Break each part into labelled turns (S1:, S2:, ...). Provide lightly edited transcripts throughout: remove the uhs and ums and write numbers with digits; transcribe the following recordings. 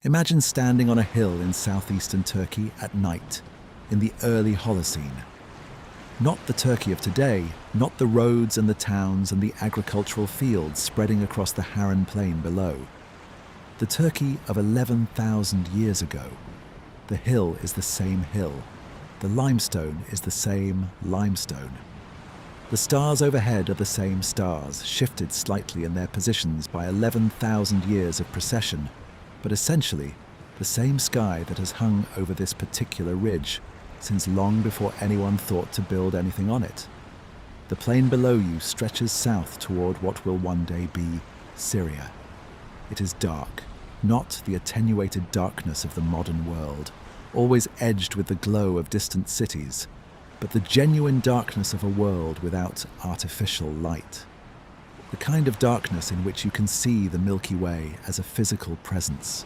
S1: Imagine standing on a hill in southeastern Turkey at night, in the early Holocene. Not the Turkey of today, not the roads and the towns and the agricultural fields spreading across the Harran Plain below. The Turkey of 11,000 years ago. The hill is the same hill. The limestone is the same limestone. The stars overhead are the same stars, shifted slightly in their positions by 11,000 years of precession, but essentially the same sky that has hung over this particular ridge since long before anyone thought to build anything on it. The plain below you stretches south toward what will one day be Syria. It is dark, not the attenuated darkness of the modern world, always edged with the glow of distant cities, but the genuine darkness of a world without artificial light. The kind of darkness in which you can see the Milky Way as a physical presence,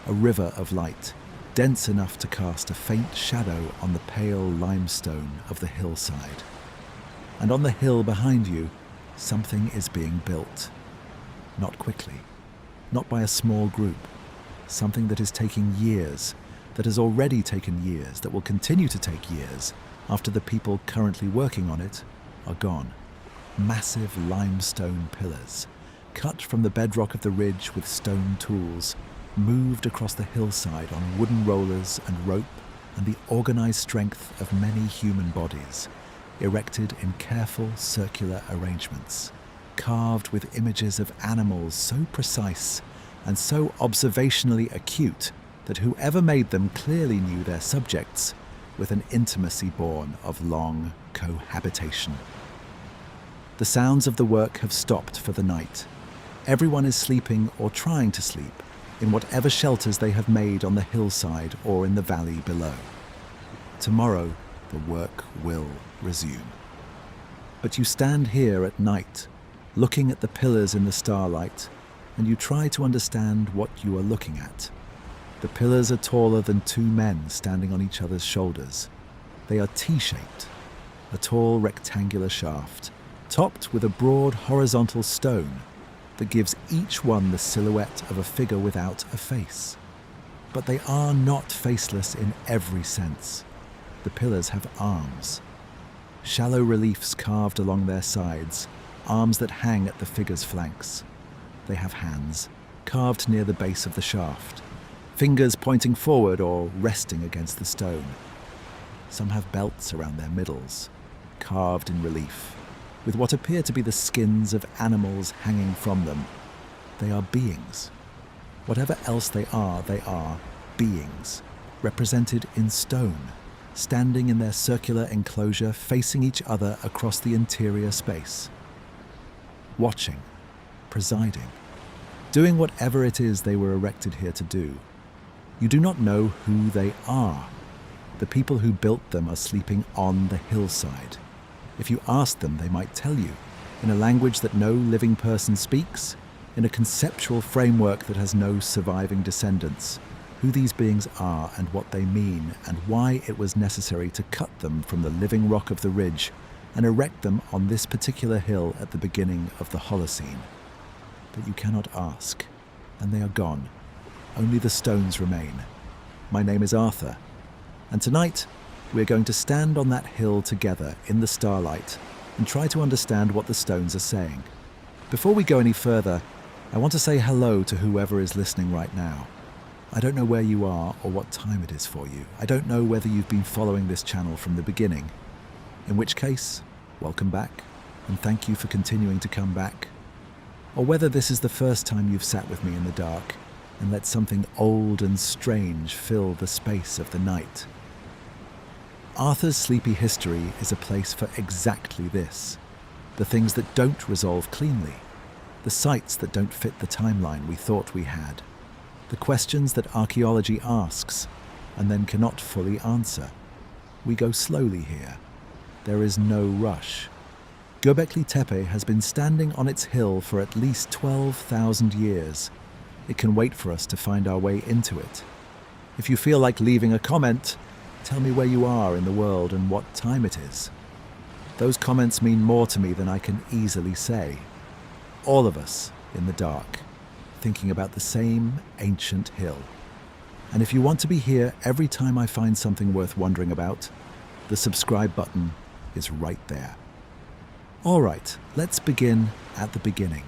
S1: a river of light, dense enough to cast a faint shadow on the pale limestone of the hillside. And on the hill behind you, something is being built. Not quickly, not by a small group, something that is taking years, that has already taken years, that will continue to take years after the people currently working on it are gone. Massive limestone pillars, cut from the bedrock of the ridge with stone tools, moved across the hillside on wooden rollers and rope and the organized strength of many human bodies, erected in careful circular arrangements, carved with images of animals so precise and so observationally acute that whoever made them clearly knew their subjects, with an intimacy born of long cohabitation. The sounds of the work have stopped for the night. Everyone is sleeping or trying to sleep in whatever shelters they have made on the hillside or in the valley below. Tomorrow, the work will resume. But you stand here at night, looking at the pillars in the starlight, and you try to understand what you are looking at. The pillars are taller than two men standing on each other's shoulders. They are T-shaped, a tall rectangular shaft, topped with a broad horizontal stone that gives each one the silhouette of a figure without a face. But they are not faceless in every sense. The pillars have arms, shallow reliefs carved along their sides, arms that hang at the figure's flanks. They have hands, carved near the base of the shaft, fingers pointing forward or resting against the stone. Some have belts around their middles, carved in relief, with what appear to be the skins of animals hanging from them. They are beings. Whatever else they are beings, represented in stone, standing in their circular enclosure facing each other across the interior space. Watching, presiding, doing whatever it is they were erected here to do. You do not know who they are. The people who built them are sleeping on the hillside. If you asked them, they might tell you, in a language that no living person speaks, in a conceptual framework that has no surviving descendants, who these beings are and what they mean and why it was necessary to cut them from the living rock of the ridge and erect them on this particular hill at the beginning of the Holocene. But you cannot ask, and they are gone. Only the stones remain. My name is Arthur, and tonight we're going to stand on that hill together in the starlight and try to understand what the stones are saying. Before we go any further, I want to say hello to whoever is listening right now. I don't know where you are or what time it is for you. I don't know whether you've been following this channel from the beginning. In which case, welcome back, and thank you for continuing to come back. Or whether this is the first time you've sat with me in the dark and let something old and strange fill the space of the night. Arthur's Sleepy History is a place for exactly this. The things that don't resolve cleanly. The sites that don't fit the timeline we thought we had. The questions that archaeology asks and then cannot fully answer. We go slowly here. There is no rush. Göbekli Tepe has been standing on its hill for at least 12,000 years. It can wait for us to find our way into it. If you feel like leaving a comment, tell me where you are in the world and what time it is. Those comments mean more to me than I can easily say. All of us in the dark, thinking about the same ancient hill, And if you want to be here every time I find something worth wondering about, the subscribe button is right there. All right, let's begin at the beginning.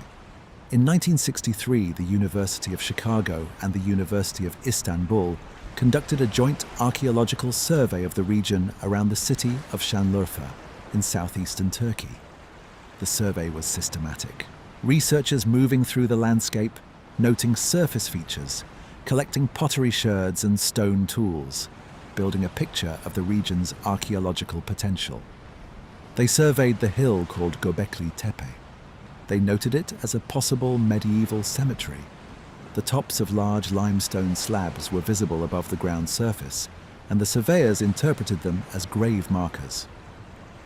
S1: In 1963, the University of Chicago and the University of Istanbul conducted a joint archaeological survey of the region around the city of Şanlıurfa in southeastern Turkey. The survey was systematic. Researchers moving through the landscape, noting surface features, collecting pottery sherds and stone tools, building a picture of the region's archaeological potential. They surveyed the hill called Göbekli Tepe. They noted it as a possible medieval cemetery. The tops of large limestone slabs were visible above the ground surface, and the surveyors interpreted them as grave markers.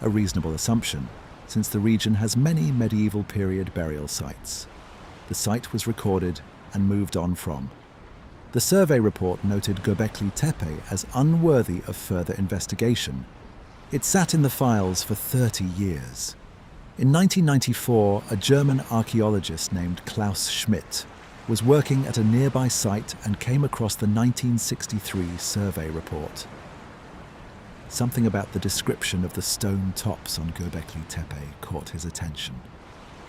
S1: A reasonable assumption, since the region has many medieval period burial sites. The site was recorded and moved on from. The survey report noted Göbekli Tepe as unworthy of further investigation. It sat in the files for 30 years. In 1994, a German archaeologist named Klaus Schmidt was working at a nearby site and came across the 1963 survey report. Something about the description of the stone tops on Göbekli Tepe caught his attention.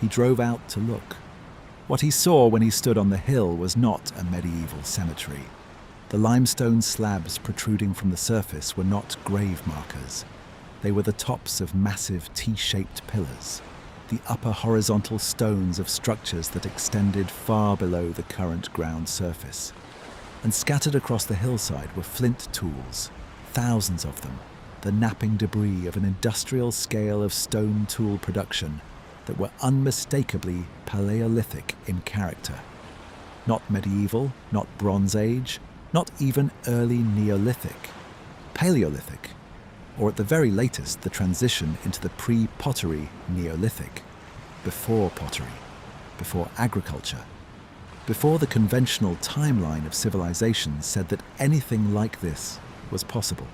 S1: He drove out to look. What he saw when he stood on the hill was not a medieval cemetery. The limestone slabs protruding from the surface were not grave markers. They were the tops of massive T-shaped pillars, the upper horizontal stones of structures that extended far below the current ground surface. And scattered across the hillside were flint tools, thousands of them, the napping debris of an industrial scale of stone tool production that were unmistakably Paleolithic in character. Not medieval, not Bronze Age, not even early Neolithic. Paleolithic, or at the very latest the transition into the Pre-Pottery Neolithic, before pottery, before agriculture, before the conventional timeline of civilization said that anything like this was possible.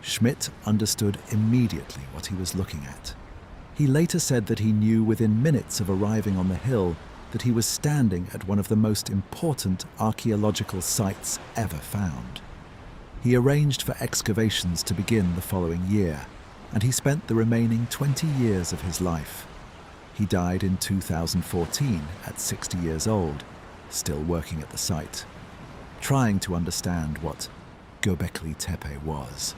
S1: Schmidt understood immediately what he was looking at. He later said that he knew within minutes of arriving on the hill that he was standing at one of the most important archaeological sites ever found. He arranged for excavations to begin the following year, and he spent the remaining 20 years of his life. He died in 2014 at 60 years old, still working at the site, trying to understand what Göbekli Tepe was.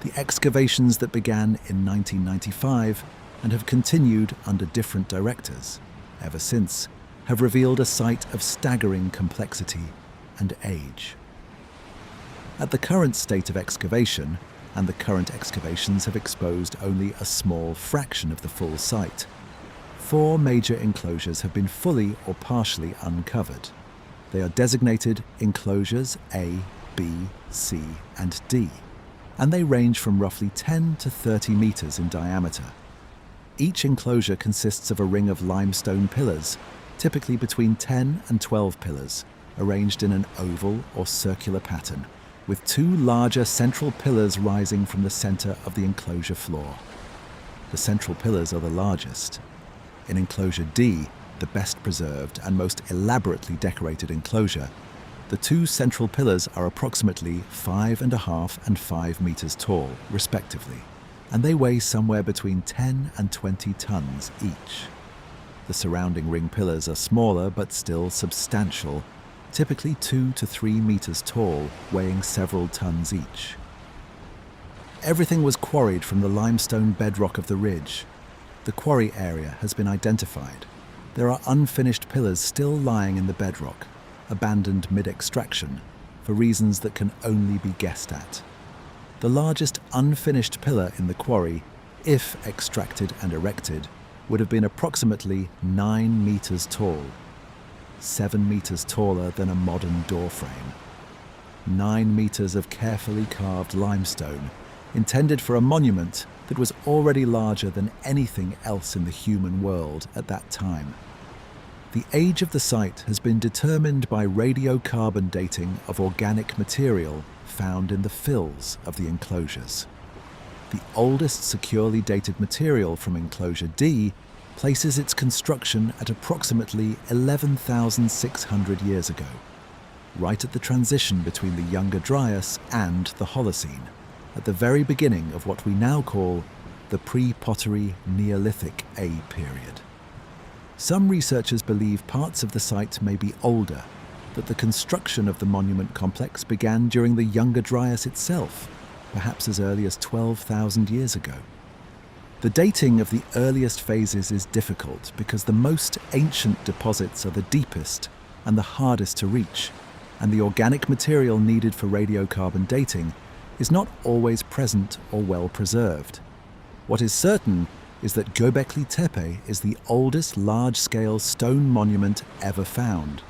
S1: The excavations that began in 1995 and have continued under different directors ever since have revealed a site of staggering complexity and age. At the current state of excavation, and the current excavations have exposed only a small fraction of the full site, 4 major enclosures have been fully or partially uncovered. They are designated Enclosures A, B, C, and D, and they range from roughly 10 to 30 meters in diameter. Each enclosure consists of a ring of limestone pillars, typically between 10 and 12 pillars, arranged in an oval or circular pattern, with 2 larger central pillars rising from the center of the enclosure floor. The central pillars are the largest. In Enclosure D, the best preserved and most elaborately decorated enclosure, the 2 central pillars are approximately 5.5 and 5 meters tall, respectively, and they weigh somewhere between 10 and 20 tons each. The surrounding ring pillars are smaller but still substantial, typically 2 to 3 meters tall, weighing several tons each. Everything was quarried from the limestone bedrock of the ridge. The quarry area has been identified. There are unfinished pillars still lying in the bedrock, abandoned mid-extraction, for reasons that can only be guessed at. The largest unfinished pillar in the quarry, if extracted and erected, would have been approximately 9 meters tall, 7 meters taller than a modern door frame. 9 meters of carefully carved limestone, intended for a monument that was already larger than anything else in the human world at that time. The age of the site has been determined by radiocarbon dating of organic material found in the fills of the enclosures. The oldest securely dated material from Enclosure D places its construction at approximately 11,600 years ago. right at the transition between the Younger Dryas and the Holocene, at the very beginning of what we now call the Pre-Pottery Neolithic A period. Some researchers believe parts of the site may be older, that the construction of the monument complex began during the Younger Dryas itself, perhaps as early as 12,000 years ago. The dating of the earliest phases is difficult because the most ancient deposits are the deepest and the hardest to reach, and the organic material needed for radiocarbon dating is not always present or well preserved. What is certain is that Göbekli Tepe is the oldest large-scale stone monument ever found.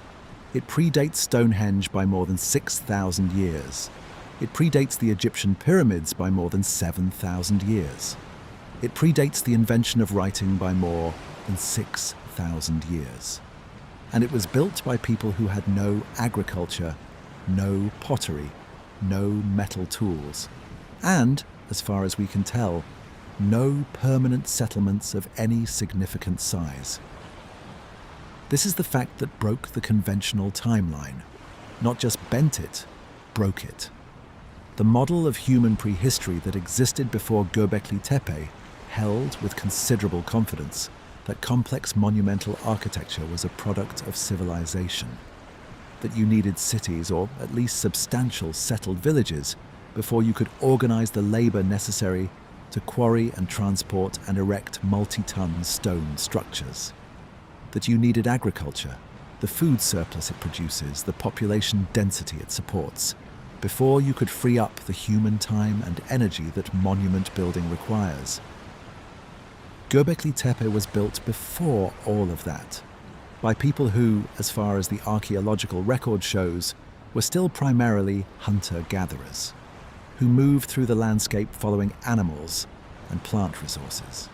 S1: It predates Stonehenge by more than 6,000 years. It predates the Egyptian pyramids by more than 7,000 years. It predates the invention of writing by more than 6,000 years. And it was built by people who had no agriculture, no pottery, no metal tools, and, as far as we can tell, no permanent settlements of any significant size. This is the fact that broke the conventional timeline, not just bent it, broke it. The model of human prehistory that existed before Göbekli Tepe held with considerable confidence that complex monumental architecture was a product of civilization, that you needed cities or at least substantial settled villages before you could organize the labor necessary to quarry and transport and erect multi-ton stone structures, that you needed agriculture, the food surplus it produces, the population density it supports, before you could free up the human time and energy that monument building requires. Göbekli Tepe was built before all of that, by people who, as far as the archaeological record shows, were still primarily hunter-gatherers, who moved through the landscape following animals and plant resources,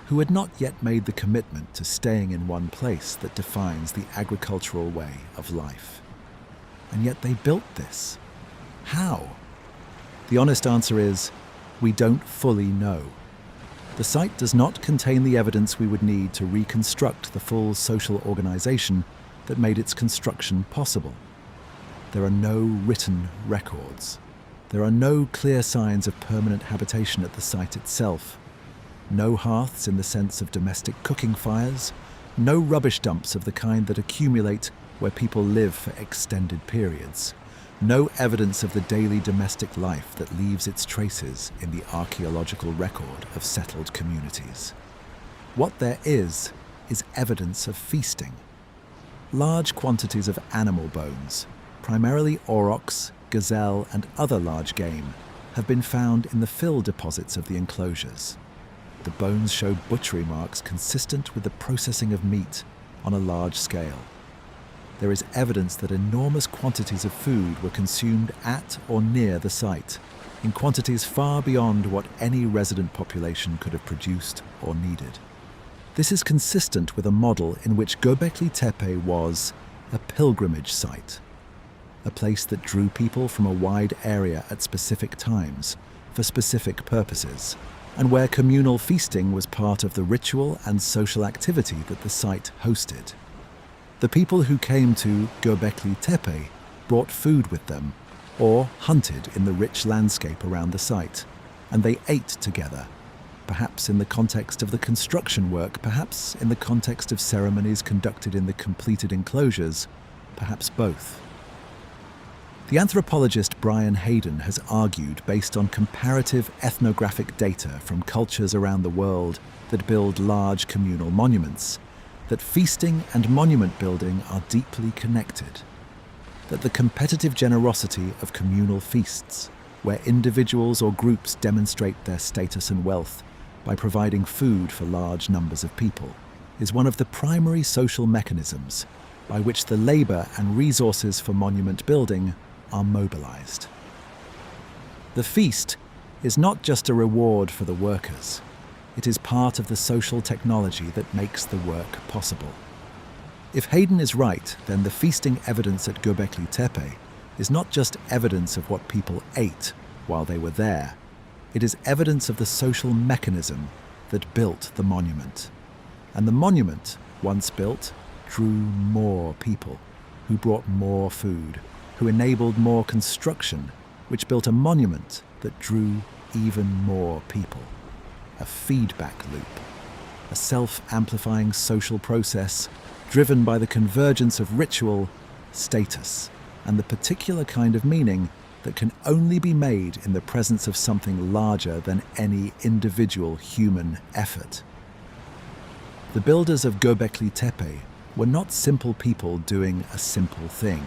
S1: who had not yet made the commitment to staying in one place that defines the agricultural way of life. And yet they built this. How? The honest answer is, we don't fully know. The site does not contain the evidence we would need to reconstruct the full social organization that made its construction possible. There are no written records. There are no clear signs of permanent habitation at the site itself. No hearths in the sense of domestic cooking fires. No rubbish dumps of the kind that accumulate where people live for extended periods. No evidence of the daily domestic life that leaves its traces in the archaeological record of settled communities. What there is evidence of feasting. Large quantities of animal bones, primarily aurochs, gazelle and other large game, have been found in the fill deposits of the enclosures. The bones show butchery marks consistent with the processing of meat on a large scale. There is evidence that enormous quantities of food were consumed at or near the site, in quantities far beyond what any resident population could have produced or needed. This is consistent with a model in which Göbekli Tepe was a pilgrimage site, a place that drew people from a wide area at specific times for specific purposes, and where communal feasting was part of the ritual and social activity that the site hosted. The people who came to Göbekli Tepe brought food with them, or hunted in the rich landscape around the site, and they ate together, perhaps in the context of the construction work, perhaps in the context of ceremonies conducted in the completed enclosures, perhaps both. The anthropologist Brian Hayden has argued, based on comparative ethnographic data from cultures around the world that build large communal monuments, that feasting and monument building are deeply connected, that the competitive generosity of communal feasts, where individuals or groups demonstrate their status and wealth by providing food for large numbers of people, is one of the primary social mechanisms by which the labor and resources for monument building are mobilized. The feast is not just a reward for the workers. It is part of the social technology that makes the work possible. If Hayden is right, then the feasting evidence at Göbekli Tepe is not just evidence of what people ate while they were there. It is evidence of the social mechanism that built the monument. And the monument, once built, drew more people, who brought more food, who enabled more construction, which built a monument that drew even more people. A feedback loop, a self-amplifying social process driven by the convergence of ritual, status, and the particular kind of meaning that can only be made in the presence of something larger than any individual human effort. The builders of Göbekli Tepe were not simple people doing a simple thing.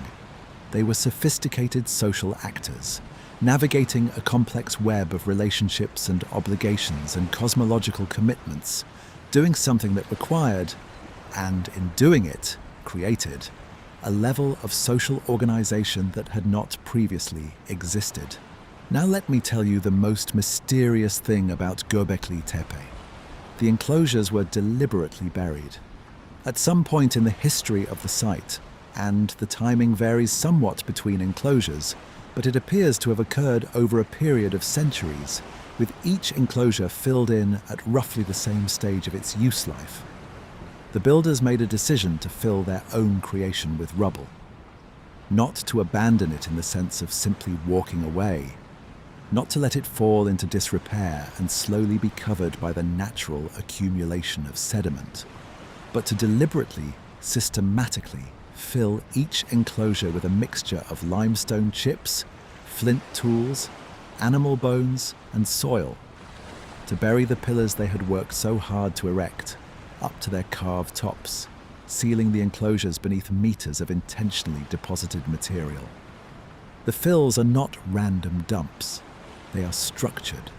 S1: They were sophisticated social actors, navigating a complex web of relationships and obligations and cosmological commitments, doing something that required, and in doing it, created, a level of social organization that had not previously existed. Now let me tell you the most mysterious thing about Göbekli Tepe. The enclosures were deliberately buried. At some point in the history of the site, and the timing varies somewhat between enclosures, but it appears to have occurred over a period of centuries, with each enclosure filled in at roughly the same stage of its use life. The builders made a decision to fill their own creation with rubble, not to abandon it in the sense of simply walking away, not to let it fall into disrepair and slowly be covered by the natural accumulation of sediment, but to deliberately, systematically fill each enclosure with a mixture of limestone chips, flint tools, animal bones, and soil, to bury the pillars they had worked so hard to erect, up to their carved tops, sealing the enclosures beneath meters of intentionally deposited material. The fills are not random dumps. They are structured.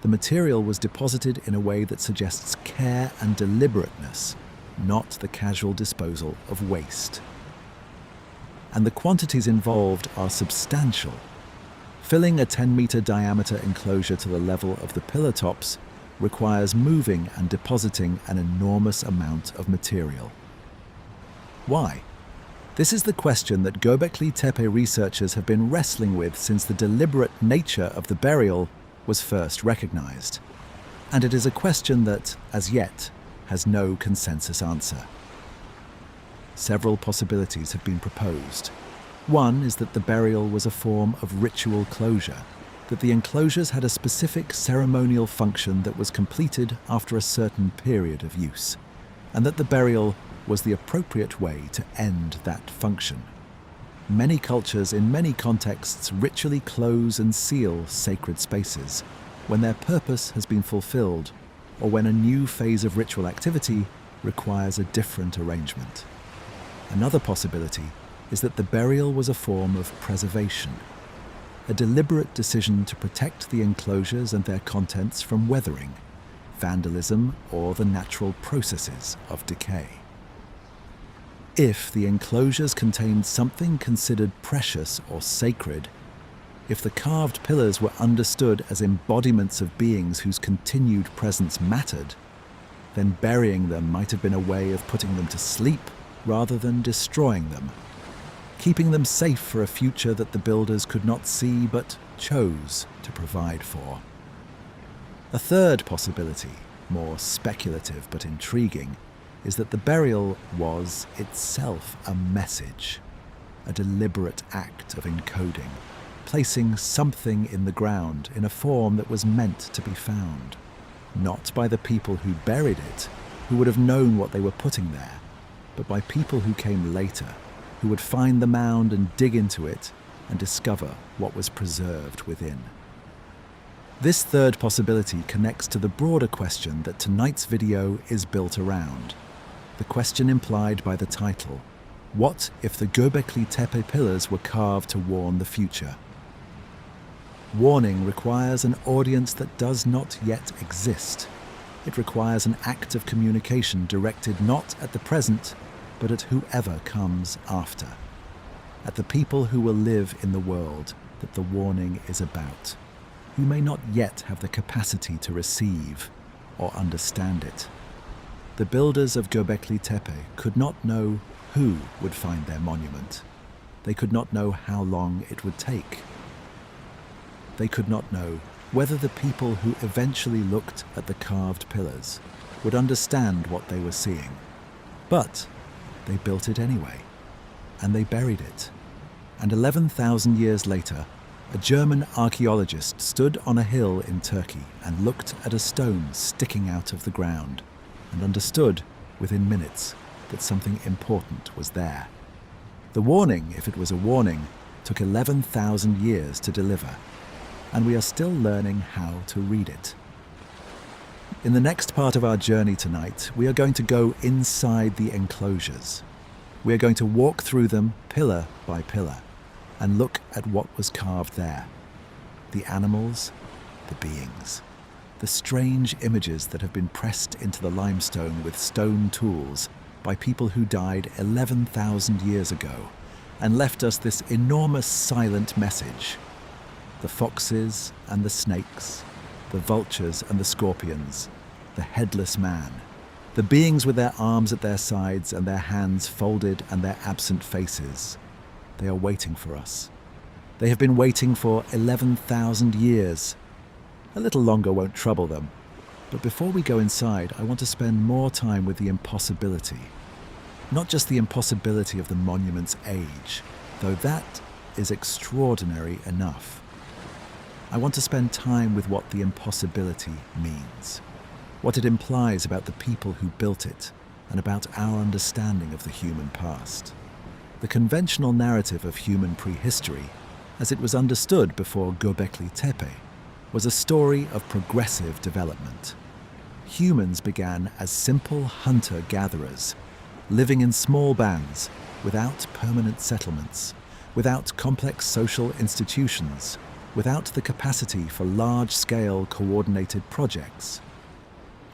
S1: The material was deposited in a way that suggests care and deliberateness, not the casual disposal of waste. And the quantities involved are substantial. Filling a 10-meter diameter enclosure to the level of the pillar tops requires moving and depositing an enormous amount of material. Why? This is the question that Göbekli Tepe researchers have been wrestling with since the deliberate nature of the burial was first recognized. And it is a question that, as yet, has no consensus answer. Several possibilities have been proposed. One is that the burial was a form of ritual closure, that the enclosures had a specific ceremonial function that was completed after a certain period of use, and that the burial was the appropriate way to end that function. Many cultures in many contexts ritually close and seal sacred spaces when their purpose has been fulfilled or when a new phase of ritual activity requires a different arrangement. Another possibility is that the burial was a form of preservation, a deliberate decision to protect the enclosures and their contents from weathering, vandalism, or the natural processes of decay. If the enclosures contained something considered precious or sacred, if the carved pillars were understood as embodiments of beings whose continued presence mattered, then burying them might have been a way of putting them to sleep rather than destroying them, keeping them safe for a future that the builders could not see but chose to provide for. A third possibility, more speculative but intriguing, is that the burial was itself a message, a deliberate act of encoding, placing something in the ground in a form that was meant to be found, not by the people who buried it, who would have known what they were putting there, but by people who came later, who would find the mound and dig into it and discover what was preserved within. This third possibility connects to the broader question that tonight's video is built around. The question implied by the title, what if the Göbekli Tepe pillars were carved to warn the future? Warning requires an audience that does not yet exist. It requires an act of communication directed not at the present, but at whoever comes after, at the people who will live in the world that the warning is about, who may not yet have the capacity to receive or understand it. The builders of Göbekli Tepe could not know who would find their monument. They could not know how long it would take. They could not know whether the people who eventually looked at the carved pillars would understand what they were seeing. But they built it anyway, and they buried it. And 11,000 years later, a German archaeologist stood on a hill in Turkey and looked at a stone sticking out of the ground and understood within minutes that something important was there. The warning, if it was a warning, took 11,000 years to deliver, and we are still learning how to read it. In the next part of our journey tonight, we are going to go inside the enclosures. We are going to walk through them pillar by pillar and look at what was carved there. The animals, the beings, the strange images that have been pressed into the limestone with stone tools by people who died 11,000 years ago and left us this enormous silent message. The foxes and the snakes, the vultures and the scorpions, the headless man, the beings with their arms at their sides and their hands folded and their absent faces. They are waiting for us. They have been waiting for 11,000 years. A little longer won't trouble them. But before we go inside, I want to spend more time with the impossibility. Not just the impossibility of the monument's age, though that is extraordinary enough. I want to spend time with what the impossibility means, what it implies about the people who built it, and about our understanding of the human past. The conventional narrative of human prehistory, as it was understood before Göbekli Tepe, was a story of progressive development. Humans began as simple hunter-gatherers, living in small bands, without permanent settlements, without complex social institutions, without the capacity for large-scale coordinated projects.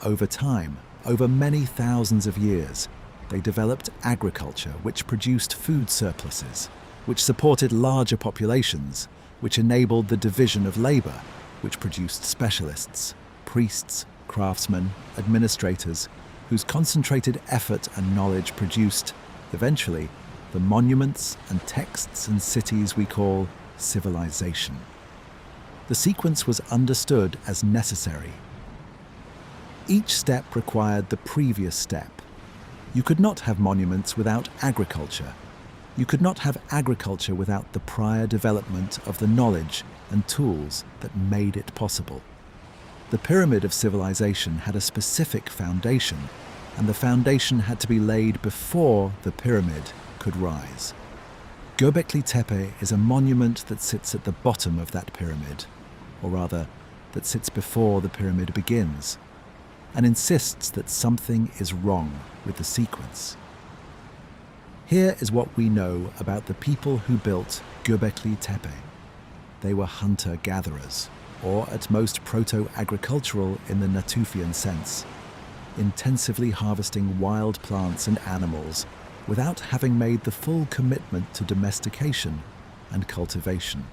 S1: Over time, over many thousands of years, they developed agriculture which produced food surpluses, which supported larger populations, which enabled the division of labor, which produced specialists, priests, craftsmen, administrators, whose concentrated effort and knowledge produced, eventually, the monuments and texts and cities we call civilization. The sequence was understood as necessary. Each step required the previous step. You could not have monuments without agriculture. You could not have agriculture without the prior development of the knowledge and tools that made it possible. The pyramid of civilization had a specific foundation, and the foundation had to be laid before the pyramid could rise. Göbekli Tepe is a monument that sits at the bottom of that pyramid, or rather, that sits before the pyramid begins, and insists that something is wrong with the sequence. Here is what we know about the people who built Göbekli Tepe. They were hunter-gatherers, or at most proto-agricultural in the Natufian sense, intensively harvesting wild plants and animals without having made the full commitment to domestication and cultivation.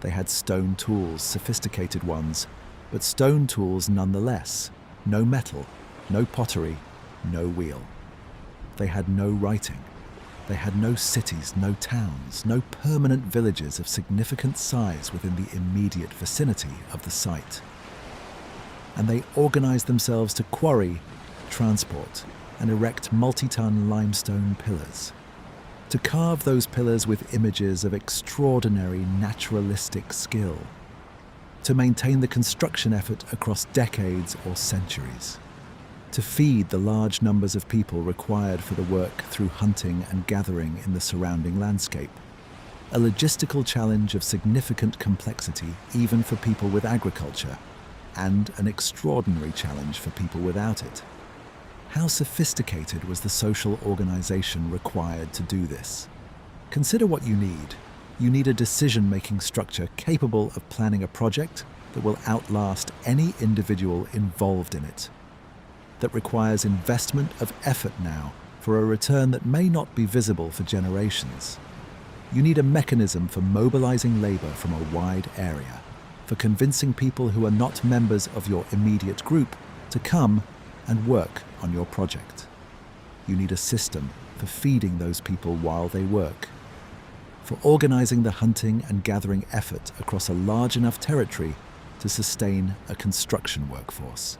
S1: They had stone tools, sophisticated ones, but stone tools nonetheless. No metal, no pottery, no wheel. They had no writing. They had no cities, no towns, no permanent villages of significant size within the immediate vicinity of the site. And they organized themselves to quarry, transport, and erect multi-ton limestone pillars. To carve those pillars with images of extraordinary naturalistic skill. To maintain the construction effort across decades or centuries. To feed the large numbers of people required for the work through hunting and gathering in the surrounding landscape. A logistical challenge of significant complexity even for people with agriculture, and an extraordinary challenge for people without it. How sophisticated was the social organization required to do this? Consider what you need. You need a decision-making structure capable of planning a project that will outlast any individual involved in it. That requires investment of effort now for a return that may not be visible for generations. You need a mechanism for mobilizing labor from a wide area, for convincing people who are not members of your immediate group to come and work on your project. You need a system for feeding those people while they work, for organizing the hunting and gathering effort across a large enough territory to sustain a construction workforce.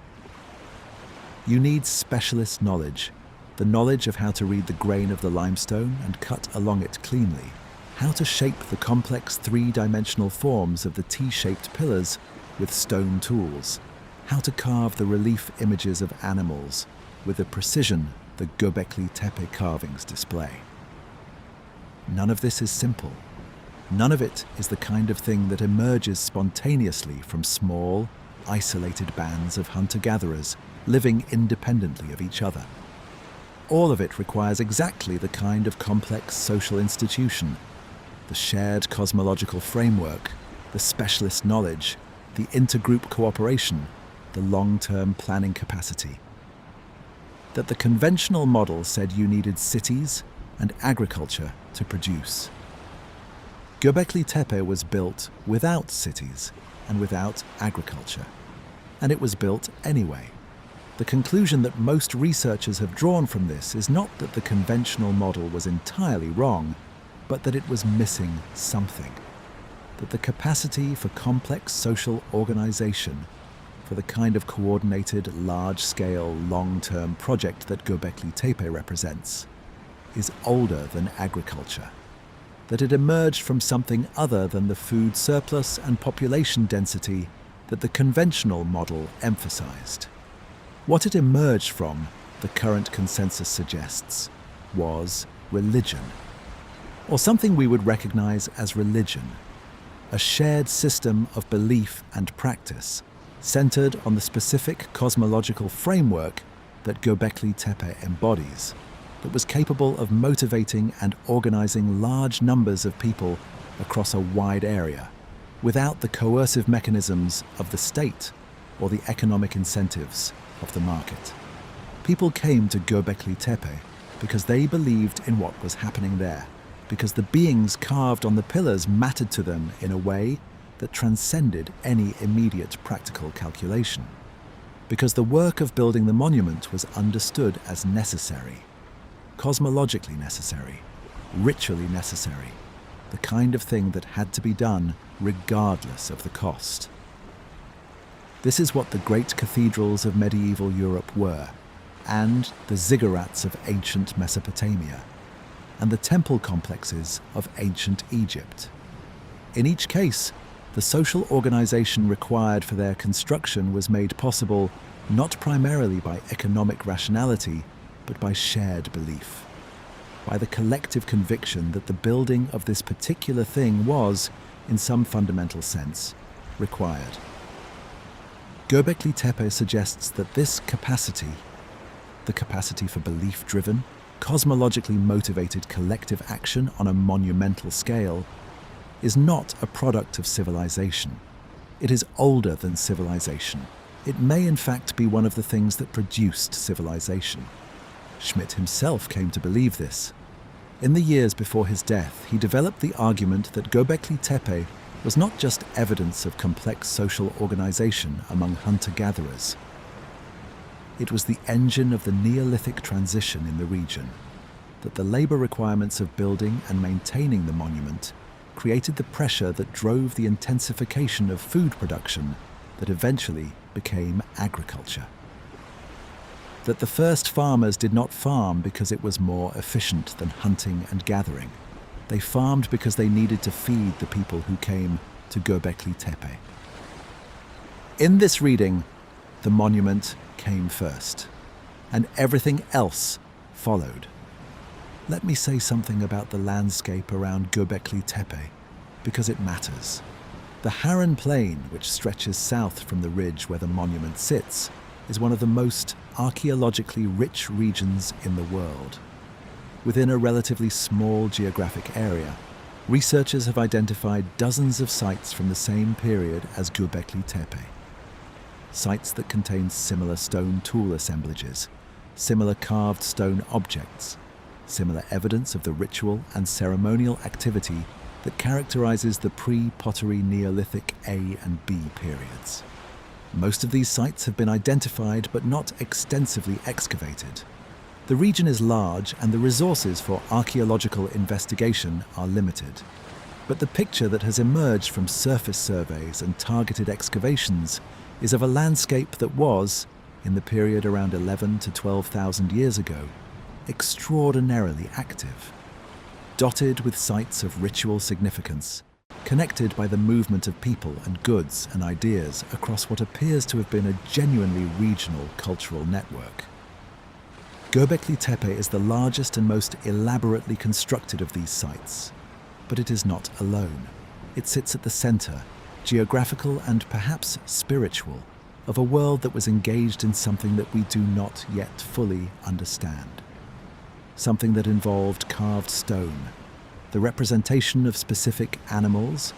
S1: You need specialist knowledge, the knowledge of how to read the grain of the limestone and cut along it cleanly, how to shape the complex three-dimensional forms of the T-shaped pillars with stone tools, how to carve the relief images of animals with the precision the Göbekli Tepe carvings display. None of this is simple. None of it is the kind of thing that emerges spontaneously from small, isolated bands of hunter-gatherers living independently of each other. All of it requires exactly the kind of complex social institution, the shared cosmological framework, the specialist knowledge, the intergroup cooperation, the long-term planning capacity. That the conventional model said you needed cities and agriculture to produce. Göbekli Tepe was built without cities and without agriculture, and it was built anyway. The conclusion that most researchers have drawn from this is not that the conventional model was entirely wrong, but that it was missing something. That the capacity for complex social organization, for the kind of coordinated, large-scale, long-term project that Göbekli Tepe represents, is older than agriculture. That it emerged from something other than the food surplus and population density that the conventional model emphasized. What it emerged from, the current consensus suggests, was religion, or something we would recognize as religion, a shared system of belief and practice centered on the specific cosmological framework that Göbekli Tepe embodies, that was capable of motivating and organizing large numbers of people across a wide area, without the coercive mechanisms of the state or the economic incentives of the market. People came to Göbekli Tepe because they believed in what was happening there, because the beings carved on the pillars mattered to them in a way that transcended any immediate practical calculation, because the work of building the monument was understood as necessary, cosmologically necessary, ritually necessary, the kind of thing that had to be done regardless of the cost. This is what the great cathedrals of medieval Europe were, and the ziggurats of ancient Mesopotamia, and the temple complexes of ancient Egypt. In each case, the social organization required for their construction was made possible not primarily by economic rationality, but by shared belief, by the collective conviction that the building of this particular thing was, in some fundamental sense, required. Göbekli Tepe suggests that this capacity, the capacity for belief-driven, cosmologically motivated collective action on a monumental scale, is not a product of civilization. It is older than civilization. It may in fact be one of the things that produced civilization. Schmidt himself came to believe this. In the years before his death, he developed the argument that Göbekli Tepe was not just evidence of complex social organization among hunter-gatherers. It was the engine of the Neolithic transition in the region, that the labor requirements of building and maintaining the monument created the pressure that drove the intensification of food production that eventually became agriculture. That the first farmers did not farm because it was more efficient than hunting and gathering. They farmed because they needed to feed the people who came to Göbekli Tepe. In this reading, the monument came first, and everything else followed. Let me say something about the landscape around Göbekli Tepe, because it matters. The Harran Plain, which stretches south from the ridge where the monument sits, is one of the most archaeologically rich regions in the world. Within a relatively small geographic area, researchers have identified dozens of sites from the same period as Göbekli Tepe. Sites that contain similar stone tool assemblages, similar carved stone objects, similar evidence of the ritual and ceremonial activity that characterizes the pre-pottery Neolithic A and B periods. Most of these sites have been identified but not extensively excavated. The region is large and the resources for archaeological investigation are limited. But the picture that has emerged from surface surveys and targeted excavations is of a landscape that was, in the period around 11 to 12,000 years ago, extraordinarily active. dotted with sites of ritual significance, connected by the movement of people and goods and ideas across what appears to have been a genuinely regional cultural network. Göbekli Tepe is the largest and most elaborately constructed of these sites, but it is not alone. It sits at the center, geographical and perhaps spiritual, of a world that was engaged in something that we do not yet fully understand. Something that involved carved stone, the representation of specific animals,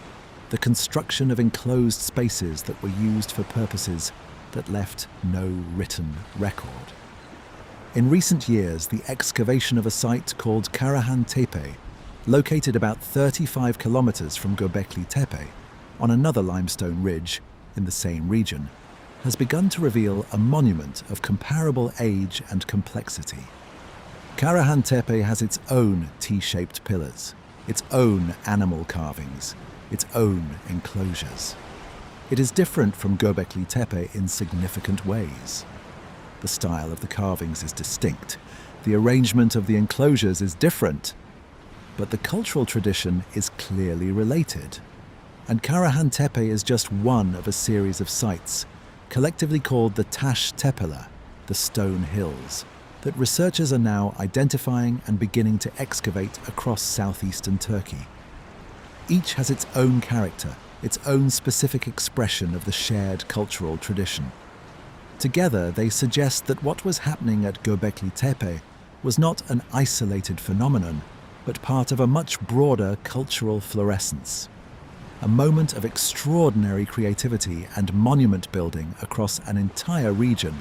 S1: the construction of enclosed spaces that were used for purposes that left no written record. In recent years, the excavation of a site called Karahan Tepe, located about 35 kilometers from Göbekli Tepe, on another limestone ridge in the same region, has begun to reveal a monument of comparable age and complexity. Karahan Tepe has its own T-shaped pillars, its own animal carvings, its own enclosures. It is different from Göbekli Tepe in significant ways. The style of the carvings is distinct, the arrangement of the enclosures is different, but the cultural tradition is clearly related. And Karahan Tepe is just one of a series of sites, collectively called the Taş Tepeler, the Stone Hills, that researchers are now identifying and beginning to excavate across southeastern Turkey. Each has its own character, its own specific expression of the shared cultural tradition. Together, they suggest that what was happening at Göbekli Tepe was not an isolated phenomenon, but part of a much broader cultural fluorescence. A moment of extraordinary creativity and monument building across an entire region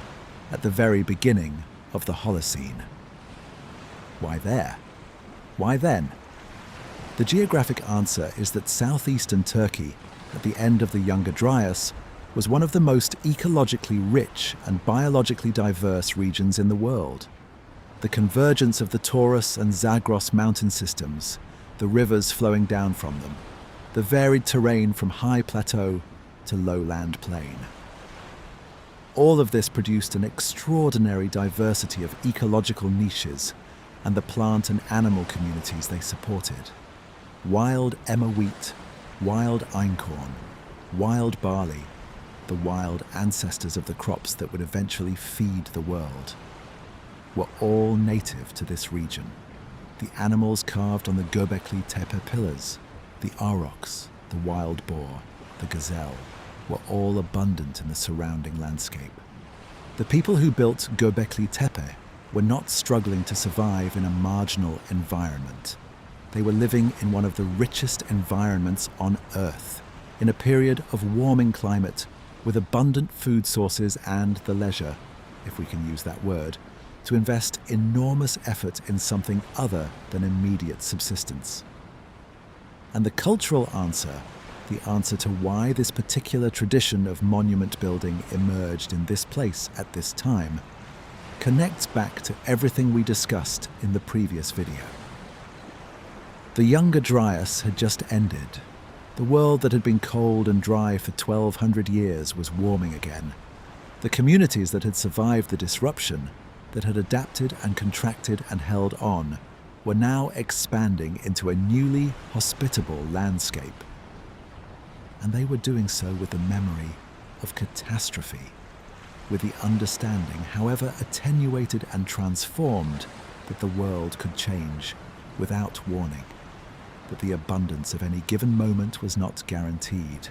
S1: at the very beginning of the Holocene. Why there? Why then? The geographic answer is that southeastern Turkey, at the end of the Younger Dryas, was one of the most ecologically rich and biologically diverse regions in the world. The convergence of the Taurus and Zagros mountain systems, the rivers flowing down from them, the varied terrain from high plateau to lowland plain. All of this produced an extraordinary diversity of ecological niches and the plant and animal communities they supported. Wild emmer wheat, wild einkorn, wild barley, the wild ancestors of the crops that would eventually feed the world, were all native to this region. The animals carved on the Göbekli Tepe pillars, the aurochs, the wild boar, the gazelle, were all abundant in the surrounding landscape. The people who built Göbekli Tepe were not struggling to survive in a marginal environment. They were living in one of the richest environments on Earth, in a period of warming climate, with abundant food sources and the leisure, if we can use that word, to invest enormous effort in something other than immediate subsistence. And the cultural answer, the answer to why this particular tradition of monument building emerged in this place at this time, connects back to everything we discussed in the previous video. The Younger Dryas had just ended. The world that had been cold and dry for 1,200 years was warming again. The communities that had survived the disruption, that had adapted and contracted and held on, were now expanding into a newly hospitable landscape. And they were doing so with the memory of catastrophe, with the understanding, however attenuated and transformed, that the world could change without warning, that the abundance of any given moment was not guaranteed,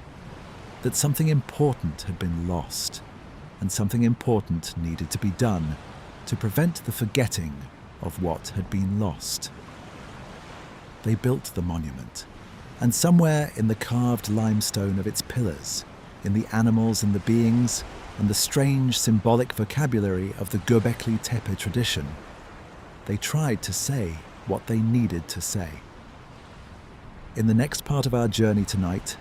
S1: that something important had been lost, and something important needed to be done to prevent the forgetting of what had been lost. They built the monument, and somewhere in the carved limestone of its pillars, in the animals and the beings, and the strange symbolic vocabulary of the Göbekli Tepe tradition, they tried to say what they needed to say. In the next part of our journey tonight,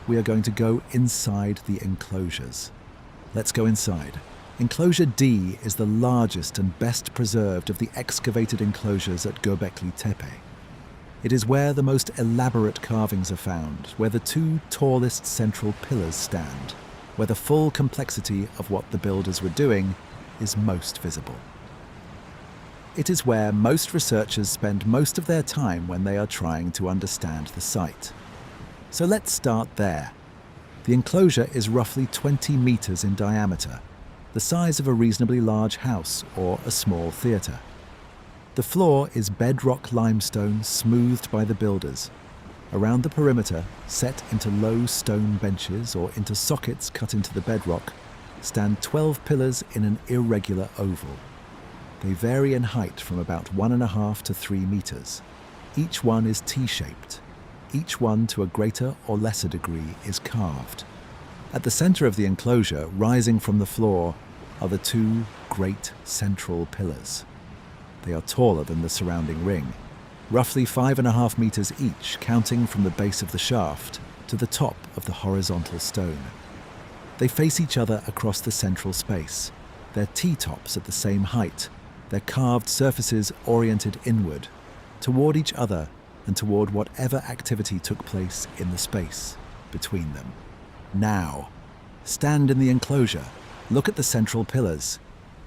S1: we are going to go inside the enclosures. Let's go inside. Enclosure D is the largest and best preserved of the excavated enclosures at Göbekli Tepe. It is where the most elaborate carvings are found, where the two tallest central pillars stand, where the full complexity of what the builders were doing is most visible. It is where most researchers spend most of their time when they are trying to understand the site. So let's start there. The enclosure is roughly 20 meters in diameter, the size of a reasonably large house or a small theatre. The floor is bedrock limestone smoothed by the builders. Around the perimeter, set into low stone benches or into sockets cut into the bedrock, stand 12 pillars in an irregular oval. They vary in height from about 1.5 to 3 meters. Each one is T-shaped. Each one, to a greater or lesser degree, is carved. At the center of the enclosure, rising from the floor, are the two great central pillars. They are taller than the surrounding ring, roughly 5.5 meters each, counting from the base of the shaft to the top of the horizontal stone. They face each other across the central space, their T-tops at the same height, their carved surfaces oriented inward, toward each other and toward whatever activity took place in the space between them. Now, stand in the enclosure, look at the central pillars.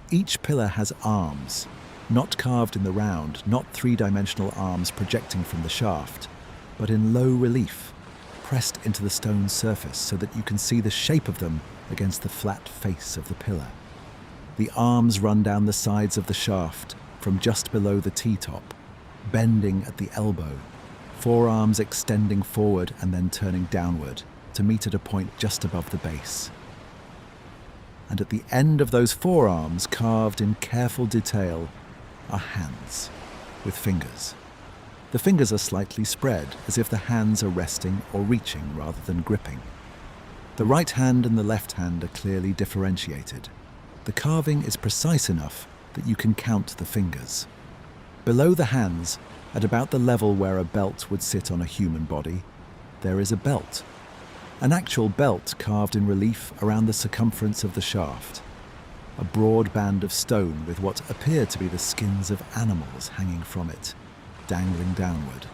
S1: Each pillar has arms, not carved in the round, not three-dimensional arms projecting from the shaft, but in low relief, pressed into the stone surface so that you can see the shape of them against the flat face of the pillar. The arms run down the sides of the shaft from just below the T-top, bending at the elbow, forearms extending forward and then turning downward to meet at a point just above the base. And at the end of those forearms, carved in careful detail, are hands with fingers. The fingers are slightly spread, as if the hands are resting or reaching rather than gripping. The right hand and the left hand are clearly differentiated. The carving is precise enough that you can count the fingers. Below the hands, at about the level where a belt would sit on a human body, there is a belt. An actual belt carved in relief around the circumference of the shaft. A broad band of stone with what appear to be the skins of animals hanging from it, dangling downward.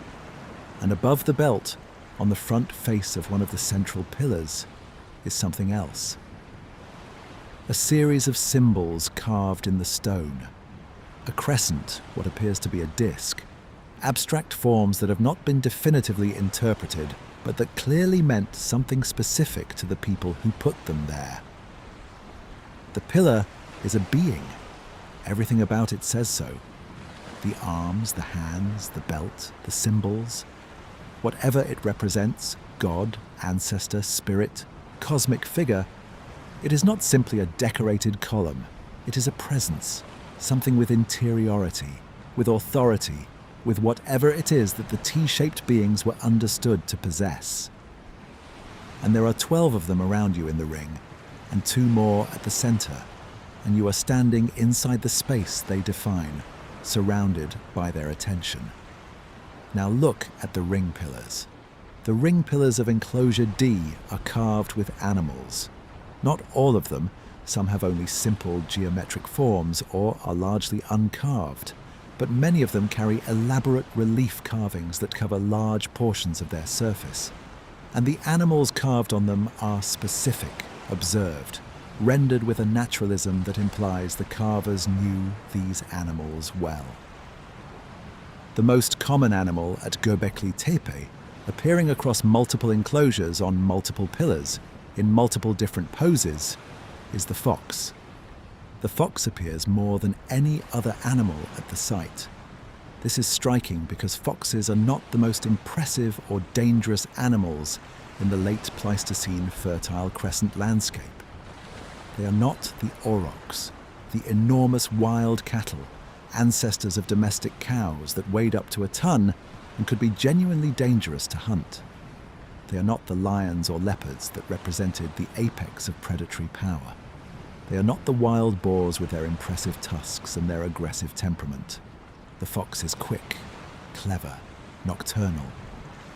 S1: And above the belt, on the front face of one of the central pillars, is something else. A series of symbols carved in the stone. A crescent, what appears to be a disc. Abstract forms that have not been definitively interpreted, but that clearly meant something specific to the people who put them there. The pillar is a being. Everything about it says so. The arms, the hands, the belt, the symbols. Whatever it represents, God, ancestor, spirit, cosmic figure, it is not simply a decorated column. It is a presence, something with interiority, with authority, with whatever it is that the T-shaped beings were understood to possess. And there are 12 of them around you in the ring, and 2 more at the center, and you are standing inside the space they define, surrounded by their attention. Now look at the ring pillars. The ring pillars of Enclosure D are carved with animals. Not all of them, some have only simple geometric forms or are largely uncarved, but many of them carry elaborate relief carvings that cover large portions of their surface. And the animals carved on them are specific, observed, rendered with a naturalism that implies the carvers knew these animals well. The most common animal at Göbekli Tepe, appearing across multiple enclosures on multiple pillars, in multiple different poses, is the fox. The fox appears more than any other animal at the site. This is striking because foxes are not the most impressive or dangerous animals in the late Pleistocene fertile crescent landscape. They are not the aurochs, the enormous wild cattle, ancestors of domestic cows that weighed up to a ton and could be genuinely dangerous to hunt. They are not the lions or leopards that represented the apex of predatory power. They are not the wild boars with their impressive tusks and their aggressive temperament. The fox is quick, clever, nocturnal,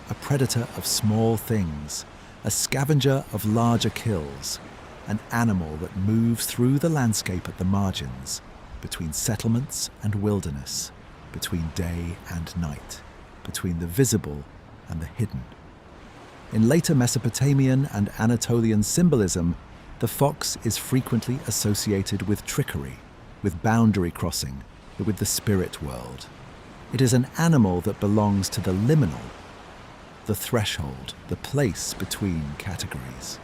S1: a predator of small things, a scavenger of larger kills, an animal that moves through the landscape at the margins, between settlements and wilderness, between day and night, between the visible and the hidden. In later Mesopotamian and Anatolian symbolism, the fox is frequently associated with trickery, with boundary crossing, with the spirit world. It is an animal that belongs to the liminal, the threshold, the place between categories.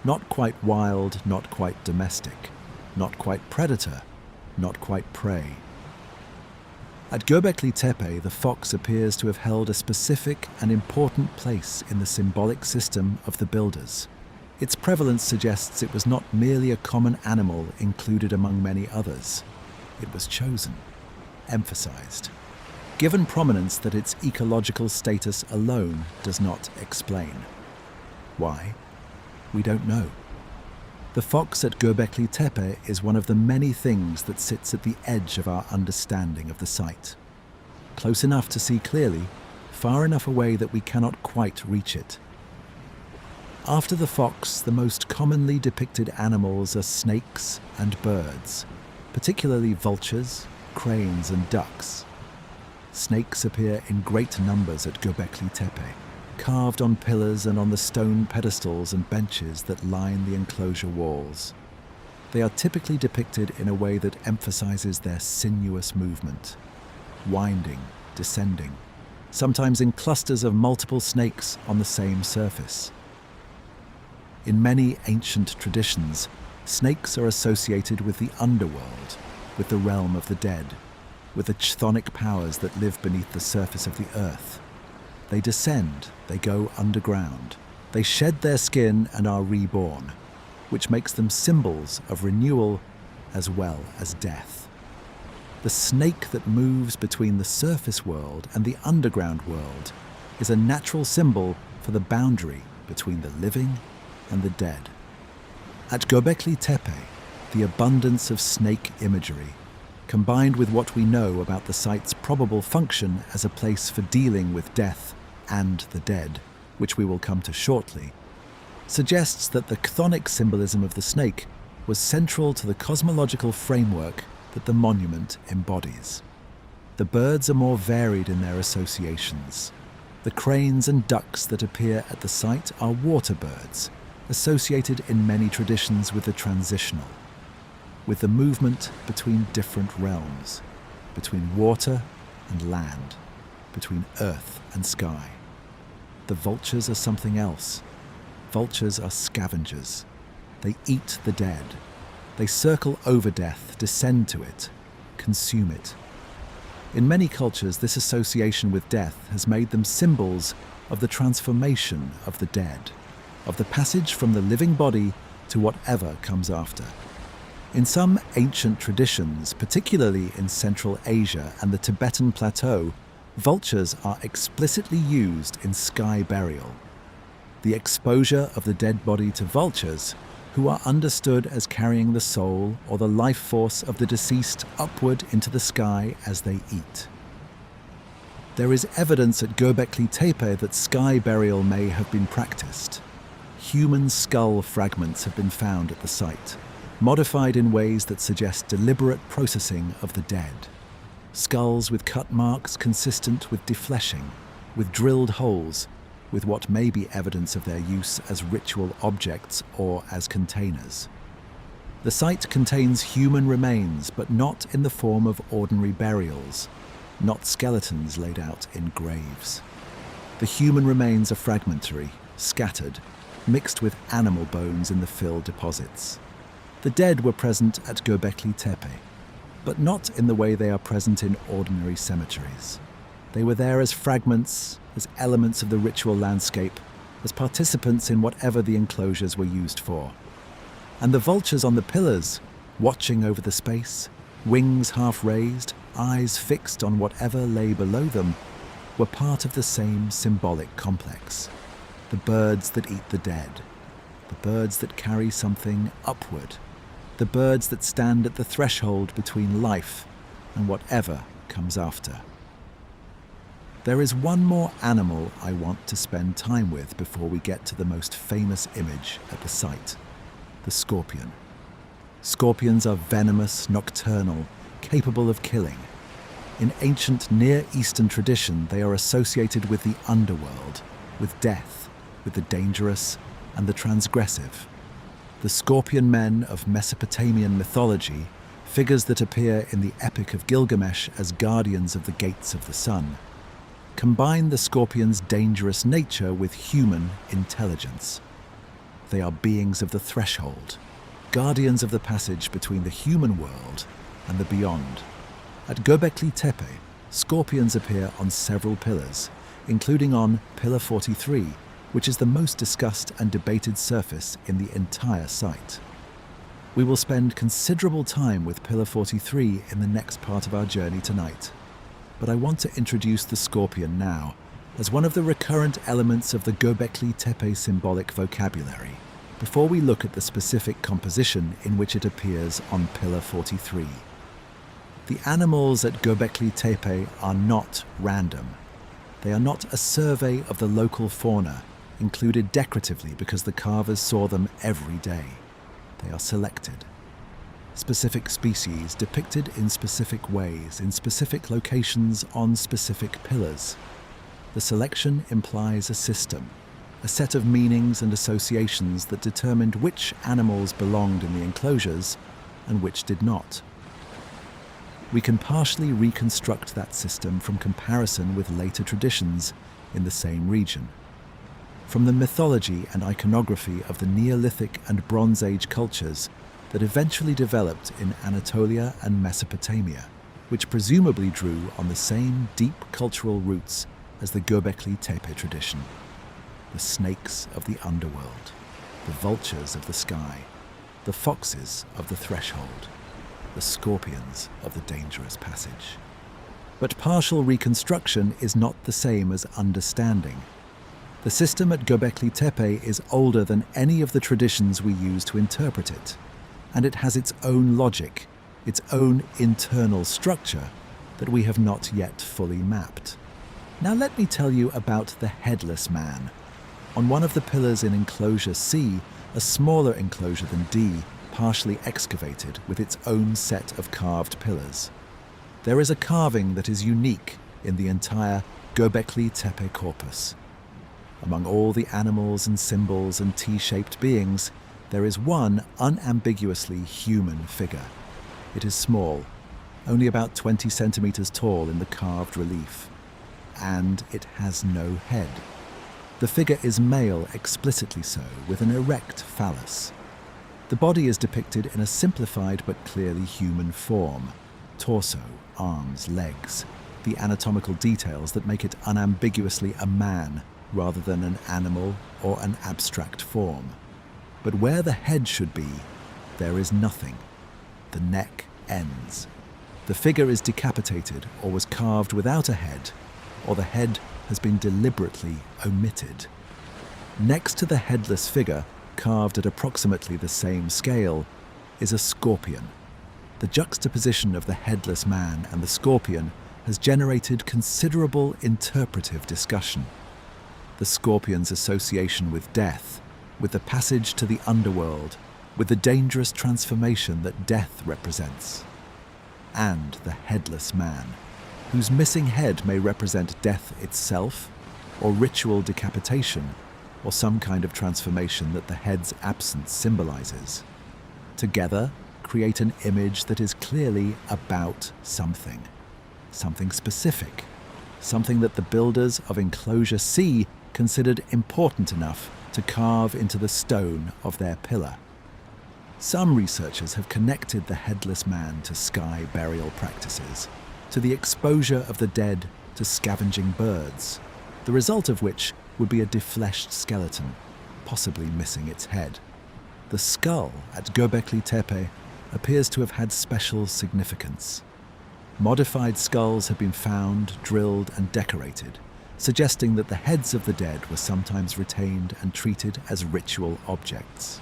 S1: Not quite wild, not quite domestic, not quite predator, not quite prey. At Göbekli Tepe, the fox appears to have held a specific and important place in the symbolic system of the builders. Its prevalence suggests it was not merely a common animal included among many others. It was chosen, emphasized, given prominence that its ecological status alone does not explain. Why? We don't know. The fox at Göbekli Tepe is one of the many things that sits at the edge of our understanding of the site. Close enough to see clearly, far enough away that we cannot quite reach it. After the fox, the most commonly depicted animals are snakes and birds, particularly vultures, cranes and ducks. Snakes appear in great numbers at Göbekli Tepe, carved on pillars and on the stone pedestals and benches that line the enclosure walls. They are typically depicted in a way that emphasizes their sinuous movement, winding, descending, sometimes in clusters of multiple snakes on the same surface. In many ancient traditions, snakes are associated with the underworld, with the realm of the dead, with the chthonic powers that live beneath the surface of the earth. They descend, they go underground, they shed their skin and are reborn, which makes them symbols of renewal as well as death. The snake that moves between the surface world and the underground world is a natural symbol for the boundary between the living and the dead. At Göbekli Tepe, the abundance of snake imagery, combined with what we know about the site's probable function as a place for dealing with death and the dead, which we will come to shortly, suggests that the chthonic symbolism of the snake was central to the cosmological framework that the monument embodies. The birds are more varied in their associations. The cranes and ducks that appear at the site are water birds, associated in many traditions with the transitional, with the movement between different realms, between water and land, between earth and sky. The vultures are something else. Vultures are scavengers. They eat the dead. They circle over death, descend to it, consume it. In many cultures, this association with death has made them symbols of the transformation of the dead, of the passage from the living body to whatever comes after. In some ancient traditions, particularly in Central Asia and the Tibetan plateau, vultures are explicitly used in sky burial. The exposure of the dead body to vultures, who are understood as carrying the soul or the life force of the deceased upward into the sky as they eat. There is evidence at Göbekli Tepe that sky burial may have been practiced. Human skull fragments have been found at the site, modified in ways that suggest deliberate processing of the dead. Skulls with cut marks consistent with defleshing, with drilled holes, with what may be evidence of their use as ritual objects or as containers. The site contains human remains, but not in the form of ordinary burials, not skeletons laid out in graves. The human remains are fragmentary, scattered, mixed with animal bones in the fill deposits. The dead were present at Göbekli Tepe, but not in the way they are present in ordinary cemeteries. They were there as fragments, as elements of the ritual landscape, as participants in whatever the enclosures were used for. And the vultures on the pillars, watching over the space, wings half raised, eyes fixed on whatever lay below them, were part of the same symbolic complex. The birds that eat the dead, the birds that carry something upward, the birds that stand at the threshold between life and whatever comes after. There is one more animal I want to spend time with before we get to the most famous image at the site, the scorpion. Scorpions are venomous, nocturnal, capable of killing. In ancient Near Eastern tradition, they are associated with the underworld, with death, with the dangerous and the transgressive. The scorpion men of Mesopotamian mythology, figures that appear in the Epic of Gilgamesh as guardians of the gates of the sun, combine the scorpion's dangerous nature with human intelligence. They are beings of the threshold, guardians of the passage between the human world and the beyond. At Göbekli Tepe, scorpions appear on several pillars, including on Pillar 43, which is the most discussed and debated surface in the entire site. We will spend considerable time with Pillar 43 in the next part of our journey tonight, but I want to introduce the scorpion now as one of the recurrent elements of the Göbekli Tepe symbolic vocabulary, before we look at the specific composition in which it appears on Pillar 43. The animals at Göbekli Tepe are not random. They are not a survey of the local fauna, included decoratively because the carvers saw them every day. They are selected. Specific species depicted in specific ways, in specific locations, on specific pillars. The selection implies a system, a set of meanings and associations that determined which animals belonged in the enclosures and which did not. We can partially reconstruct that system from comparison with later traditions in the same region. From the mythology and iconography of the Neolithic and Bronze Age cultures that eventually developed in Anatolia and Mesopotamia, which presumably drew on the same deep cultural roots as the Göbekli Tepe tradition. The snakes of the underworld, the vultures of the sky, the foxes of the threshold, the scorpions of the dangerous passage. But partial reconstruction is not the same as understanding. The system at Göbekli Tepe is older than any of the traditions we use to interpret it, and it has its own logic, its own internal structure that we have not yet fully mapped. Now let me tell you about the Headless Man. On one of the pillars in Enclosure C, a smaller enclosure than D, partially excavated with its own set of carved pillars. There is a carving that is unique in the entire Göbekli Tepe corpus. Among all the animals and symbols and T-shaped beings, there is one unambiguously human figure. It is small, only about 20 centimeters tall in the carved relief, and it has no head. The figure is male explicitly so, with an erect phallus. The body is depicted in a simplified but clearly human form: torso, arms, legs, the anatomical details that make it unambiguously a man rather than an animal or an abstract form. But where the head should be, there is nothing. The neck ends. The figure is decapitated or was carved without a head, or the head has been deliberately omitted. Next to the headless figure, carved at approximately the same scale, is a scorpion. The juxtaposition of the headless man and the scorpion has generated considerable interpretive discussion. The scorpion's association with death, with the passage to the underworld, with the dangerous transformation that death represents. And the headless man, whose missing head may represent death itself, or ritual decapitation, or some kind of transformation that the head's absence symbolizes. Together, create an image that is clearly about something specific, something that the builders of Enclosure C considered important enough to carve into the stone of their pillar. Some researchers have connected the headless man to sky burial practices, to the exposure of the dead to scavenging birds, the result of which would be a defleshed skeleton, possibly missing its head. The skull at Göbekli Tepe appears to have had special significance. Modified skulls have been found, drilled, and decorated, suggesting that the heads of the dead were sometimes retained and treated as ritual objects.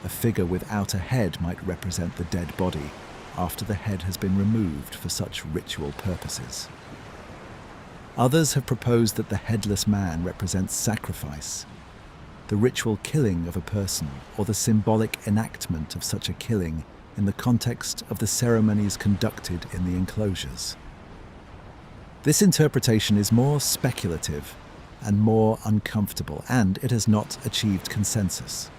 S1: A figure without a head might represent the dead body after the head has been removed for such ritual purposes. Others have proposed that the headless man represents sacrifice, the ritual killing of a person, or the symbolic enactment of such a killing in the context of the ceremonies conducted in the enclosures. This interpretation is more speculative and more uncomfortable, and it has not achieved consensus.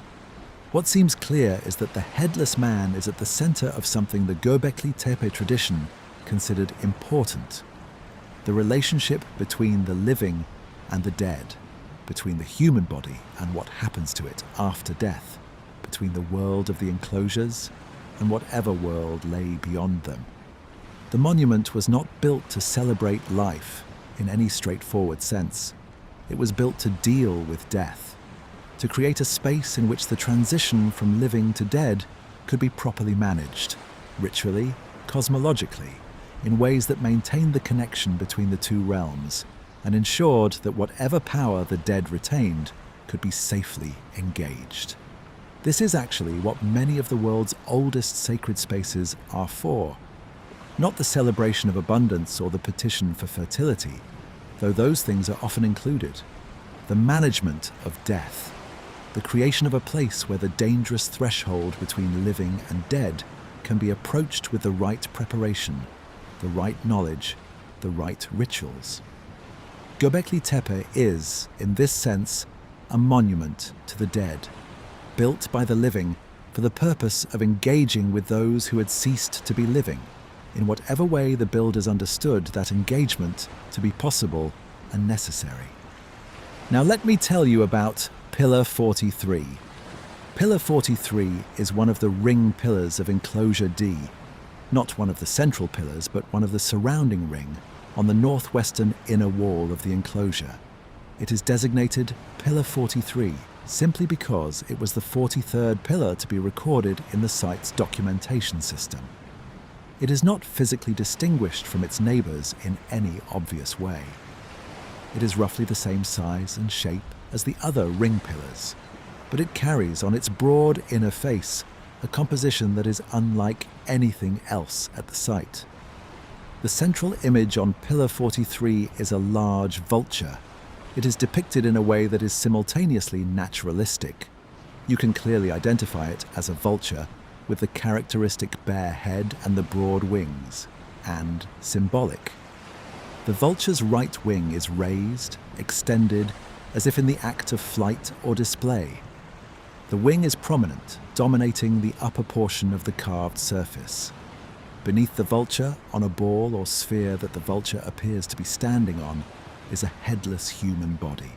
S1: What seems clear is that the headless man is at the center of something the Göbekli Tepe tradition considered important: the relationship between the living and the dead, between the human body and what happens to it after death, between the world of the enclosures and whatever world lay beyond them. The monument was not built to celebrate life in any straightforward sense. It was built to deal with death, to create a space in which the transition from living to dead could be properly managed, ritually, cosmologically, in ways that maintained the connection between the two realms and ensured that whatever power the dead retained could be safely engaged. This is actually what many of the world's oldest sacred spaces are for. Not the celebration of abundance or the petition for fertility, though those things are often included. The management of death, the creation of a place where the dangerous threshold between living and dead can be approached with the right preparation, the right knowledge, the right rituals. Göbekli Tepe is, in this sense, a monument to the dead, built by the living for the purpose of engaging with those who had ceased to be living, in whatever way the builders understood that engagement to be possible and necessary. Now let me tell you about Pillar 43. Pillar 43 is one of the ring pillars of Enclosure D, not one of the central pillars, but one of the surrounding ring on the northwestern inner wall of the enclosure. It is designated Pillar 43 simply because it was the 43rd pillar to be recorded in the site's documentation system. It is not physically distinguished from its neighbors in any obvious way. It is roughly the same size and shape as the other ring pillars, but it carries on its broad inner face a composition that is unlike anything else at the site. The central image on Pillar 43 is a large vulture. It is depicted in a way that is simultaneously naturalistic. You can clearly identify it as a vulture with the characteristic bare head and the broad wings, and symbolic. The vulture's right wing is raised, extended, as if in the act of flight or display. The wing is prominent, dominating the upper portion of the carved surface. Beneath the vulture, on a ball or sphere that the vulture appears to be standing on, is a headless human body.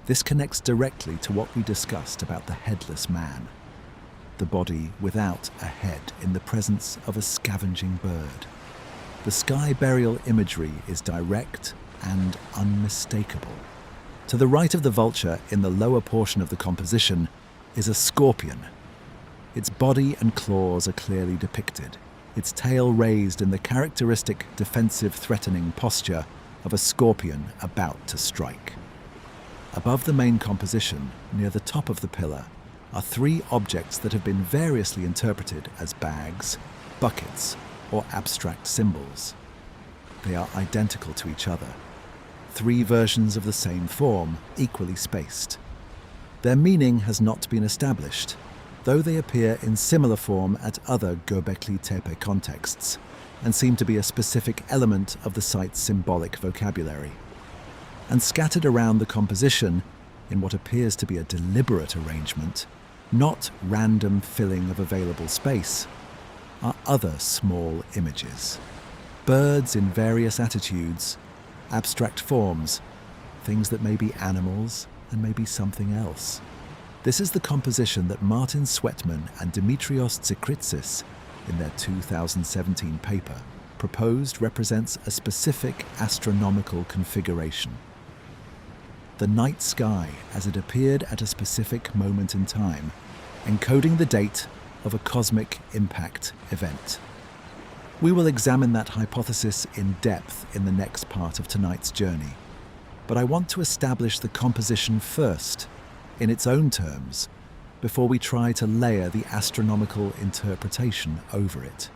S1: This connects directly to what we discussed about the headless man. The body without a head in the presence of a scavenging bird. The sky burial imagery is direct and unmistakable. To the right of the vulture, in the lower portion of the composition, is a scorpion. Its body and claws are clearly depicted, its tail raised in the characteristic defensive threatening posture of a scorpion about to strike. Above the main composition, near the top of the pillar, are three objects that have been variously interpreted as bags, buckets, or abstract symbols. They are identical to each other, three versions of the same form, equally spaced. Their meaning has not been established, though they appear in similar form at other Göbekli Tepe contexts, and seem to be a specific element of the site's symbolic vocabulary. And scattered around the composition, in what appears to be a deliberate arrangement, not random filling of available space, are other small images. Birds in various attitudes, abstract forms, things that may be animals and may be something else. This is the composition that Martin Sweatman and Dimitrios Tsikritsis, in their 2017 paper, proposed represents a specific astronomical configuration. The night sky as it appeared at a specific moment in time, encoding the date of a cosmic impact event. We will examine that hypothesis in depth in the next part of tonight's journey, but I want to establish the composition first, in its own terms, before we try to layer the astronomical interpretation over it.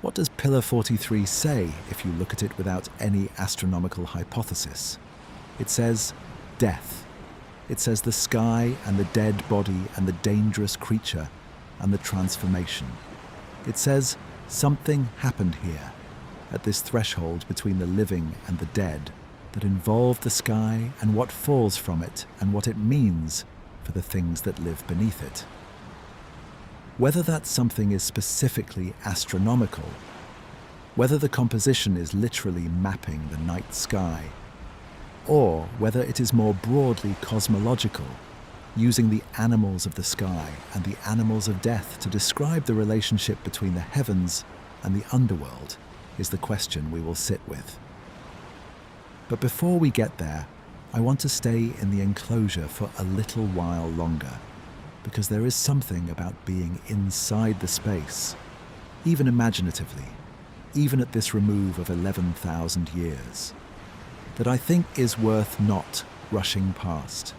S1: What does Pillar 43 say if you look at it without any astronomical hypothesis? It says death. It says the sky and the dead body and the dangerous creature and the transformation. It says something happened here, at this threshold between the living and the dead, that involved the sky and what falls from it and what it means for the things that live beneath it. Whether that something is specifically astronomical, whether the composition is literally mapping the night sky, or whether it is more broadly cosmological, using the animals of the sky and the animals of death to describe the relationship between the heavens and the underworld, is the question we will sit with. But before we get there, I want to stay in the enclosure for a little while longer, because there is something about being inside the space, even imaginatively, even at this remove of 11,000 years, that I think is worth not rushing past.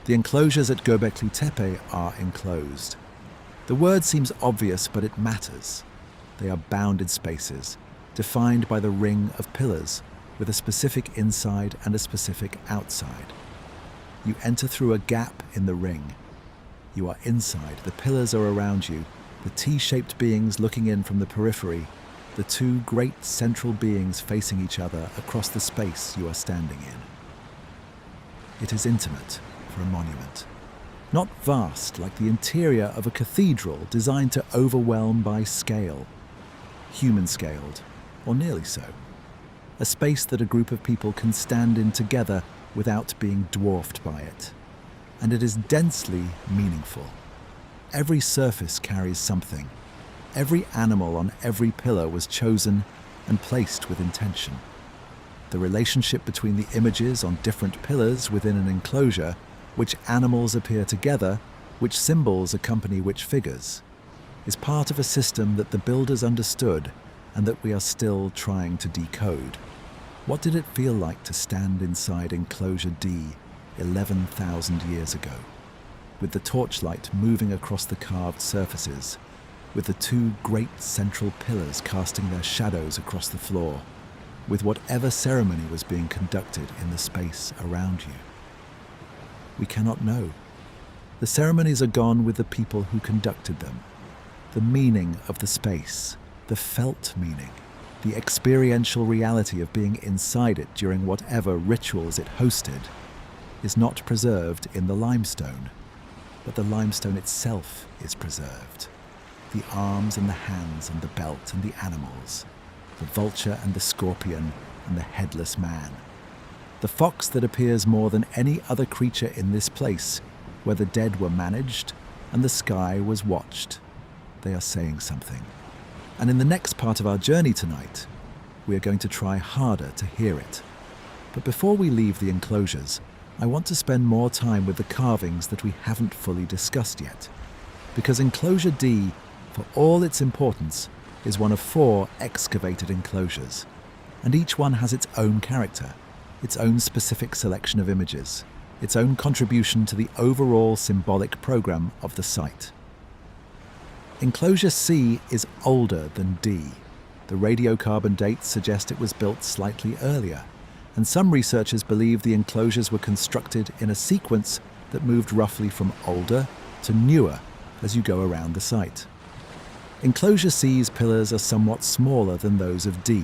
S1: The enclosures at Göbekli Tepe are enclosed. The word seems obvious, but it matters. They are bounded spaces, defined by the ring of pillars, with a specific inside and a specific outside. You enter through a gap in the ring. You are inside, the pillars are around you, the T-shaped beings looking in from the periphery, the two great central beings facing each other across the space you are standing in. It is intimate for a monument. Not vast like the interior of a cathedral designed to overwhelm by scale. Human-scaled, or nearly so. A space that a group of people can stand in together without being dwarfed by it. And it is densely meaningful. Every surface carries something. Every animal on every pillar was chosen and placed with intention. The relationship between the images on different pillars within an enclosure, which animals appear together, which symbols accompany which figures, is part of a system that the builders understood and that we are still trying to decode. What did it feel like to stand inside Enclosure D 11,000 years ago, with the torchlight moving across the carved surfaces, with the two great central pillars casting their shadows across the floor, with whatever ceremony was being conducted in the space around you? We cannot know. The ceremonies are gone with the people who conducted them. The meaning of the space, the felt meaning, the experiential reality of being inside it during whatever rituals it hosted, is not preserved in the limestone, but the limestone itself is preserved. The arms and the hands and the belt and the animals, the vulture and the scorpion and the headless man. The fox that appears more than any other creature in this place, where the dead were managed and the sky was watched. They are saying something. And in the next part of our journey tonight, we are going to try harder to hear it. But before we leave the enclosures, I want to spend more time with the carvings that we haven't fully discussed yet. Because Enclosure D, for all its importance, is one of 4 excavated enclosures. And each one has its own character, its own specific selection of images, its own contribution to the overall symbolic program of the site. Enclosure C is older than D. The radiocarbon dates suggest it was built slightly earlier, and some researchers believe the enclosures were constructed in a sequence that moved roughly from older to newer as you go around the site. Enclosure C's pillars are somewhat smaller than those of D,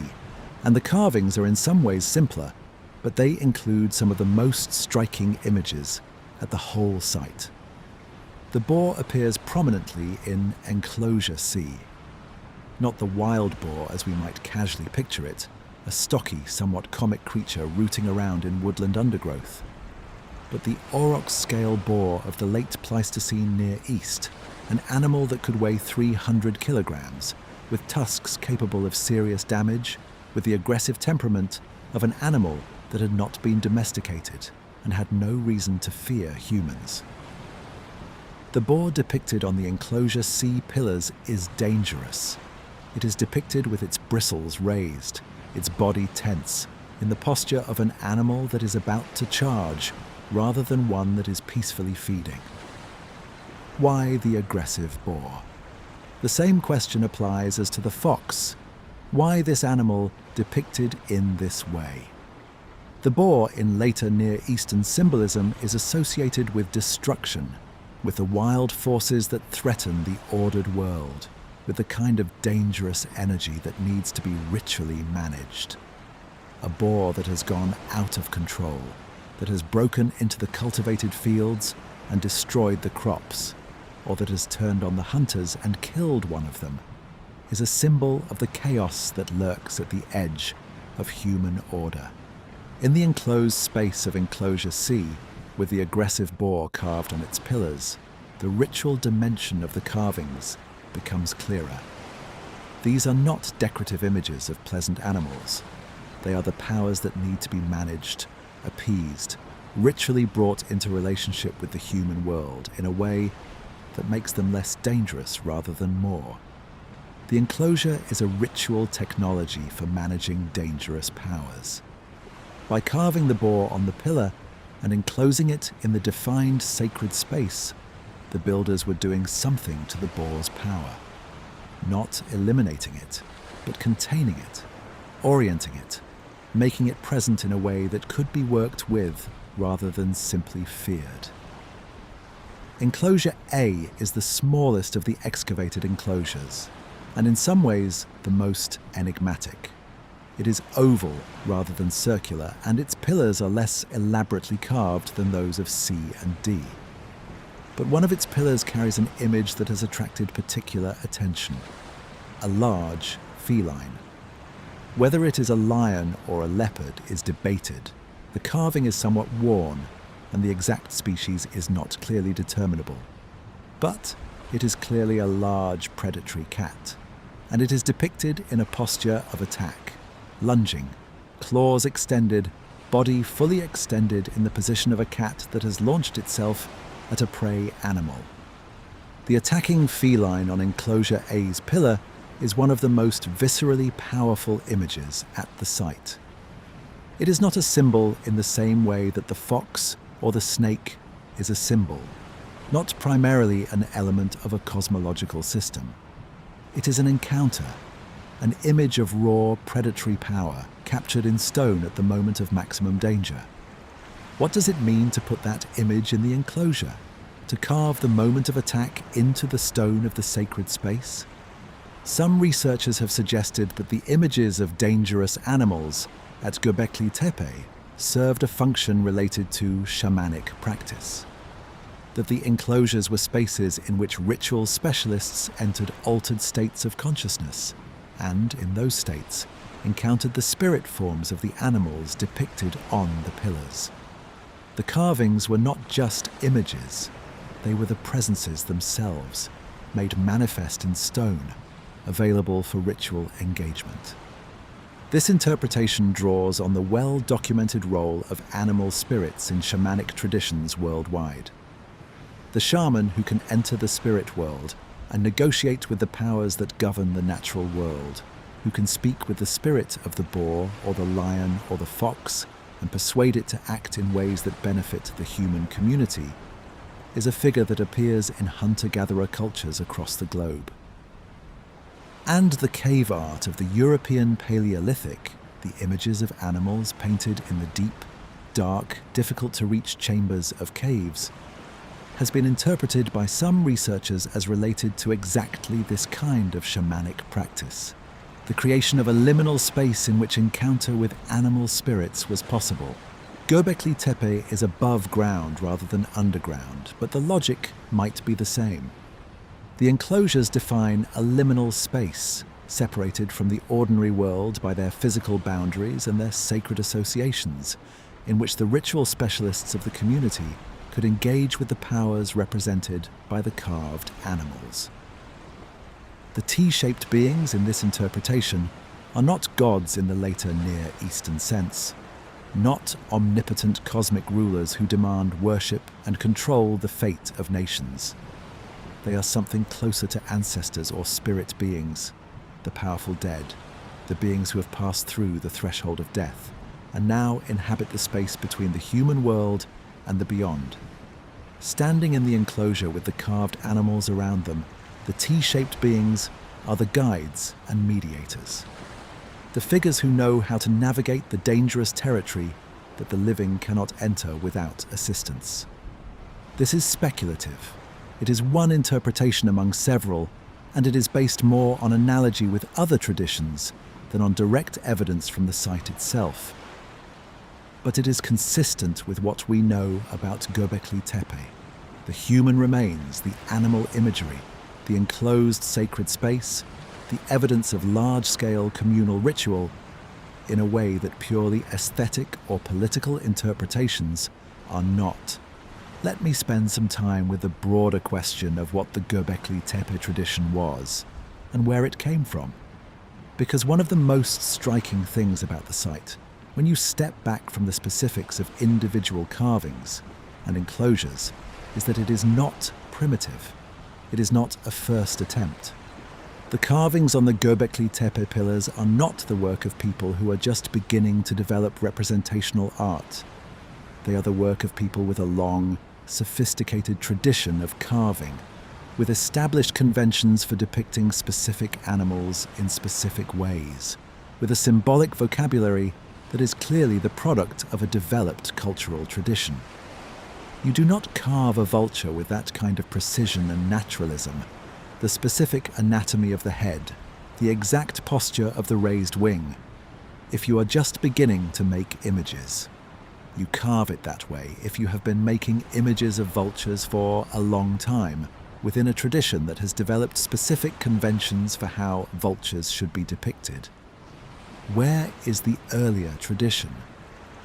S1: and the carvings are in some ways simpler, but they include some of the most striking images at the whole site. The boar appears prominently in Enclosure C. Not the wild boar as we might casually picture it, a stocky, somewhat comic creature rooting around in woodland undergrowth, but the aurochs-scale boar of the late Pleistocene Near East, an animal that could weigh 300 kilograms, with tusks capable of serious damage, with the aggressive temperament of an animal that had not been domesticated and had no reason to fear humans. The boar depicted on the Enclosure C pillars is dangerous. It is depicted with its bristles raised, its body tense, in the posture of an animal that is about to charge, rather than one that is peacefully feeding. Why the aggressive boar? The same question applies as to the fox. Why this animal depicted in this way? The boar in later Near Eastern symbolism is associated with destruction, with the wild forces that threaten the ordered world, with the kind of dangerous energy that needs to be ritually managed. A boar that has gone out of control, that has broken into the cultivated fields and destroyed the crops, or that has turned on the hunters and killed one of them, is a symbol of the chaos that lurks at the edge of human order. In the enclosed space of Enclosure C, with the aggressive boar carved on its pillars, the ritual dimension of the carvings becomes clearer. These are not decorative images of pleasant animals. They are the powers that need to be managed, appeased, ritually brought into relationship with the human world in a way that makes them less dangerous rather than more. The enclosure is a ritual technology for managing dangerous powers. By carving the boar on the pillar and enclosing it in the defined sacred space, the builders were doing something to the boar's power. Not eliminating it, but containing it, orienting it, making it present in a way that could be worked with rather than simply feared. Enclosure A is the smallest of the excavated enclosures, and in some ways the most enigmatic. It is oval rather than circular, and its pillars are less elaborately carved than those of C and D. But one of its pillars carries an image that has attracted particular attention: a large feline. Whether it is a lion or a leopard is debated. The carving is somewhat worn, and the exact species is not clearly determinable. But it is clearly a large predatory cat, and it is depicted in a posture of attack, lunging, claws extended, body fully extended in the position of a cat that has launched itself at a prey animal. The attacking feline on Enclosure A's pillar is one of the most viscerally powerful images at the site. It is not a symbol in the same way that the fox or the snake is a symbol, not primarily an element of a cosmological system. It is an encounter, an image of raw predatory power captured in stone at the moment of maximum danger. What does it mean to put that image in the enclosure? To carve the moment of attack into the stone of the sacred space? Some researchers have suggested that the images of dangerous animals at Göbekli Tepe served a function related to shamanic practice. That the enclosures were spaces in which ritual specialists entered altered states of consciousness, and, in those states, encountered the spirit forms of the animals depicted on the pillars. The carvings were not just images, they were the presences themselves, made manifest in stone, available for ritual engagement. This interpretation draws on the well-documented role of animal spirits in shamanic traditions worldwide. The shaman who can enter the spirit world and negotiate with the powers that govern the natural world, who can speak with the spirit of the boar or the lion or the fox and persuade it to act in ways that benefit the human community, is a figure that appears in hunter-gatherer cultures across the globe. And the cave art of the European Paleolithic, the images of animals painted in the deep, dark, difficult-to-reach chambers of caves, has been interpreted by some researchers as related to exactly this kind of shamanic practice. The creation of a liminal space in which encounter with animal spirits was possible. Göbekli Tepe is above ground rather than underground, but the logic might be the same. The enclosures define a liminal space, separated from the ordinary world by their physical boundaries and their sacred associations, in which the ritual specialists of the community could engage with the powers represented by the carved animals. The T-shaped beings in this interpretation are not gods in the later Near Eastern sense, not omnipotent cosmic rulers who demand worship and control the fate of nations. They are something closer to ancestors or spirit beings, the powerful dead, the beings who have passed through the threshold of death and now inhabit the space between the human world and the beyond. Standing in the enclosure with the carved animals around them, the T-shaped beings are the guides and mediators, the figures who know how to navigate the dangerous territory that the living cannot enter without assistance. This is speculative. It is one interpretation among several, and it is based more on analogy with other traditions than on direct evidence from the site itself. But it is consistent with what we know about Göbekli Tepe. The human remains, the animal imagery, the enclosed sacred space, the evidence of large-scale communal ritual, in a way that purely aesthetic or political interpretations are not. Let me spend some time with the broader question of what the Göbekli Tepe tradition was and where it came from. Because one of the most striking things about the site, when you step back from the specifics of individual carvings and enclosures, is that it is not primitive. It is not a first attempt. The carvings on the Göbekli Tepe pillars are not the work of people who are just beginning to develop representational art. They are the work of people with a long, sophisticated tradition of carving, with established conventions for depicting specific animals in specific ways, with a symbolic vocabulary that is clearly the product of a developed cultural tradition. You do not carve a vulture with that kind of precision and naturalism, the specific anatomy of the head, the exact posture of the raised wing, if you are just beginning to make images. You carve it that way if you have been making images of vultures for a long time, within a tradition that has developed specific conventions for how vultures should be depicted. Where is the earlier tradition?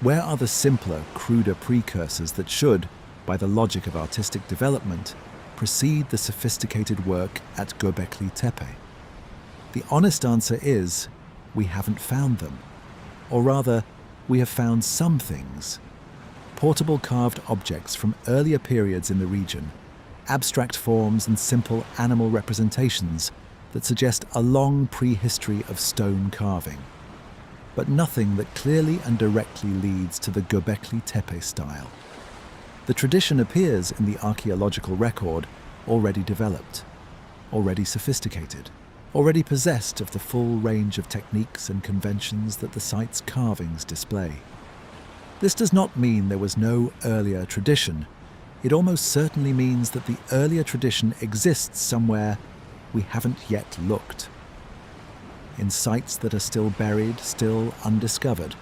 S1: Where are the simpler, cruder precursors that should, by the logic of artistic development, precede the sophisticated work at Göbekli Tepe? The honest answer is, we haven't found them. Or rather, we have found some things. Portable carved objects from earlier periods in the region, abstract forms and simple animal representations that suggest a long prehistory of stone carving. But nothing that clearly and directly leads to the Göbekli Tepe style. The tradition appears in the archaeological record already developed, already sophisticated, already possessed of the full range of techniques and conventions that the site's carvings display. This does not mean there was no earlier tradition. It almost certainly means that the earlier tradition exists somewhere we haven't yet looked. In sites that are still buried, still undiscovered,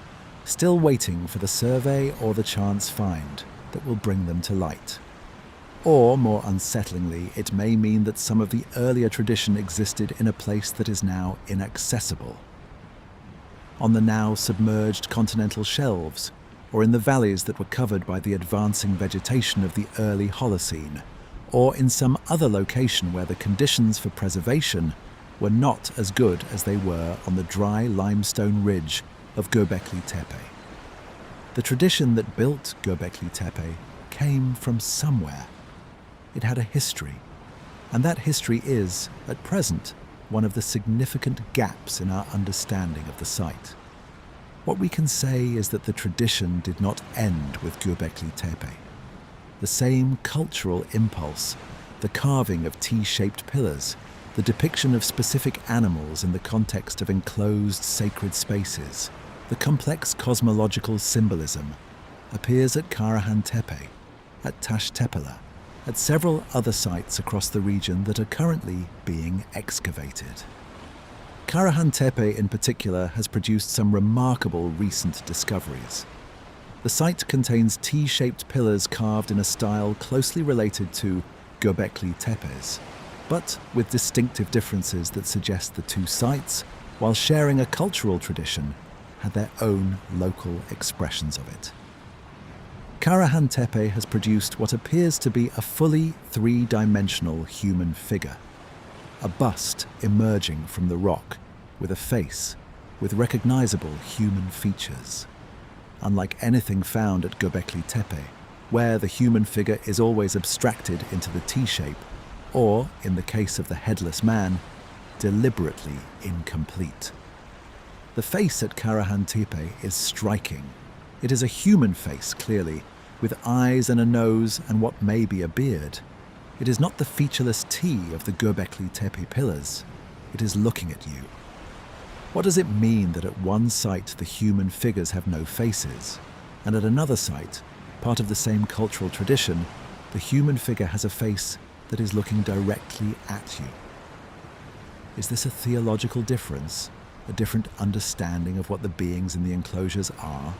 S1: still waiting for the survey or the chance find that will bring them to light. Or, more unsettlingly, it may mean that some of the earlier tradition existed in a place that is now inaccessible. On the now submerged continental shelves, or in the valleys that were covered by the advancing vegetation of the early Holocene, or in some other location where the conditions for preservation were not as good as they were on the dry limestone ridge of Göbekli Tepe. The tradition that built Göbekli Tepe came from somewhere. It had a history, and that history is, at present, one of the significant gaps in our understanding of the site. What we can say is that the tradition did not end with Göbekli Tepe. The same cultural impulse, the carving of T-shaped pillars, the depiction of specific animals in the context of enclosed sacred spaces, the complex cosmological symbolism, appears at Karahan Tepe, at Taş Tepeler, at several other sites across the region that are currently being excavated. Karahan Tepe in particular has produced some remarkable recent discoveries. The site contains T-shaped pillars carved in a style closely related to Göbekli Tepe's, but with distinctive differences that suggest the two sites, while sharing a cultural tradition, had their own local expressions of it. Karahan Tepe has produced what appears to be a fully three-dimensional human figure, a bust emerging from the rock, with a face, with recognizable human features. Unlike anything found at Göbekli Tepe, where the human figure is always abstracted into the T-shape, or, in the case of the Headless man, deliberately incomplete. The face at Karahan Tepe is striking. It is a human face, clearly, with eyes and a nose and what may be a beard. It is not the featureless T of the Göbekli Tepe pillars. It is looking at you. What does it mean that at one site the human figures have no faces, and at another site, part of the same cultural tradition, the human figure has a face that is looking directly at you? Is this a theological difference, a different understanding of what the beings in the enclosures are?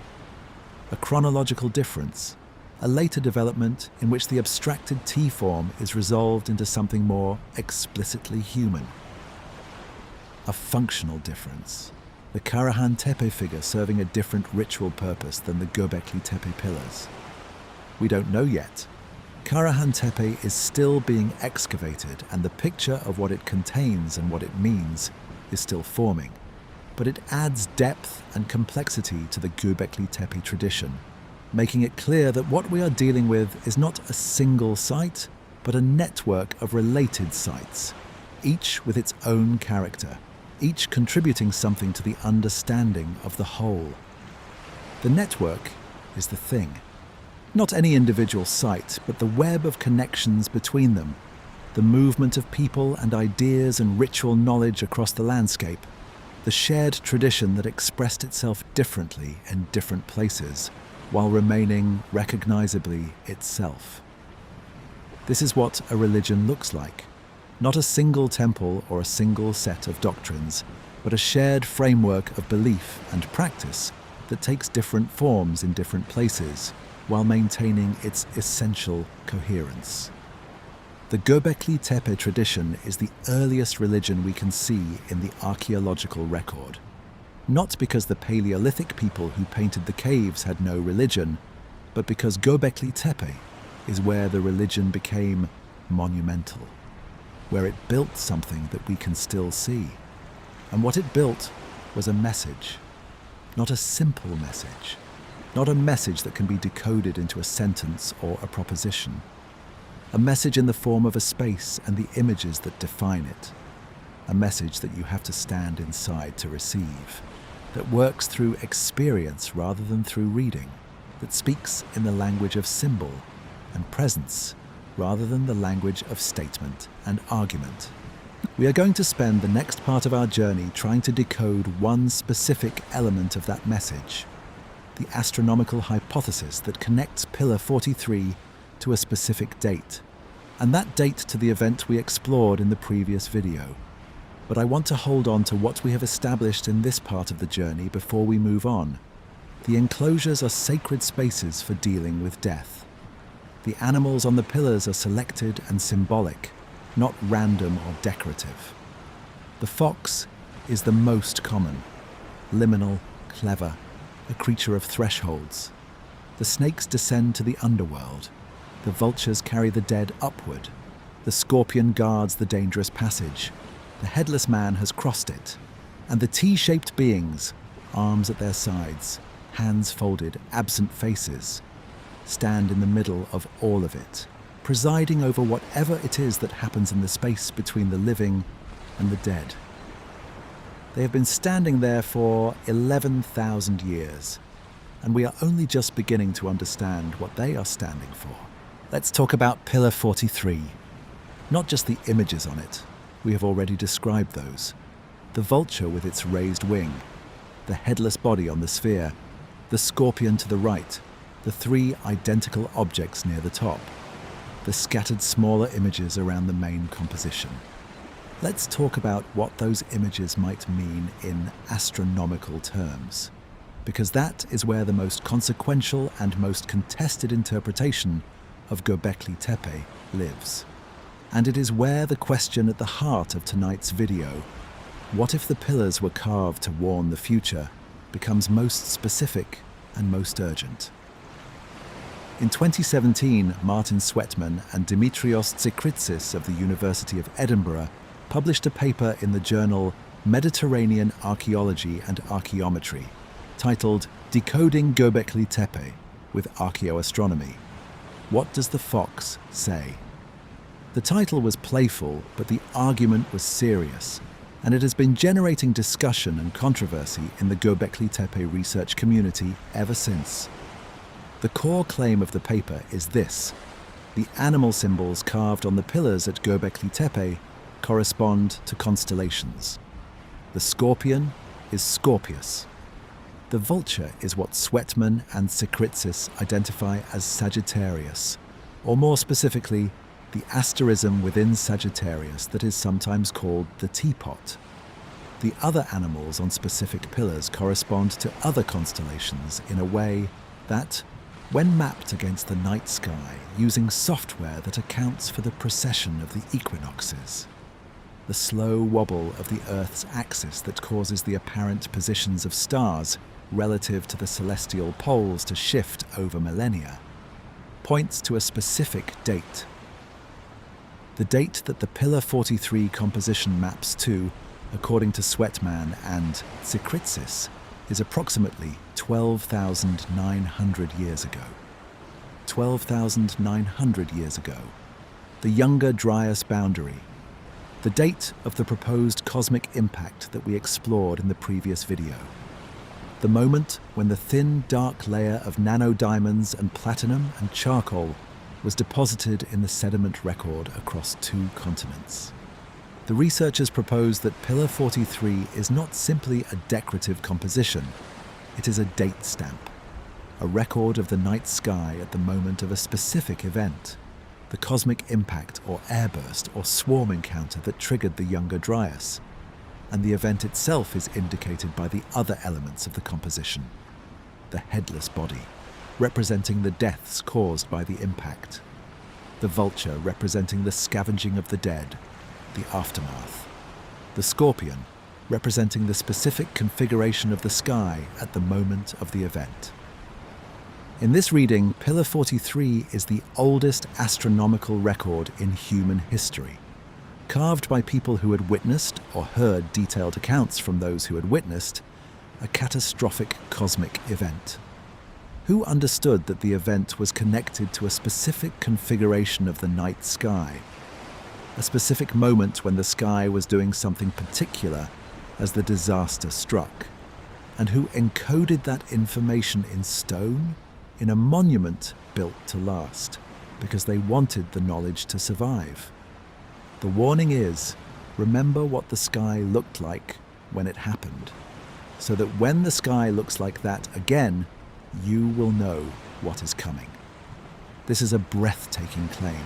S1: A chronological difference, a later development in which the abstracted T form is resolved into something more explicitly human. A functional difference. The Karahan Tepe figure serving a different ritual purpose than the Göbekli Tepe pillars. We don't know yet. Karahan Tepe is still being excavated, and the picture of what it contains and what it means is still forming. But it adds depth and complexity to the Göbekli Tepe tradition, making it clear that what we are dealing with is not a single site, but a network of related sites, each with its own character, each contributing something to the understanding of the whole. The network is the thing. Not any individual site, but the web of connections between them, the movement of people and ideas and ritual knowledge across the landscape, the shared tradition that expressed itself differently in different places, while remaining recognizably itself. This is what a religion looks like. Not a single temple or a single set of doctrines, but a shared framework of belief and practice that takes different forms in different places, while maintaining its essential coherence. The Göbekli Tepe tradition is the earliest religion we can see in the archaeological record. Not because the Paleolithic people who painted the caves had no religion, but because Göbekli Tepe is where the religion became monumental, where it built something that we can still see. And what it built was a message, not a simple message, not a message that can be decoded into a sentence or a proposition. A message in the form of a space and the images that define it. A message that you have to stand inside to receive, that works through experience rather than through reading, that speaks in the language of symbol and presence rather than the language of statement and argument. We are going to spend the next part of our journey trying to decode one specific element of that message, the astronomical hypothesis that connects Pillar 43 to a specific date, and that date to the event we explored in the previous video. But I want to hold on to what we have established in this part of the journey before we move on. The enclosures are sacred spaces for dealing with death. The animals on the pillars are selected and symbolic, not random or decorative. The fox is the most common, liminal, clever, a creature of thresholds. The snakes descend to the underworld. The vultures carry the dead upward. The scorpion guards the dangerous passage. The headless man has crossed it. And the T-shaped beings, arms at their sides, hands folded, absent faces, stand in the middle of all of it, presiding over whatever it is that happens in the space between the living and the dead. They have been standing there for 11,000 years, and we are only just beginning to understand what they are standing for. Let's talk about Pillar 43. Not just the images on it, we have already described those. The vulture with its raised wing, the headless body on the sphere, the scorpion to the right, the three identical objects near the top, the scattered smaller images around the main composition. Let's talk about what those images might mean in astronomical terms, because that is where the most consequential and most contested interpretation of Göbekli Tepe lives. And it is where the question at the heart of tonight's video, what if the pillars were carved to warn the future, becomes most specific and most urgent. In 2017, Martin Sweatman and Dimitrios Tsikritsis of the University of Edinburgh published a paper in the journal Mediterranean Archaeology and Archaeometry, titled Decoding Göbekli Tepe with Archaeoastronomy. What does the fox say? The title was playful, but the argument was serious, and it has been generating discussion and controversy in the Göbekli Tepe research community ever since. The core claim of the paper is this: the animal symbols carved on the pillars at Göbekli Tepe correspond to constellations. The scorpion is Scorpius. The vulture is what Sweatman and Tsikritsis identify as Sagittarius, or more specifically, the asterism within Sagittarius that is sometimes called the teapot. The other animals on specific pillars correspond to other constellations in a way that, When mapped against the night sky using software that accounts for the precession of the equinoxes, the slow wobble of the Earth's axis that causes the apparent positions of stars relative to the celestial poles to shift over millennia, points to a specific date. The date that the Pillar 43 composition maps to, according to Sweatman and Sikritsis, is approximately 12,900 years ago. 12,900 years ago, the Younger Dryas boundary, the date of the proposed cosmic impact that we explored in the previous video. The moment when the thin, dark layer of nanodiamonds and platinum and charcoal was deposited in the sediment record across 2 continents. The researchers propose that Pillar 43 is not simply a decorative composition, it is a date stamp, a record of the night sky at the moment of a specific event, the cosmic impact or airburst or swarm encounter that triggered the Younger Dryas, and the event itself is indicated by the other elements of the composition, the headless body, representing the deaths caused by the impact, the vulture representing the scavenging of the dead, the aftermath, the scorpion representing the specific configuration of the sky at the moment of the event. In this reading, Pillar 43 is the oldest astronomical record in human history, carved by people who had witnessed or heard detailed accounts from those who had witnessed a catastrophic cosmic event. Who understood that the event was connected to a specific configuration of the night sky, a specific moment when the sky was doing something particular as the disaster struck, and who encoded that information in stone, in a monument built to last, because they wanted the knowledge to survive. The warning is, remember what the sky looked like when it happened, so that when the sky looks like that again, you will know what is coming. This is a breathtaking claim,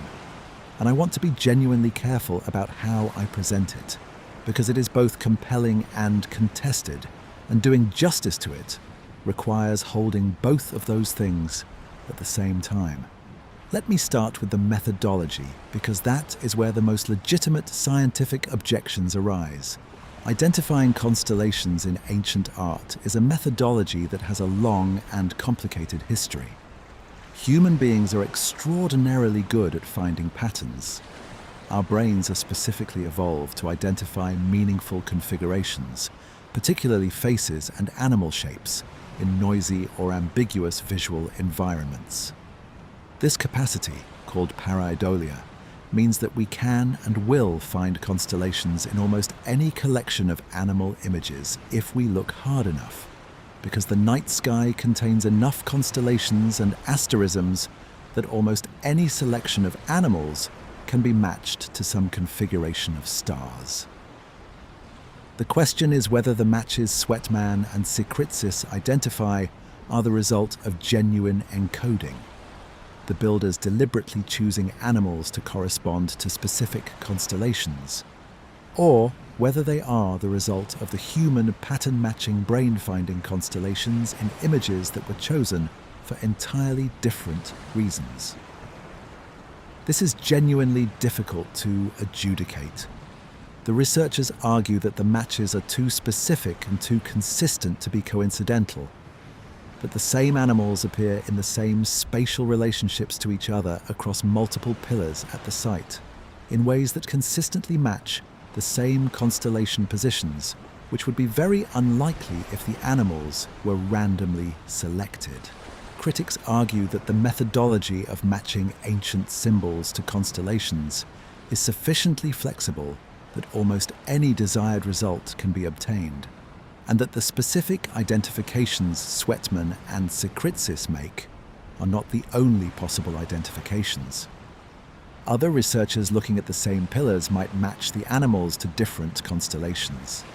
S1: and I want to be genuinely careful about how I present it, because it is both compelling and contested, and doing justice to it requires holding both of those things at the same time. Let me start with the methodology, because that is where the most legitimate scientific objections arise. Identifying constellations in ancient art is a methodology that has a long and complicated history. Human beings are extraordinarily good at finding patterns. Our brains are specifically evolved to identify meaningful configurations, particularly faces and animal shapes, in noisy or ambiguous visual environments. This capacity, called pareidolia, means that we can and will find constellations in almost any collection of animal images if we look hard enough, because the night sky contains enough constellations and asterisms that almost any selection of animals can be matched to some configuration of stars. The question is whether the matches Sweatman and Sikritsis identify are the result of genuine encoding, the builders deliberately choosing animals to correspond to specific constellations, or whether they are the result of the human pattern-matching brain-finding constellations in images that were chosen for entirely different reasons. This is genuinely difficult to adjudicate. The researchers argue that the matches are too specific and too consistent to be coincidental, but the same animals appear in the same spatial relationships to each other across multiple pillars at the site, in ways that consistently match the same constellation positions, which would be very unlikely if the animals were randomly selected. Critics argue that the methodology of matching ancient symbols to constellations is sufficiently flexible that almost any desired result can be obtained, and that the specific identifications Sweatman and Sikritsis make are not the only possible identifications. Other researchers looking at the same pillars might match the animals to different constellations.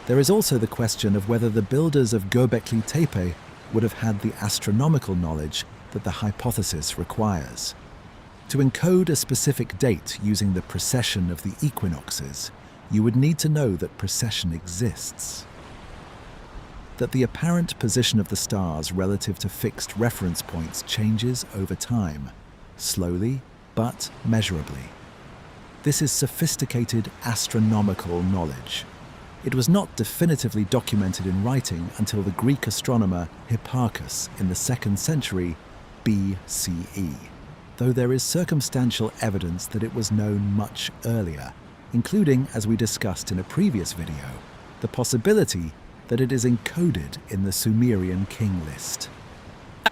S1: There is also the question of whether the builders of Göbekli Tepe would have had the astronomical knowledge that the hypothesis requires. To encode a specific date using the precession of the equinoxes, you would need to know that precession exists. that the apparent position of the stars relative to fixed reference points changes over time, slowly but measurably. This is sophisticated astronomical knowledge. It was not definitively documented in writing until the Greek astronomer Hipparchus in the 2nd century BCE, though there is circumstantial evidence that it was known much earlier, including, as we discussed in a previous video, the possibility that it is encoded in the Sumerian king list.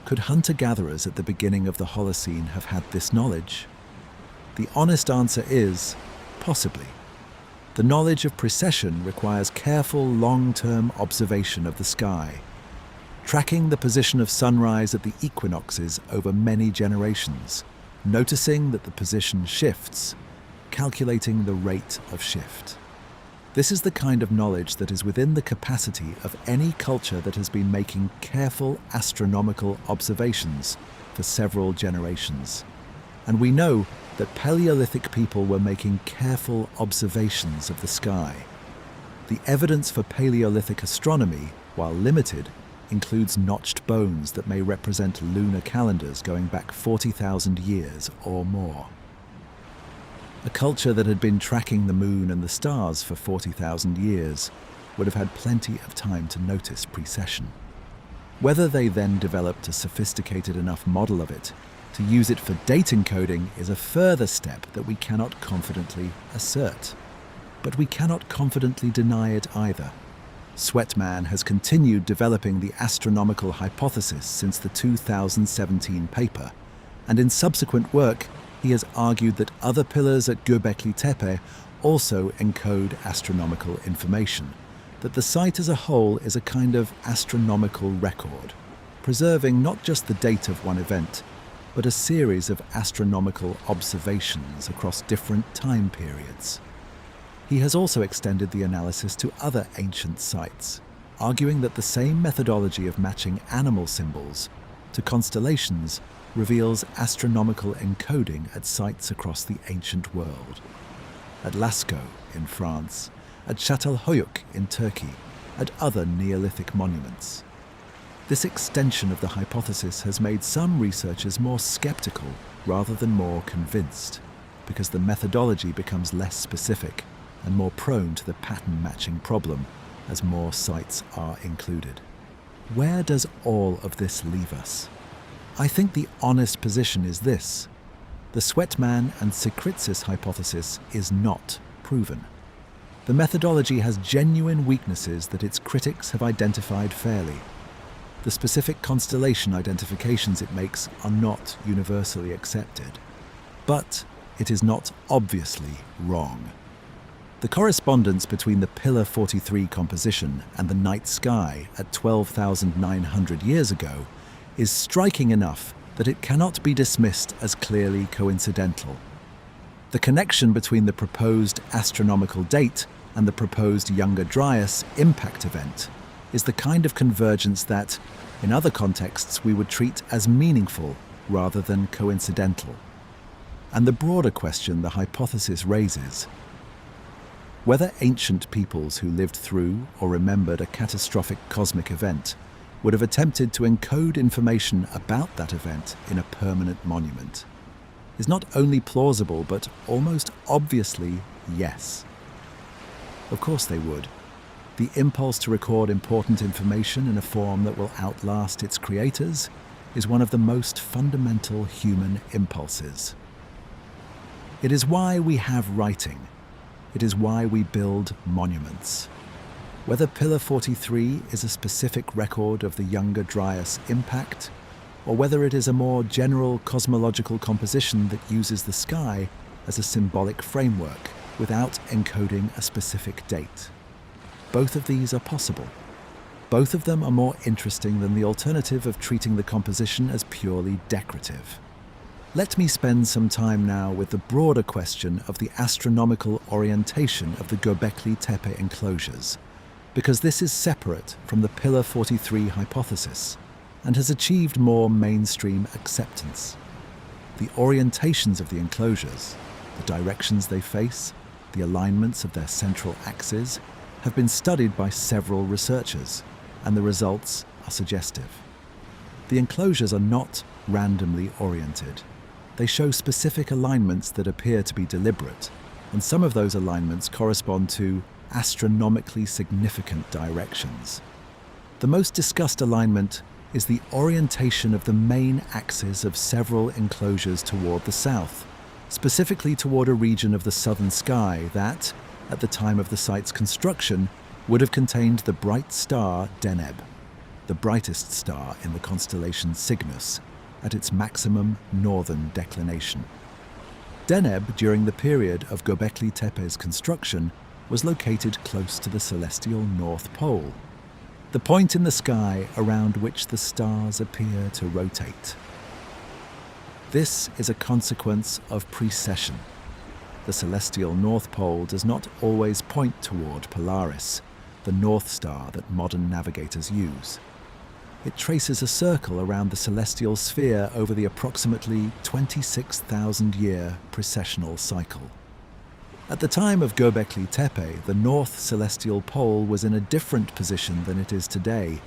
S1: Could hunter-gatherers at the beginning of the Holocene have had this knowledge? The honest answer is, possibly. The knowledge of precession requires careful long-term observation of the sky, tracking the position of sunrise at the equinoxes over many generations, noticing that the position shifts, calculating the rate of shift. This is the kind of knowledge that is within the capacity of any culture that has been making careful astronomical observations for several generations. And we know that Paleolithic people were making careful observations of the sky. The evidence for Paleolithic astronomy, while limited, includes notched bones that may represent lunar calendars going back 40,000 years or more. A culture that had been tracking the moon and the stars for 40,000 years would have had plenty of time to notice precession. Whether they then developed a sophisticated enough model of it to use it for date encoding is a further step that we cannot confidently assert. But we cannot confidently deny it either. Sweatman has continued developing the astronomical hypothesis since the 2017 paper, and in subsequent work, he has argued that other pillars at Göbekli Tepe also encode astronomical information, that the site as a whole is a kind of astronomical record, preserving not just the date of one event, but a series of astronomical observations across different time periods. He has also extended the analysis to other ancient sites, arguing that the same methodology of matching animal symbols to constellations reveals astronomical encoding at sites across the ancient world. At Lascaux in France, at Çatalhöyük in Turkey, at other Neolithic monuments. This extension of the hypothesis has made some researchers more skeptical rather than more convinced, because the methodology becomes less specific and more prone to the pattern matching problem as more sites are included. Where does all of this leave us? I think the honest position is this: the Sweatman and Secritsis hypothesis is not proven. The methodology has genuine weaknesses that its critics have identified fairly. The specific constellation identifications it makes are not universally accepted. But it is not obviously wrong. The correspondence between the Pillar 43 composition and the night sky at 12,900 years ago is striking enough that it cannot be dismissed as clearly coincidental. The connection between the proposed astronomical date and the proposed Younger Dryas impact event is the kind of convergence that, in other contexts, we would treat as meaningful rather than coincidental. And the broader question the hypothesis raises: whether ancient peoples who lived through or remembered a catastrophic cosmic event would have attempted to encode information about that event in a permanent monument is not only plausible, but almost obviously yes. Of course they would. The impulse to record important information in a form that will outlast its creators is one of the most fundamental human impulses. It is why we have writing. It is why we build monuments. Whether Pillar 43 is a specific record of the Younger Dryas impact, or whether it is a more general cosmological composition that uses the sky as a symbolic framework without encoding a specific date. Both of these are possible. Both of them are more interesting than the alternative of treating the composition as purely decorative. Let me spend some time now with the broader question of the astronomical orientation of the Göbekli Tepe enclosures, because this is separate from the Pillar 43 hypothesis and has achieved more mainstream acceptance. The orientations of the enclosures, the directions they face, the alignments of their central axes, have been studied by several researchers, and the results are suggestive. The enclosures are not randomly oriented. They show specific alignments that appear to be deliberate, and some of those alignments correspond to astronomically significant directions. The most discussed alignment is the orientation of the main axes of several enclosures toward the south, specifically toward a region of the southern sky that, at the time of the site's construction, would have contained the bright star Deneb, the brightest star in the constellation Cygnus, at its maximum northern declination. Deneb, during the period of Göbekli Tepe's construction, was located close to the celestial North Pole, the point in the sky around which the stars appear to rotate. This is a consequence of precession. The celestial North Pole does not always point toward Polaris, the North Star that modern navigators use. It traces a circle around the celestial sphere over the approximately 26,000-year precessional cycle. At the time of Göbekli Tepe, the North Celestial Pole was in a different position than it is today,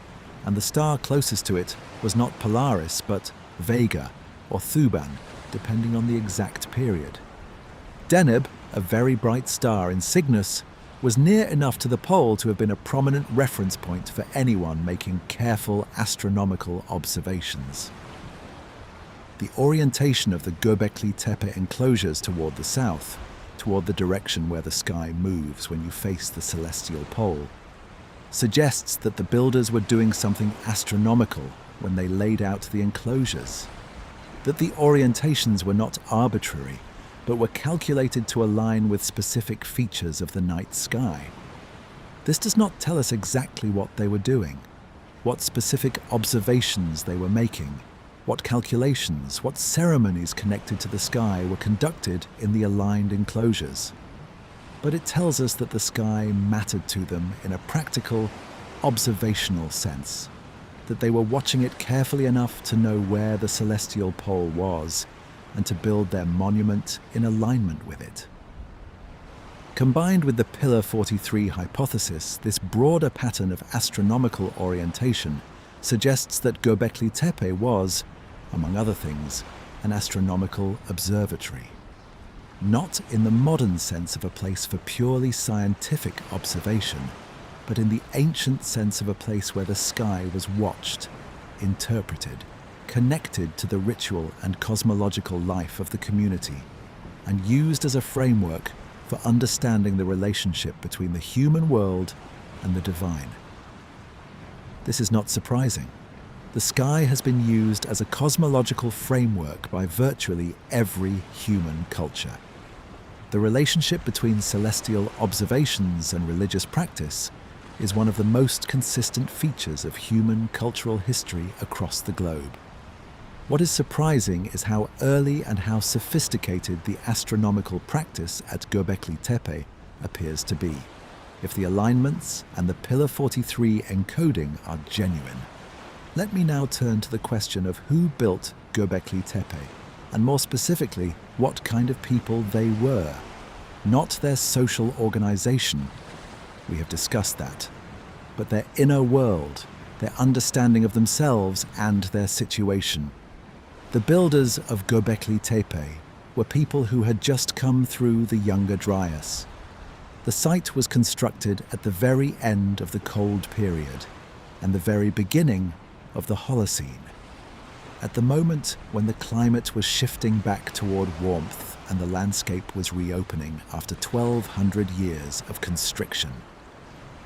S1: and the star closest to it was not Polaris but Vega or Thuban, depending on the exact period. Deneb, a very bright star in Cygnus, was near enough to the pole to have been a prominent reference point for anyone making careful astronomical observations. The orientation of the Göbekli Tepe enclosures toward the south, toward the direction where the sky moves when you face the celestial pole, suggests that the builders were doing something astronomical when they laid out the enclosures, that the orientations were not arbitrary, but were calculated to align with specific features of the night sky. This does not tell us exactly what they were doing, what specific observations they were making, what calculations, what ceremonies connected to the sky were conducted in the aligned enclosures. But it tells us that the sky mattered to them in a practical, observational sense, that they were watching it carefully enough to know where the celestial pole was and to build their monument in alignment with it. Combined with the Pillar 43 hypothesis, this broader pattern of astronomical orientation suggests that Göbekli Tepe was, among other things, an astronomical observatory. Not in the modern sense of a place for purely scientific observation, but in the ancient sense of a place where the sky was watched, interpreted, connected to the ritual and cosmological life of the community, and used as a framework for understanding the relationship between the human world and the divine. This is not surprising. The sky has been used as a cosmological framework by virtually every human culture. The relationship between celestial observations and religious practice is one of the most consistent features of human cultural history across the globe. What is surprising is how early and how sophisticated the astronomical practice at Göbekli Tepe appears to be, if the alignments and the Pillar 43 encoding are genuine. Let me now turn to the question of who built Göbekli Tepe, and more specifically, what kind of people they were. Not their social organization, we have discussed that, but their inner world, their understanding of themselves and their situation. The builders of Göbekli Tepe were people who had just come through the Younger Dryas. The site was constructed at the very end of the Cold Period and the very beginning of the Holocene, at the moment when the climate was shifting back toward warmth and the landscape was reopening after 1,200 years of constriction.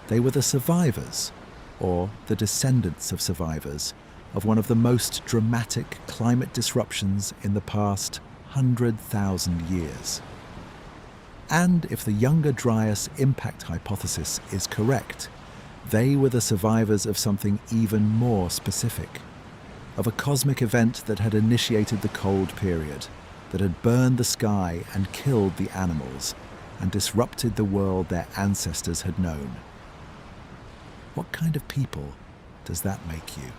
S1: They were the survivors, or the descendants of survivors, of one of the most dramatic climate disruptions in the past 100,000 years. And if the Younger Dryas impact hypothesis is correct, they were the survivors of something even more specific, of a cosmic event that had initiated the Cold Period, that had burned the sky and killed the animals, and disrupted the world their ancestors had known. What kind of people does that make you?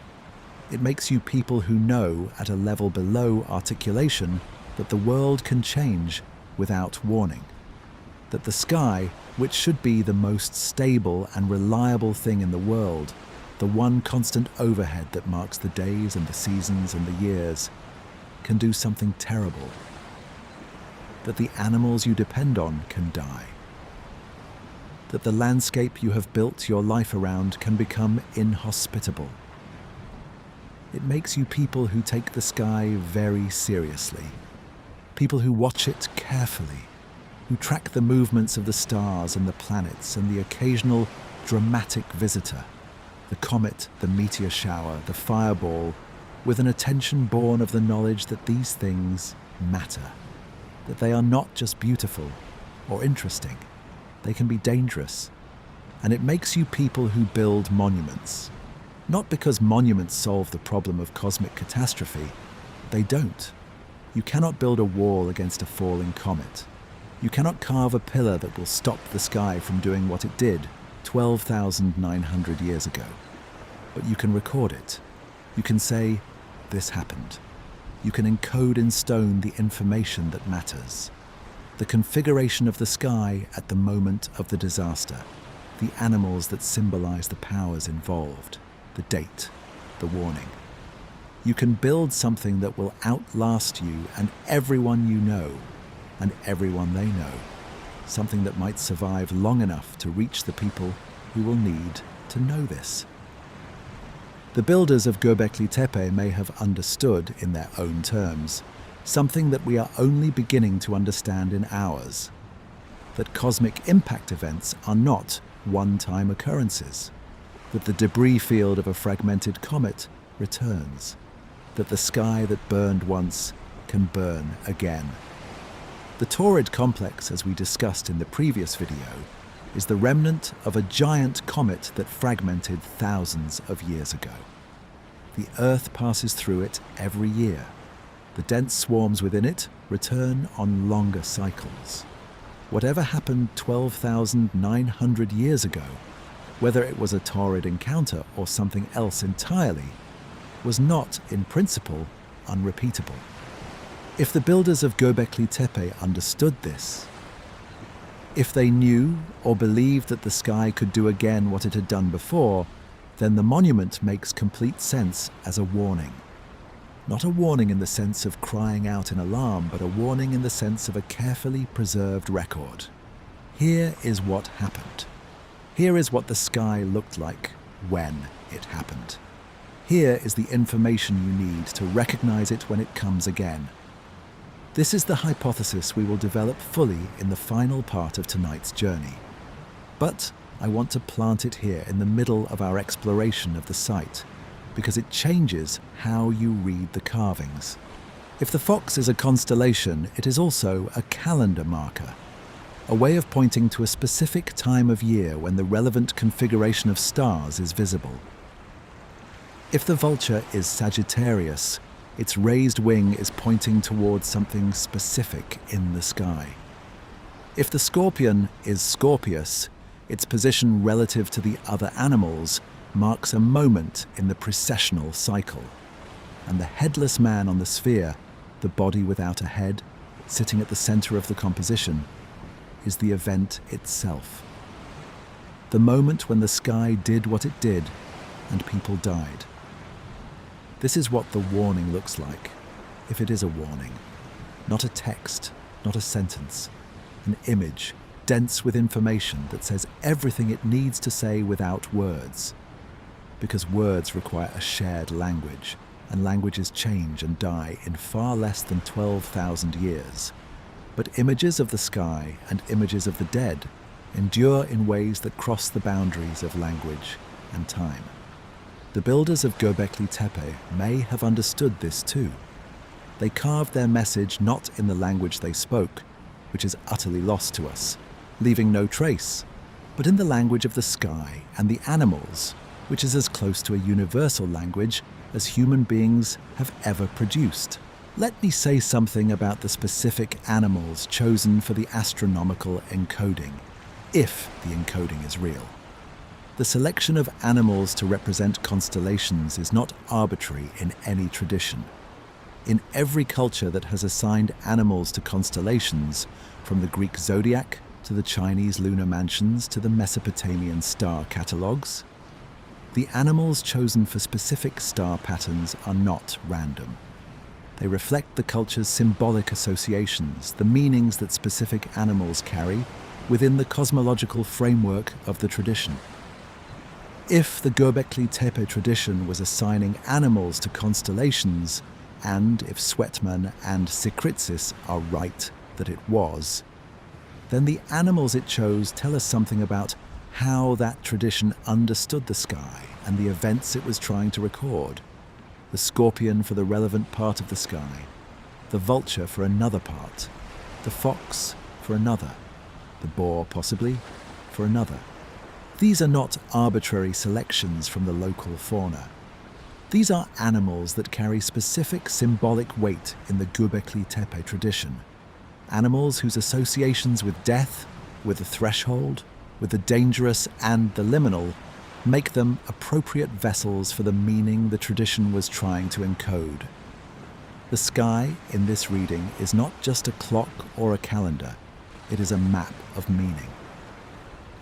S1: It makes you people who know, at a level below articulation, that the world can change without warning. That the sky, which should be the most stable and reliable thing in the world, the one constant overhead that marks the days and the seasons and the years, can do something terrible. That the animals you depend on can die. That the landscape you have built your life around can become inhospitable. It makes you people who take the sky very seriously. People who watch it carefully, who track the movements of the stars and the planets and the occasional dramatic visitor, the comet, the meteor shower, the fireball, with an attention born of the knowledge that these things matter, that they are not just beautiful or interesting, they can be dangerous. And it makes you people who build monuments. Not because monuments solve the problem of cosmic catastrophe. They don't. You cannot build a wall against a falling comet. You cannot carve a pillar that will stop the sky from doing what it did 12,900 years ago. But you can record it. You can say, this happened. You can encode in stone the information that matters. The configuration of the sky at the moment of the disaster. The animals that symbolize the powers involved. The date. The warning. You can build something that will outlast you and everyone you know, and everyone they know. Something that might survive long enough to reach the people who will need to know this. The builders of Göbekli Tepe may have understood, in their own terms, something that we are only beginning to understand in ours. That cosmic impact events are not one-time occurrences. That the debris field of a fragmented comet returns. That the sky that burned once can burn again. The Taurid complex, as we discussed in the previous video, is the remnant of a giant comet that fragmented thousands of years ago. The Earth passes through it every year. The dense swarms within it return on longer cycles. Whatever happened 12,900 years ago, whether it was a Taurid encounter or something else entirely, was not, in principle, unrepeatable. If the builders of Göbekli Tepe understood this, if they knew or believed that the sky could do again what it had done before, then the monument makes complete sense as a warning. Not a warning in the sense of crying out in alarm, but a warning in the sense of a carefully preserved record. Here is what happened. Here is what the sky looked like when it happened. Here is the information you need to recognize it when it comes again. This is the hypothesis we will develop fully in the final part of tonight's journey. But I want to plant it here in the middle of our exploration of the site, because it changes how you read the carvings. If the fox is a constellation, it is also a calendar marker, a way of pointing to a specific time of year when the relevant configuration of stars is visible. If the vulture is Sagittarius, its raised wing is pointing towards something specific in the sky. If the scorpion is Scorpius, its position relative to the other animals marks a moment in the precessional cycle. And the headless man on the sphere, the body without a head, sitting at the center of the composition, is the event itself. The moment when the sky did what it did and people died. This is what the warning looks like, if it is a warning. Not a text, not a sentence. An image, dense with information that says everything it needs to say without words. Because words require a shared language, and languages change and die in far less than 12,000 years. But images of the sky and images of the dead endure in ways that cross the boundaries of language and time. The builders of Göbekli Tepe may have understood this too. They carved their message not in the language they spoke, which is utterly lost to us, leaving no trace, but in the language of the sky and the animals, which is as close to a universal language as human beings have ever produced. Let me say something about the specific animals chosen for the astronomical encoding, if the encoding is real. The selection of animals to represent constellations is not arbitrary in any tradition. In every culture that has assigned animals to constellations, from the Greek zodiac to the Chinese lunar mansions to the Mesopotamian star catalogues, The animals chosen for specific star patterns are not random. They reflect the culture's symbolic associations, the meanings that specific animals carry within the cosmological framework of the tradition. If the Göbekli Tepe tradition was assigning animals to constellations, and if Sweatman and Sikritsis are right that it was, then the animals it chose tell us something about how that tradition understood the sky and the events it was trying to record. The scorpion for the relevant part of the sky, the vulture for another part, the fox for another, the boar possibly for another. These are not arbitrary selections from the local fauna. These are animals that carry specific symbolic weight in the Göbekli Tepe tradition. Animals whose associations with death, with the threshold, with the dangerous and the liminal make them appropriate vessels for the meaning the tradition was trying to encode. The sky in this reading is not just a clock or a calendar, it is a map of meaning.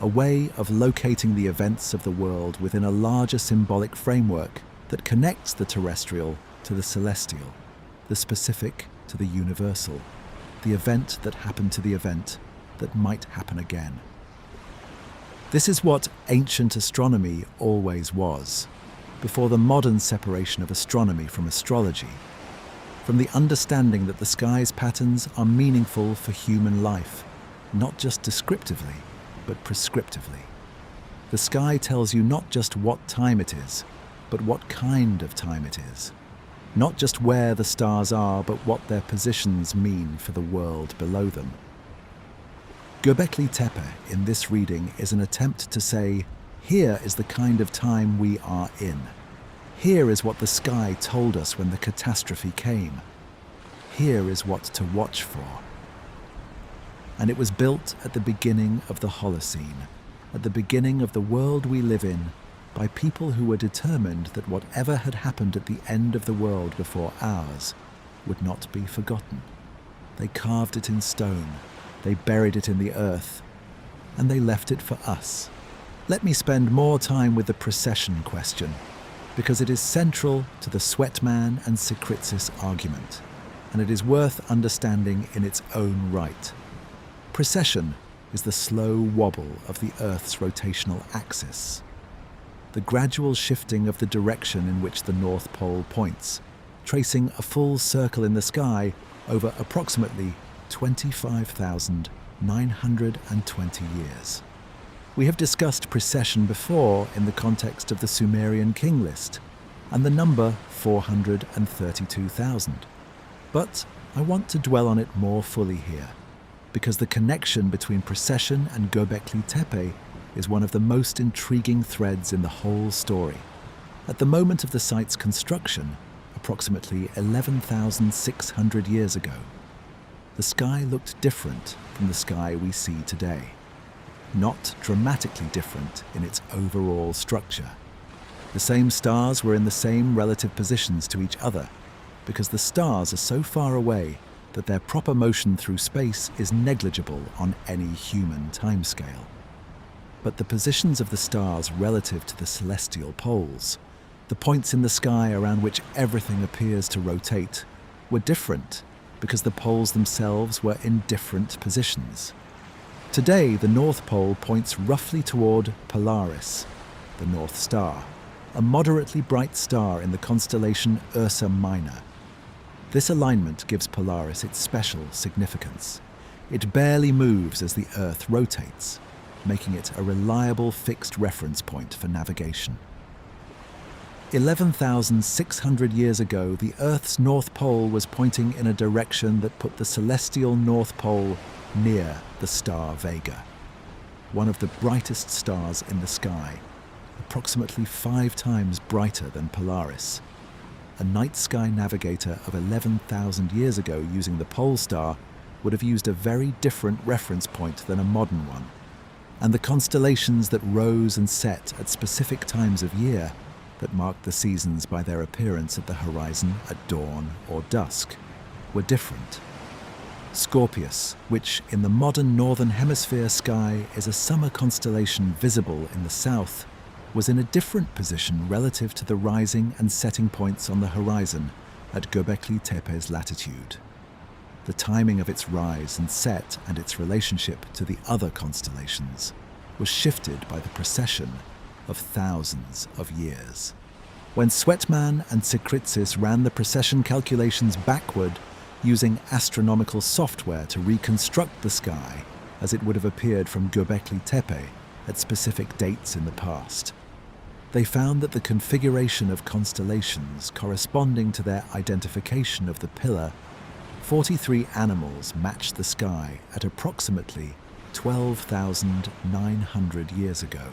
S1: A way of locating the events of the world within a larger symbolic framework that connects the terrestrial to the celestial, the specific to the universal, the event that happened to the event that might happen again. This is what ancient astronomy always was, before the modern separation of astronomy from astrology, from the understanding that the sky's patterns are meaningful for human life, not just descriptively, but prescriptively. The sky tells you not just what time it is, but what kind of time it is. Not just where the stars are, but what their positions mean for the world below them. Göbekli Tepe in this reading is an attempt to say, here is the kind of time we are in. Here is what the sky told us when the catastrophe came. Here is what to watch for. And it was built at the beginning of the Holocene, at the beginning of the world we live in, by people who were determined that whatever had happened at the end of the world before ours would not be forgotten. They carved it in stone, they buried it in the earth, and they left it for us. Let me spend more time with the precession question, because it is central to the Sweatman and Sikritsis argument, and it is worth understanding in its own right. Precession is the slow wobble of the Earth's rotational axis, the gradual shifting of the direction in which the North Pole points, tracing a full circle in the sky over approximately 25,920 years. We have discussed precession before in the context of the Sumerian king list and the number 432,000. But I want to dwell on it more fully here, because the connection between precession and Göbekli Tepe is one of the most intriguing threads in the whole story. At the moment of the site's construction, approximately 11,600 years ago, the sky looked different from the sky we see today. Not dramatically different in its overall structure. The same stars were in the same relative positions to each other, because the stars are so far away that their proper motion through space is negligible on any human timescale. But the positions of the stars relative to the celestial poles, the points in the sky around which everything appears to rotate, were different because the poles themselves were in different positions. Today, the North Pole points roughly toward Polaris, the North Star, a moderately bright star in the constellation Ursa Minor. This alignment gives Polaris its special significance. It barely moves as the Earth rotates, making it a reliable fixed reference point for navigation. 11,600 years ago, the Earth's North Pole was pointing in a direction that put the celestial North Pole near the star Vega, one of the brightest stars in the sky, approximately 5 times brighter than Polaris. A night sky navigator of 11,000 years ago using the pole star would have used a very different reference point than a modern one, and the constellations that rose and set at specific times of year that marked the seasons by their appearance at the horizon at dawn or dusk, were different. Scorpius, which in the modern northern hemisphere sky is a summer constellation visible in the south, was in a different position relative to the rising and setting points on the horizon at Göbekli Tepe's latitude. The timing of its rise and set and its relationship to the other constellations was shifted by the precession of thousands of years. When Sweatman and Sikritsis ran the precession calculations backward using astronomical software to reconstruct the sky as it would have appeared from Göbekli Tepe at specific dates in the past, they found that the configuration of constellations corresponding to their identification of the pillar, 43 animals matched the sky at approximately 12,900 years ago.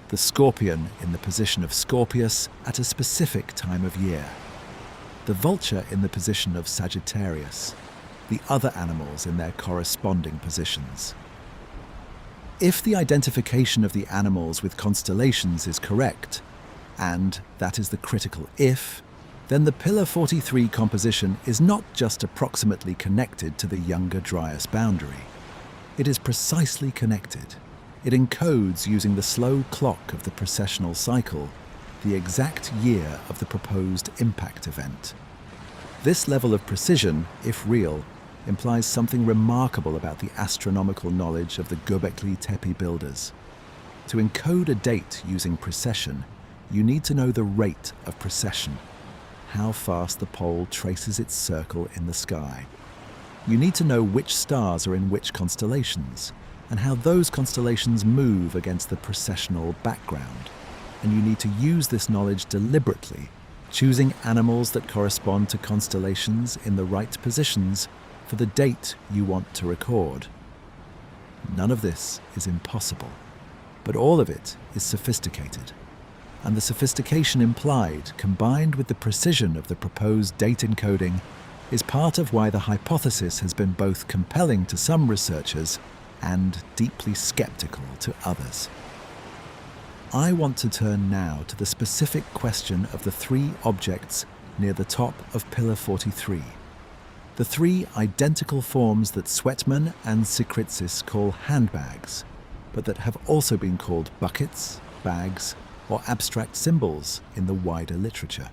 S1: The scorpion in the position of Scorpius at a specific time of year, the vulture in the position of Sagittarius, the other animals in their corresponding positions. If the identification of the animals with constellations is correct, and that is the critical if, then the Pillar 43 composition is not just approximately connected to the Younger Dryas boundary. It is precisely connected. It encodes, using the slow clock of the precessional cycle, the exact year of the proposed impact event. This level of precision, if real, implies something remarkable about the astronomical knowledge of the Göbekli Tepe builders. To encode a date using precession, you need to know the rate of precession, how fast the pole traces its circle in the sky. You need to know which stars are in which constellations, and how those constellations move against the precessional background. And you need to use this knowledge deliberately, choosing animals that correspond to constellations in the right positions for the date you want to record. None of this is impossible, but all of it is sophisticated. And the sophistication implied, combined with the precision of the proposed date encoding, is part of why the hypothesis has been both compelling to some researchers and deeply skeptical to others. I want to turn now to the specific question of the three objects near the top of Pillar 43. The three identical forms that Sweatman and Sikritsis call handbags, but that have also been called buckets, bags, or abstract symbols in the wider literature.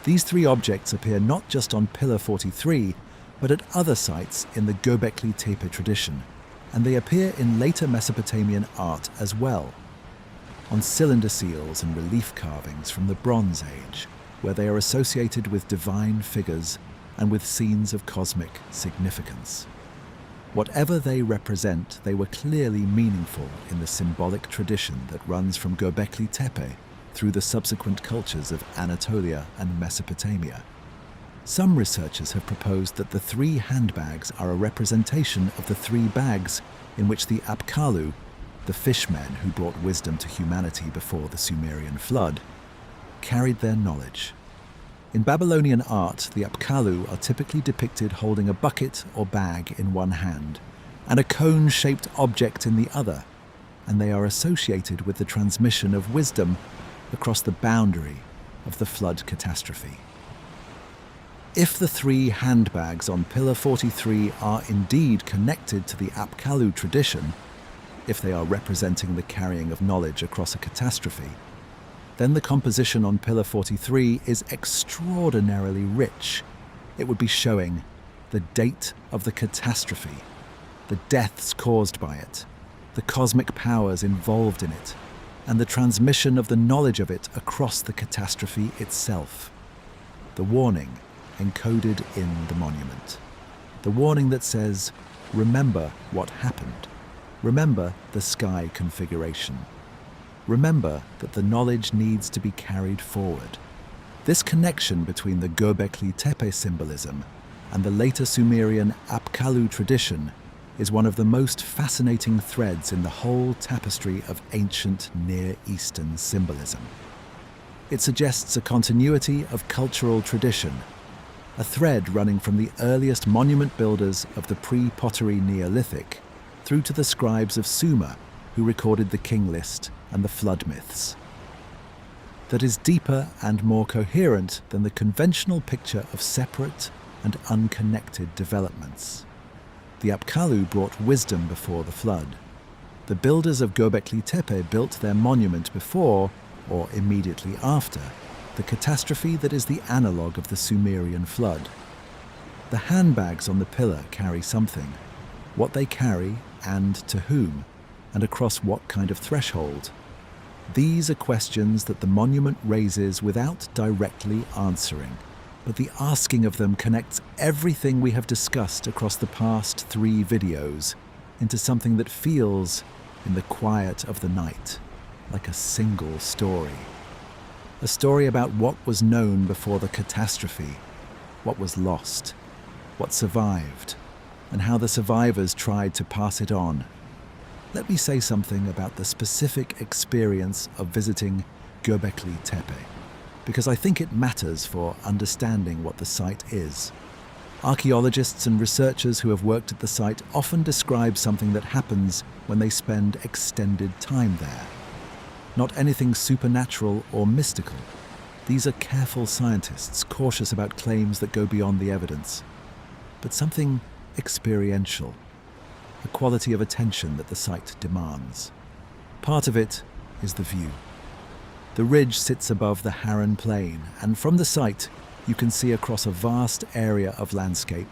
S1: These three objects appear not just on Pillar 43, but at other sites in the Göbekli Tepe tradition, and they appear in later Mesopotamian art as well, on cylinder seals and relief carvings from the Bronze Age, where they are associated with divine figures and with scenes of cosmic significance. Whatever they represent, they were clearly meaningful in the symbolic tradition that runs from Göbekli Tepe through the subsequent cultures of Anatolia and Mesopotamia. Some researchers have proposed that the three handbags are a representation of the three bags in which the Apkallu, the fishmen who brought wisdom to humanity before the Sumerian flood, carried their knowledge. In Babylonian art, the Apkallu are typically depicted holding a bucket or bag in one hand and a cone-shaped object in the other, and they are associated with the transmission of wisdom across the boundary of the flood catastrophe. If the three handbags on Pillar 43 are indeed connected to the Apkallu tradition, if they are representing the carrying of knowledge across a catastrophe, then the composition on Pillar 43 is extraordinarily rich. It would be showing the date of the catastrophe, the deaths caused by it, the cosmic powers involved in it, and the transmission of the knowledge of it across the catastrophe itself. The warning encoded in the monument. The warning that says, remember what happened. Remember the sky configuration. Remember that the knowledge needs to be carried forward. This connection between the Göbekli Tepe symbolism and the later Sumerian Apkallu tradition is one of the most fascinating threads in the whole tapestry of ancient Near Eastern symbolism. It suggests a continuity of cultural tradition, a thread running from the earliest monument builders of the Pre-Pottery Neolithic through to the scribes of Sumer who recorded the king list and the flood myths, that is deeper and more coherent than the conventional picture of separate and unconnected developments. The Apkallu brought wisdom before the flood. The builders of Göbekli Tepe built their monument before, or immediately after, the catastrophe that is the analogue of the Sumerian flood. The handbags on the pillar carry something. What they carry, and to whom, and across what kind of threshold. These are questions that the monument raises without directly answering, but the asking of them connects everything we have discussed across the past 3 videos into something that feels, in the quiet of the night, like a single story. A story about what was known before the catastrophe, what was lost, what survived, and how the survivors tried to pass it on. Let me say something about the specific experience of visiting Göbekli Tepe, because I think it matters for understanding what the site is. Archaeologists and researchers who have worked at the site often describe something that happens when they spend extended time there. Not anything supernatural or mystical. These are careful scientists, cautious about claims that go beyond the evidence. But something experiential, a quality of attention that the site demands. Part of it is the view. The ridge sits above the Harran Plain, and from the site you can see across a vast area of landscape,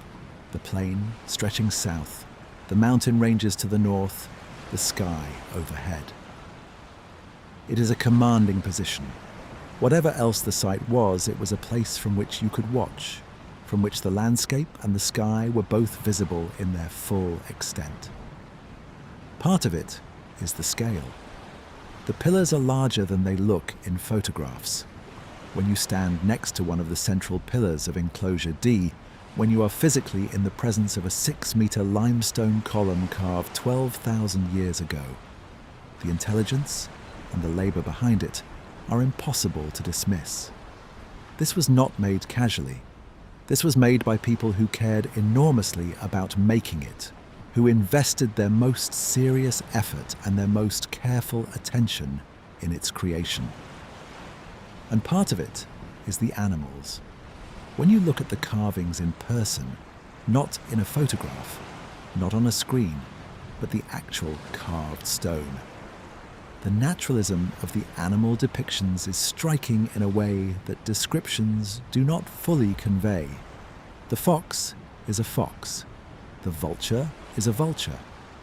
S1: the plain stretching south, the mountain ranges to the north, the sky overhead. It is a commanding position. Whatever else the site was, it was a place from which you could watch, from which the landscape and the sky were both visible in their full extent. Part of it is the scale. The pillars are larger than they look in photographs. When you stand next to one of the central pillars of Enclosure D, when you are physically in the presence of a 6-meter limestone column carved 12,000 years ago, the intelligence and the labor behind it are impossible to dismiss. This was not made casually. This was made by people who cared enormously about making it, who invested their most serious effort and their most careful attention in its creation. And part of it is the animals. When you look at the carvings in person, not in a photograph, not on a screen, but the actual carved stone, the naturalism of the animal depictions is striking in a way that descriptions do not fully convey. The fox is a fox. The vulture is a vulture.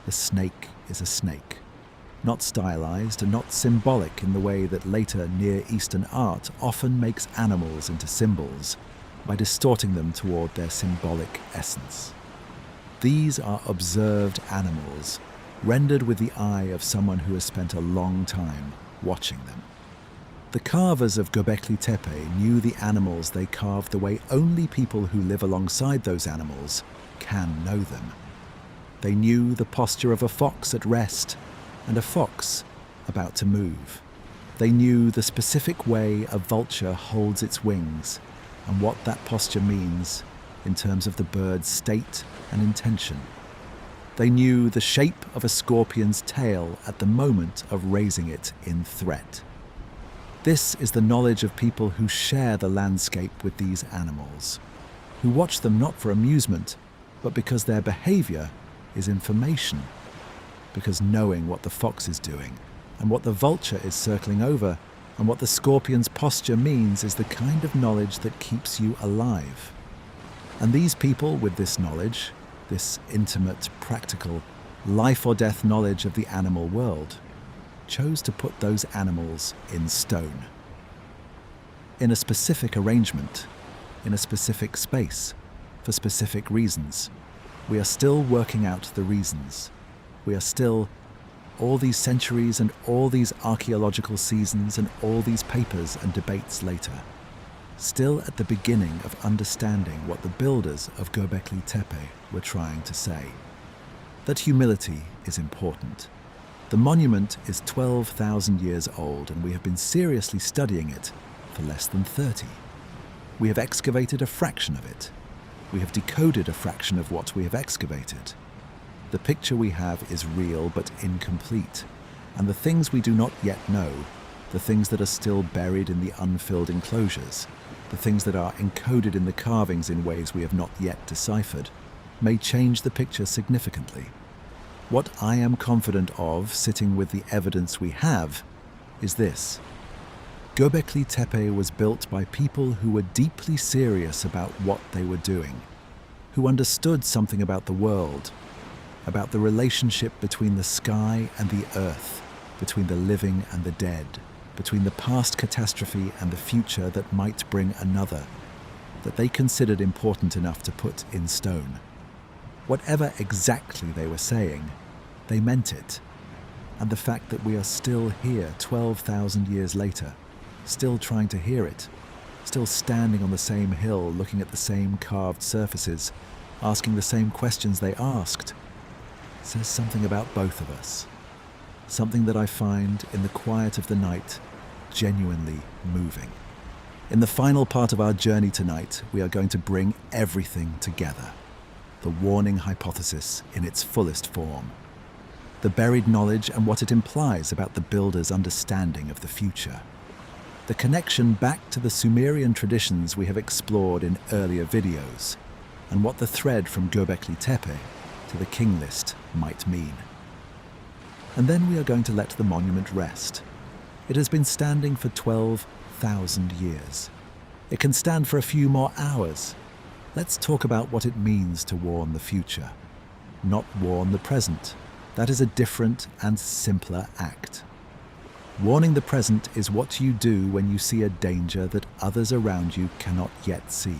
S1: The snake is a snake. Not stylized and not symbolic in the way that later Near Eastern art often makes animals into symbols by distorting them toward their symbolic essence. These are observed animals, rendered with the eye of someone who has spent a long time watching them. The carvers of Göbekli Tepe knew the animals they carved the way only people who live alongside those animals can know them. They knew the posture of a fox at rest and a fox about to move. They knew the specific way a vulture holds its wings and what that posture means in terms of the bird's state and intention. They knew the shape of a scorpion's tail at the moment of raising it in threat. This is the knowledge of people who share the landscape with these animals, who watch them not for amusement, but because their behavior is information, because knowing what the fox is doing and what the vulture is circling over and what the scorpion's posture means is the kind of knowledge that keeps you alive. And these people with this knowledge, this intimate, practical, life or death knowledge of the animal world, chose to put those animals in stone. In a specific arrangement, in a specific space, for specific reasons. We are still working out the reasons. We are still, all these centuries and all these archaeological seasons and all these papers and debates later, still at the beginning of understanding what the builders of Göbekli Tepe were trying to say. That humility is important. The monument is 12,000 years old and we have been seriously studying it for less than 30. We have excavated a fraction of it. We have decoded a fraction of what we have excavated. The picture we have is real but incomplete, and the things we do not yet know, the things that are still buried in the unfilled enclosures, the things that are encoded in the carvings in ways we have not yet deciphered, may change the picture significantly. What I am confident of, sitting with the evidence we have, is this. Göbekli Tepe was built by people who were deeply serious about what they were doing, who understood something about the world, about the relationship between the sky and the earth, between the living and the dead, between the past catastrophe and the future that might bring another, that they considered important enough to put in stone. Whatever exactly they were saying, they meant it. And the fact that we are still here 12,000 years later, still trying to hear it, still standing on the same hill looking at the same carved surfaces, asking the same questions they asked, says something about both of us. Something that I find in the quiet of the night genuinely moving. In the final part of our journey tonight, we are going to bring everything together. The warning hypothesis in its fullest form. The buried knowledge and what it implies about the builder's understanding of the future. The connection back to the Sumerian traditions we have explored in earlier videos, and what the thread from Göbekli Tepe to the king list might mean. And then we are going to let the monument rest. It has been standing for 12,000 years. It can stand for a few more hours. Let's talk about what it means to warn the future, not warn the present. That is a different and simpler act. Warning the present is what you do when you see a danger that others around you cannot yet see.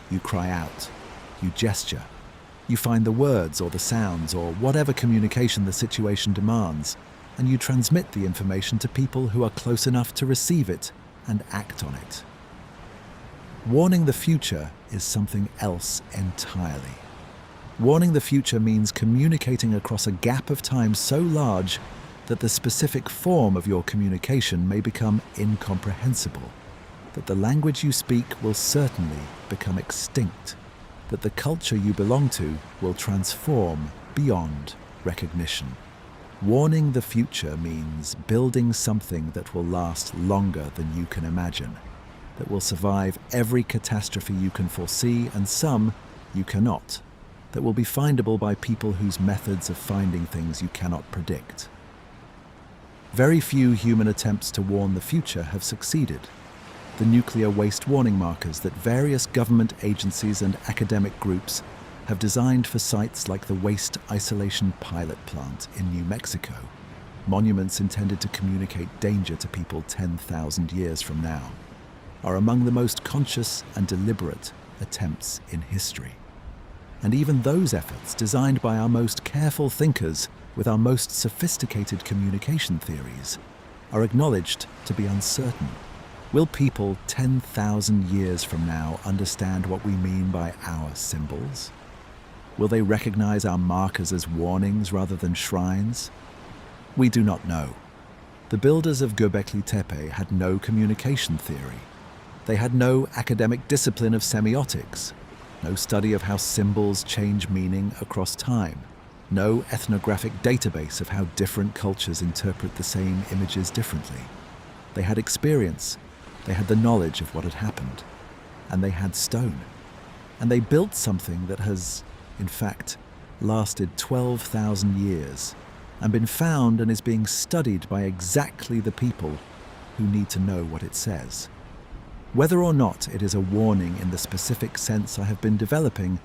S1: You cry out, you gesture, you find the words or the sounds or whatever communication the situation demands, and you transmit the information to people who are close enough to receive it and act on it. Warning the future is something else entirely. Warning the future means communicating across a gap of time so large that the specific form of your communication may become incomprehensible, that the language you speak will certainly become extinct, that the culture you belong to will transform beyond recognition. Warning the future means building something that will last longer than you can imagine, that will survive every catastrophe you can foresee and some you cannot, that will be findable by people whose methods of finding things you cannot predict. Very few human attempts to warn the future have succeeded. The nuclear waste warning markers that various government agencies and academic groups have designed for sites like the Waste Isolation Pilot Plant in New Mexico, monuments intended to communicate danger to people 10,000 years from now, are among the most conscious and deliberate attempts in history. And even those efforts, designed by our most careful thinkers with our most sophisticated communication theories, are acknowledged to be uncertain. Will people 10,000 years from now understand what we mean by our symbols? Will they recognize our markers as warnings rather than shrines? We do not know. The builders of Göbekli Tepe had no communication theory. They had no academic discipline of semiotics, no study of how symbols change meaning across time, no ethnographic database of how different cultures interpret the same images differently. They had experience, they had the knowledge of what had happened, and they had stone. And they built something that has, in fact, lasted 12,000 years and been found and is being studied by exactly the people who need to know what it says. Whether or not it is a warning in the specific sense I have been developing,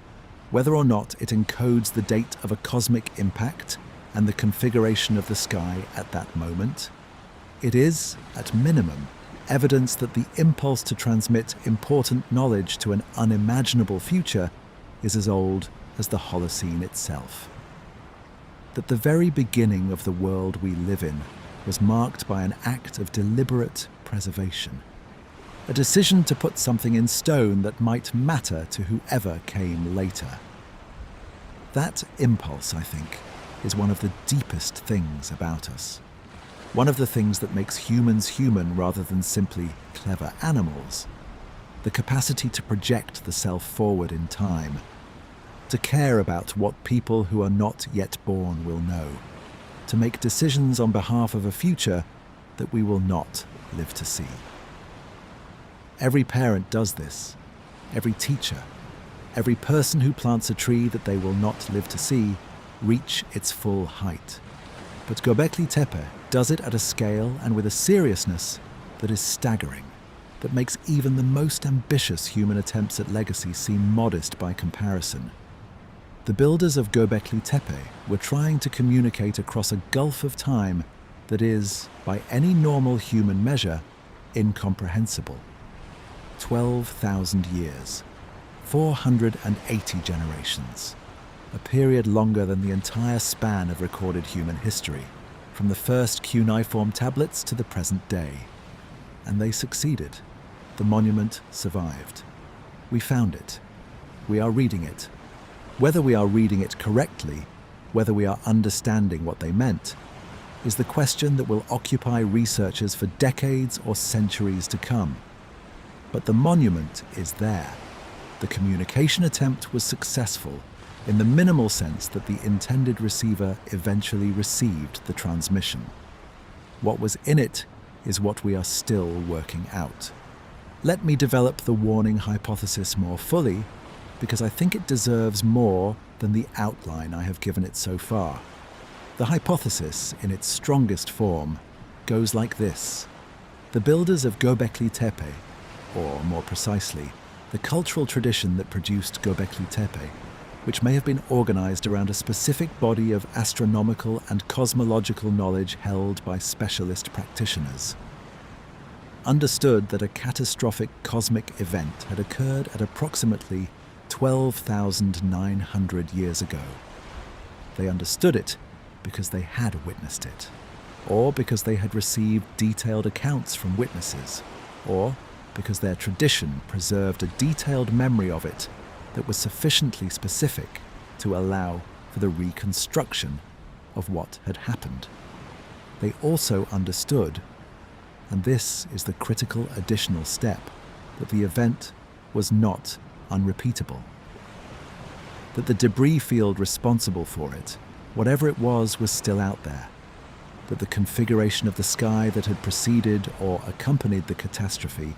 S1: whether or not it encodes the date of a cosmic impact and the configuration of the sky at that moment, it is, at minimum, evidence that the impulse to transmit important knowledge to an unimaginable future is as old as the Holocene itself. That the very beginning of the world we live in was marked by an act of deliberate preservation. A decision to put something in stone that might matter to whoever came later. That impulse, I think, is one of the deepest things about us. One of the things that makes humans human rather than simply clever animals. The capacity to project the self forward in time. To care about what people who are not yet born will know. To make decisions on behalf of a future that we will not live to see. Every parent does this. Every teacher. Every person who plants a tree that they will not live to see reach its full height. But Göbekli Tepe does it at a scale and with a seriousness that is staggering, that makes even the most ambitious human attempts at legacy seem modest by comparison. The builders of Göbekli Tepe were trying to communicate across a gulf of time that is, by any normal human measure, incomprehensible. 12,000 years, 480 generations, a period longer than the entire span of recorded human history, from the first cuneiform tablets to the present day. And they succeeded. The monument survived. We found it. We are reading it. Whether we are reading it correctly, whether we are understanding what they meant, is the question that will occupy researchers for decades or centuries to come. But the monument is there. The communication attempt was successful in the minimal sense that the intended receiver eventually received the transmission. What was in it is what we are still working out. Let me develop the warning hypothesis more fully, because I think it deserves more than the outline I have given it so far. The hypothesis, in its strongest form, goes like this. The builders of Göbekli Tepe, or more precisely, the cultural tradition that produced Göbekli Tepe, which may have been organized around a specific body of astronomical and cosmological knowledge held by specialist practitioners, understood that a catastrophic cosmic event had occurred at approximately 12,900 years ago. They understood it because they had witnessed it, or because they had received detailed accounts from witnesses, or because their tradition preserved a detailed memory of it that was sufficiently specific to allow for the reconstruction of what had happened. They also understood, and this is the critical additional step, that the event was not unrepeatable. That the debris field responsible for it, whatever it was still out there. That the configuration of the sky that had preceded or accompanied the catastrophe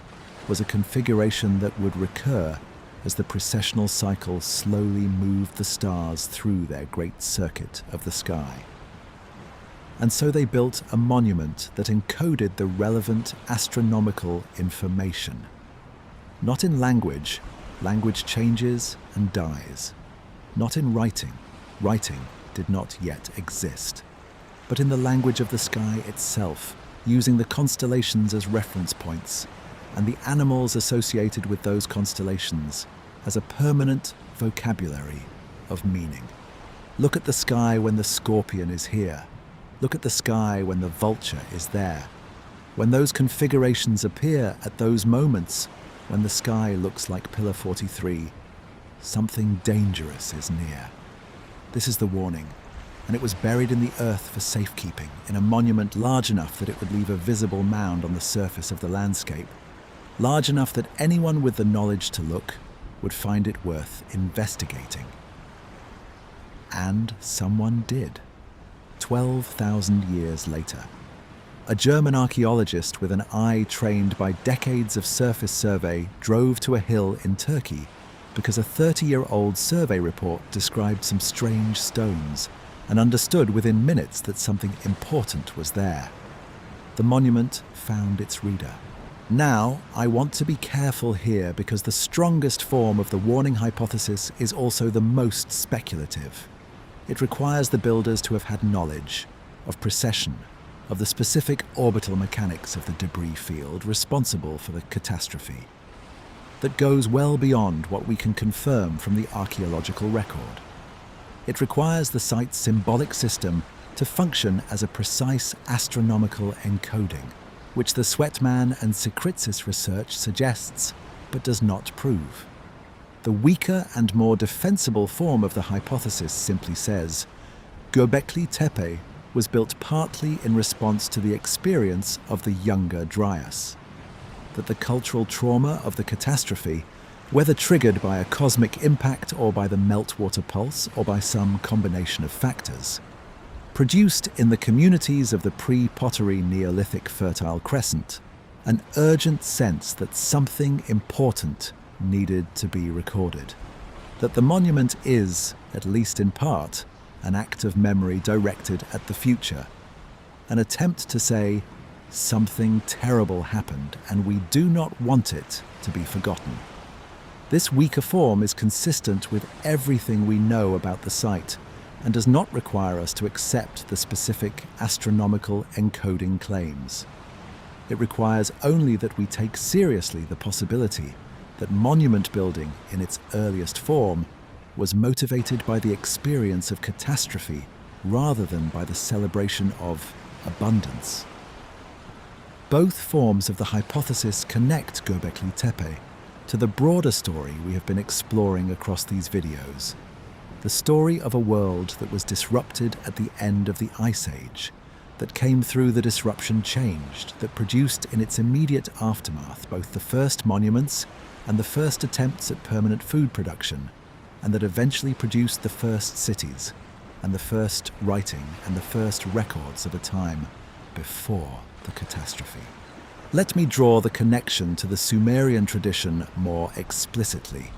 S1: was a configuration that would recur as the precessional cycle slowly moved the stars through their great circuit of the sky. And so they built a monument that encoded the relevant astronomical information. Not in language. Language changes and dies. Not in writing. Writing did not yet exist. But in the language of the sky itself, using the constellations as reference points, and the animals associated with those constellations as a permanent vocabulary of meaning. Look at the sky when the scorpion is here. Look at the sky when the vulture is there. When those configurations appear at those moments, when the sky looks like Pillar 43, something dangerous is near. This is the warning, and it was buried in the earth for safekeeping, in a monument large enough that it would leave a visible mound on the surface of the landscape, large enough that anyone with the knowledge to look would find it worth investigating. And someone did. 12,000 years later. A German archaeologist with an eye trained by decades of surface survey drove to a hill in Turkey because a 30-year-old survey report described some strange stones and understood within minutes that something important was there. The monument found its reader. Now, I want to be careful here because the strongest form of the warning hypothesis is also the most speculative. It requires the builders to have had knowledge of precession, of the specific orbital mechanics of the debris field responsible for the catastrophe, that goes well beyond what we can confirm from the archaeological record. It requires the site's symbolic system to function as a precise astronomical encoding, which the Sweatman and Sikritsis research suggests but does not prove. The weaker and more defensible form of the hypothesis simply says, Göbekli Tepe was built partly in response to the experience of the younger Dryas. That the cultural trauma of the catastrophe, whether triggered by a cosmic impact or by the meltwater pulse or by some combination of factors, produced in the communities of the pre-Pottery Neolithic Fertile Crescent an urgent sense that something important needed to be recorded. That the monument is, at least in part, an act of memory directed at the future, an attempt to say, something terrible happened and we do not want it to be forgotten. This weaker form is consistent with everything we know about the site and does not require us to accept the specific astronomical encoding claims. It requires only that we take seriously the possibility that monument building in its earliest form was motivated by the experience of catastrophe rather than by the celebration of abundance. Both forms of the hypothesis connect Göbekli Tepe to the broader story we have been exploring across these videos, the story of a world that was disrupted at the end of the Ice Age, that came through the disruption changed, that produced in its immediate aftermath both the first monuments and the first attempts at permanent food production, and that eventually produced the first cities, and the first writing and the first records of a time before the catastrophe. Let me draw the connection to the Sumerian tradition more explicitly.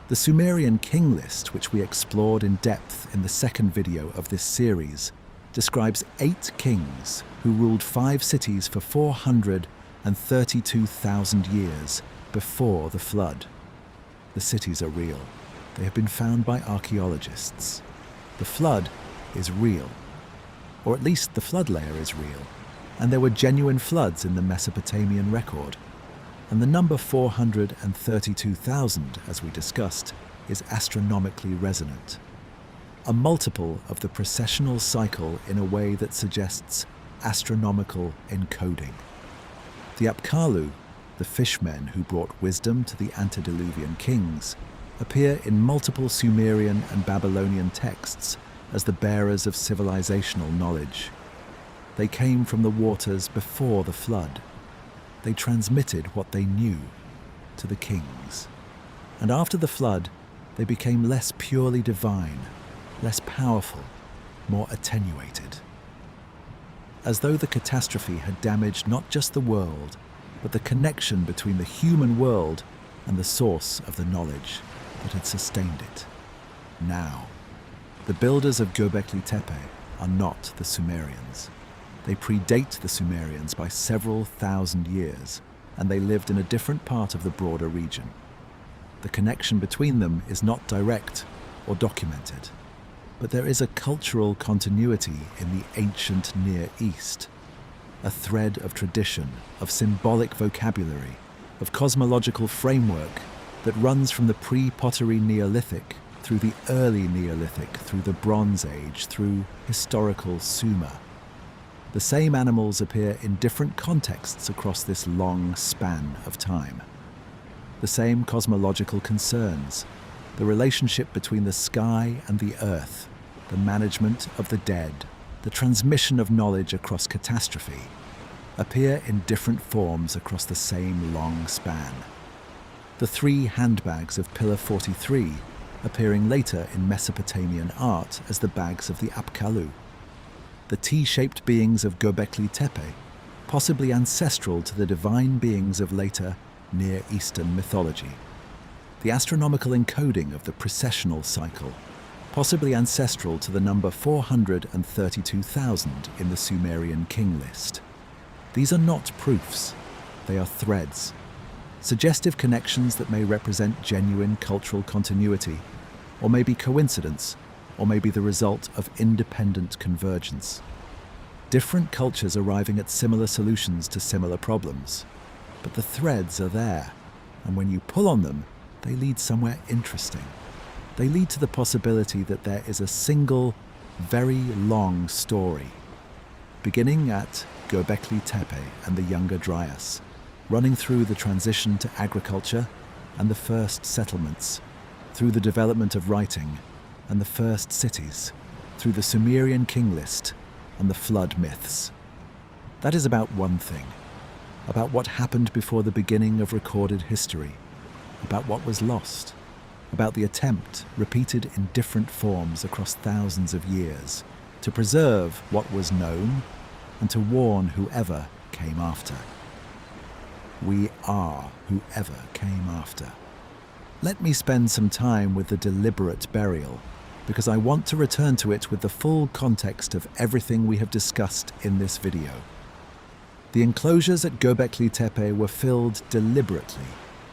S1: The Sumerian king list, which we explored in depth in the second video of this series, describes 8 kings who ruled 5 cities for 432,000 years before the flood. The cities are real. They have been found by archaeologists. The flood is real, or at least the flood layer is real, and there were genuine floods in the Mesopotamian record. And the number 432,000, as we discussed, is astronomically resonant. A multiple of the precessional cycle in a way that suggests astronomical encoding. The Apkallu, the fishmen who brought wisdom to the antediluvian kings, appear in multiple Sumerian and Babylonian texts as the bearers of civilizational knowledge. They came from the waters before the flood. They transmitted what they knew to the kings. And after the flood, they became less purely divine, less powerful, more attenuated. As though the catastrophe had damaged not just the world, but the connection between the human world and the source of the knowledge that had sustained it. Now, the builders of Göbekli Tepe are not the Sumerians. They predate the Sumerians by several thousand years, and they lived in a different part of the broader region. The connection between them is not direct or documented, but there is a cultural continuity in the ancient Near East, a thread of tradition, of symbolic vocabulary, of cosmological framework that runs from the Pre-Pottery Neolithic through the early Neolithic, through the Bronze Age, through historical Sumer. The same animals appear in different contexts across this long span of time. The same cosmological concerns, the relationship between the sky and the earth, the management of the dead, the transmission of knowledge across catastrophe, appear in different forms across the same long span. The 3 handbags of Pillar 43 appearing later in Mesopotamian art as the bags of the Apkallu. The T-shaped beings of Göbekli Tepe, possibly ancestral to the divine beings of later Near Eastern mythology. The astronomical encoding of the precessional cycle, possibly ancestral to the number 432,000 in the Sumerian king list. These are not proofs, they are threads, suggestive connections that may represent genuine cultural continuity, or maybe coincidence, or maybe the result of independent convergence. Different cultures arriving at similar solutions to similar problems. But the threads are there, and when you pull on them, they lead somewhere interesting. They lead to the possibility that there is a single, very long story, beginning at Göbekli Tepe and the Younger Dryas, running through the transition to agriculture and the first settlements, through the development of writing and the first cities, through the Sumerian king list and the flood myths. That is about one thing, about what happened before the beginning of recorded history, about what was lost, about the attempt, repeated in different forms across thousands of years, to preserve what was known and to warn whoever came after. We are whoever came after. Let me spend some time with the deliberate burial, because I want to return to it with the full context of everything we have discussed in this video. The enclosures at Göbekli Tepe were filled deliberately,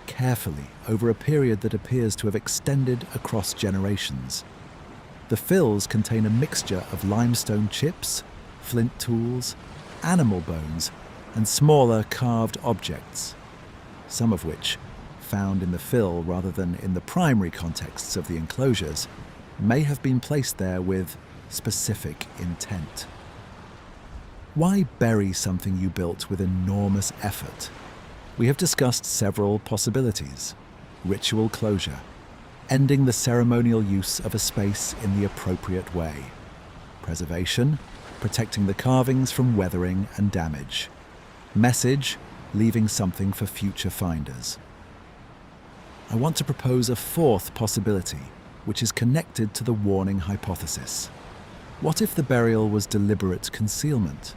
S1: carefully, over a period that appears to have extended across generations. The fills contain a mixture of limestone chips, flint tools, animal bones, and smaller carved objects, some of which, found in the fill rather than in the primary contexts of the enclosures, may have been placed there with specific intent. Why bury something you built with enormous effort? We have discussed several possibilities. Ritual closure, ending the ceremonial use of a space in the appropriate way. Preservation, protecting the carvings from weathering and damage. Message, leaving something for future finders. I want to propose a fourth possibility, which is connected to the warning hypothesis. What if the burial was deliberate concealment?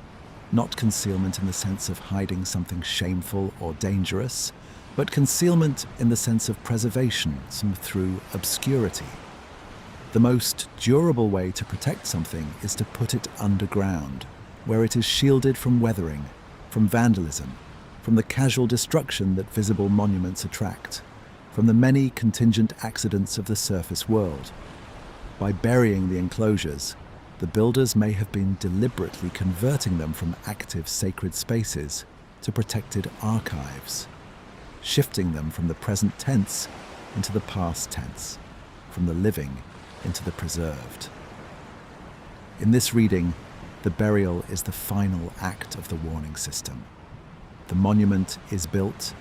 S1: Not concealment in the sense of hiding something shameful or dangerous, but concealment in the sense of preservation, through obscurity. The most durable way to protect something is to put it underground, where it is shielded from weathering, from vandalism, from the casual destruction that visible monuments attract, from the many contingent accidents of the surface world. By burying the enclosures, the builders may have been deliberately converting them from active sacred spaces to protected archives, shifting them from the present tense into the past tense, from the living into the preserved. In this reading, the burial is the final act of the warning system. The monument is built,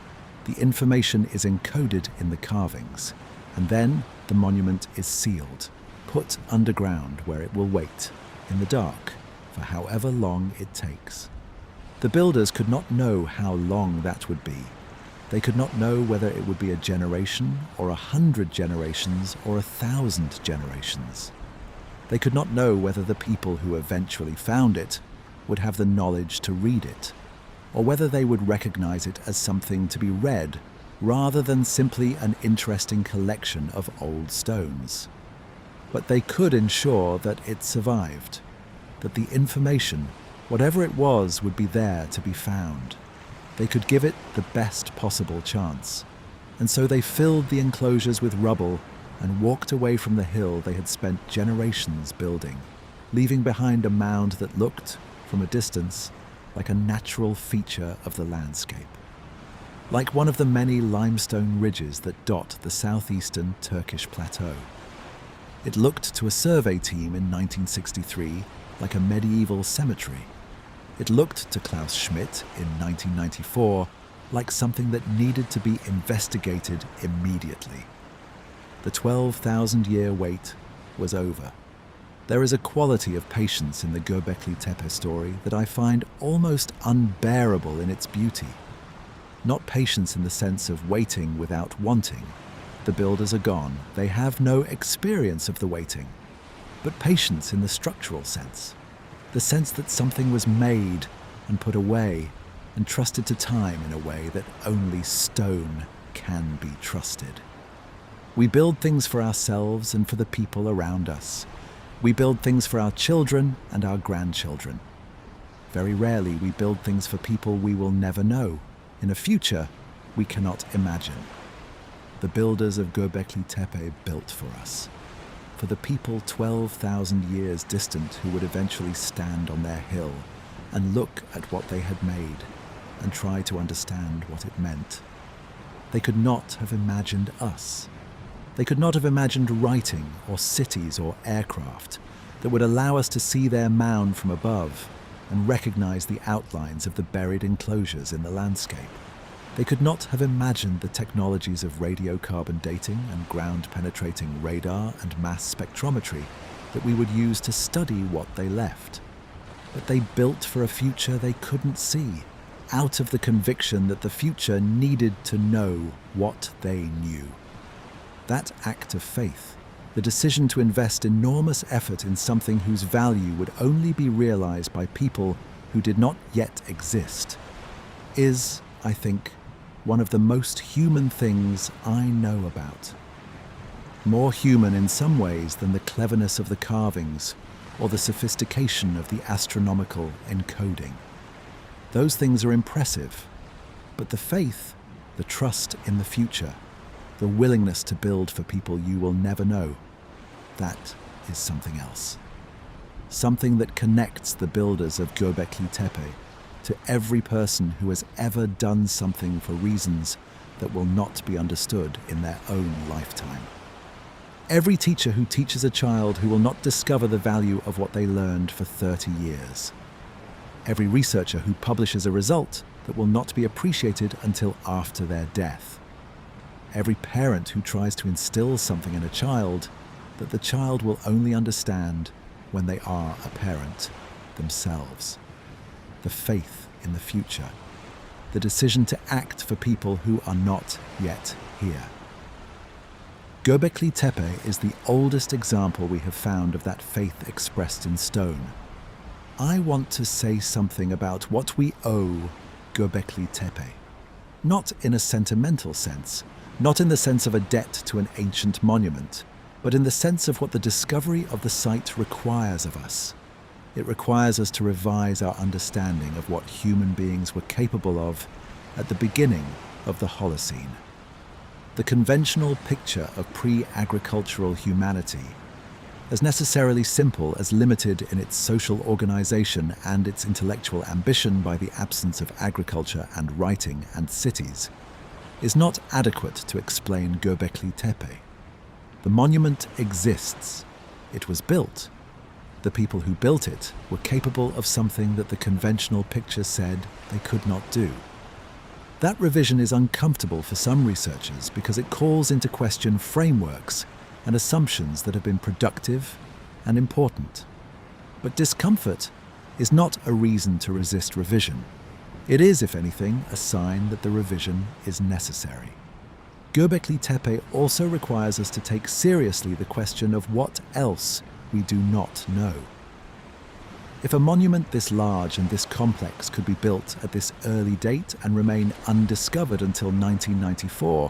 S1: the information is encoded in the carvings, and then the monument is sealed, put underground where it will wait, in the dark, for however long it takes. The builders could not know how long that would be. They could not know whether it would be a generation, or 100 generations, or 1,000 generations. They could not know whether the people who eventually found it would have the knowledge to read it, or whether they would recognize it as something to be read rather than simply an interesting collection of old stones. But they could ensure that it survived, that the information, whatever it was, would be there to be found. They could give it the best possible chance, and so they filled the enclosures with rubble and walked away from the hill they had spent generations building, leaving behind a mound that looked, from a distance, like a natural feature of the landscape. Like one of the many limestone ridges that dot the southeastern Turkish plateau. It looked to a survey team in 1963 like a medieval cemetery. It looked to Klaus Schmidt in 1994 like something that needed to be investigated immediately. The 12,000-year wait was over. There is a quality of patience in the Göbekli Tepe story that I find almost unbearable in its beauty. Not patience in the sense of waiting without wanting. The builders are gone, they have no experience of the waiting. But patience in the structural sense. The sense that something was made and put away and trusted to time in a way that only stone can be trusted. We build things for ourselves and for the people around us. We build things for our children and our grandchildren. Very rarely we build things for people we will never know, in a future we cannot imagine. The builders of Göbekli Tepe built for us, for the people 12,000 years distant who would eventually stand on their hill and look at what they had made and try to understand what it meant. They could not have imagined us. They could not have imagined writing or cities or aircraft that would allow us to see their mound from above and recognize the outlines of the buried enclosures in the landscape. They could not have imagined the technologies of radiocarbon dating and ground-penetrating radar and mass spectrometry that we would use to study what they left. But they built for a future they couldn't see, out of the conviction that the future needed to know what they knew. That act of faith, the decision to invest enormous effort in something whose value would only be realized by people who did not yet exist, is, I think, one of the most human things I know about. more human in some ways than the cleverness of the carvings or the sophistication of the astronomical encoding. Those things are impressive, but the faith, the trust in the future, the willingness to build for people you will never know, that is something else. Something that connects the builders of Göbekli Tepe to every person who has ever done something for reasons that will not be understood in their own lifetime. Every teacher who teaches a child who will not discover the value of what they learned for 30 years. Every researcher who publishes a result that will not be appreciated until after their death. Every parent who tries to instill something in a child that the child will only understand when they are a parent themselves. The faith in the future. The decision to act for people who are not yet here. Göbekli Tepe is the oldest example we have found of that faith expressed in stone. I want to say something about what we owe Göbekli Tepe. Not in a sentimental sense, not in the sense of a debt to an ancient monument, but in the sense of what the discovery of the site requires of us. It requires us to revise our understanding of what human beings were capable of at the beginning of the Holocene. The conventional picture of pre-agricultural humanity, as necessarily simple as limited in its social organization and its intellectual ambition by the absence of agriculture and writing and cities, is not adequate to explain Göbekli Tepe. The monument exists. It was built. The people who built it were capable of something that the conventional picture said they could not do. That revision is uncomfortable for some researchers because it calls into question frameworks and assumptions that have been productive and important. But discomfort is not a reason to resist revision. It is, if anything, a sign that the revision is necessary. Göbekli Tepe also requires us to take seriously the question of what else we do not know. If a monument this large and this complex could be built at this early date and remain undiscovered until 1994,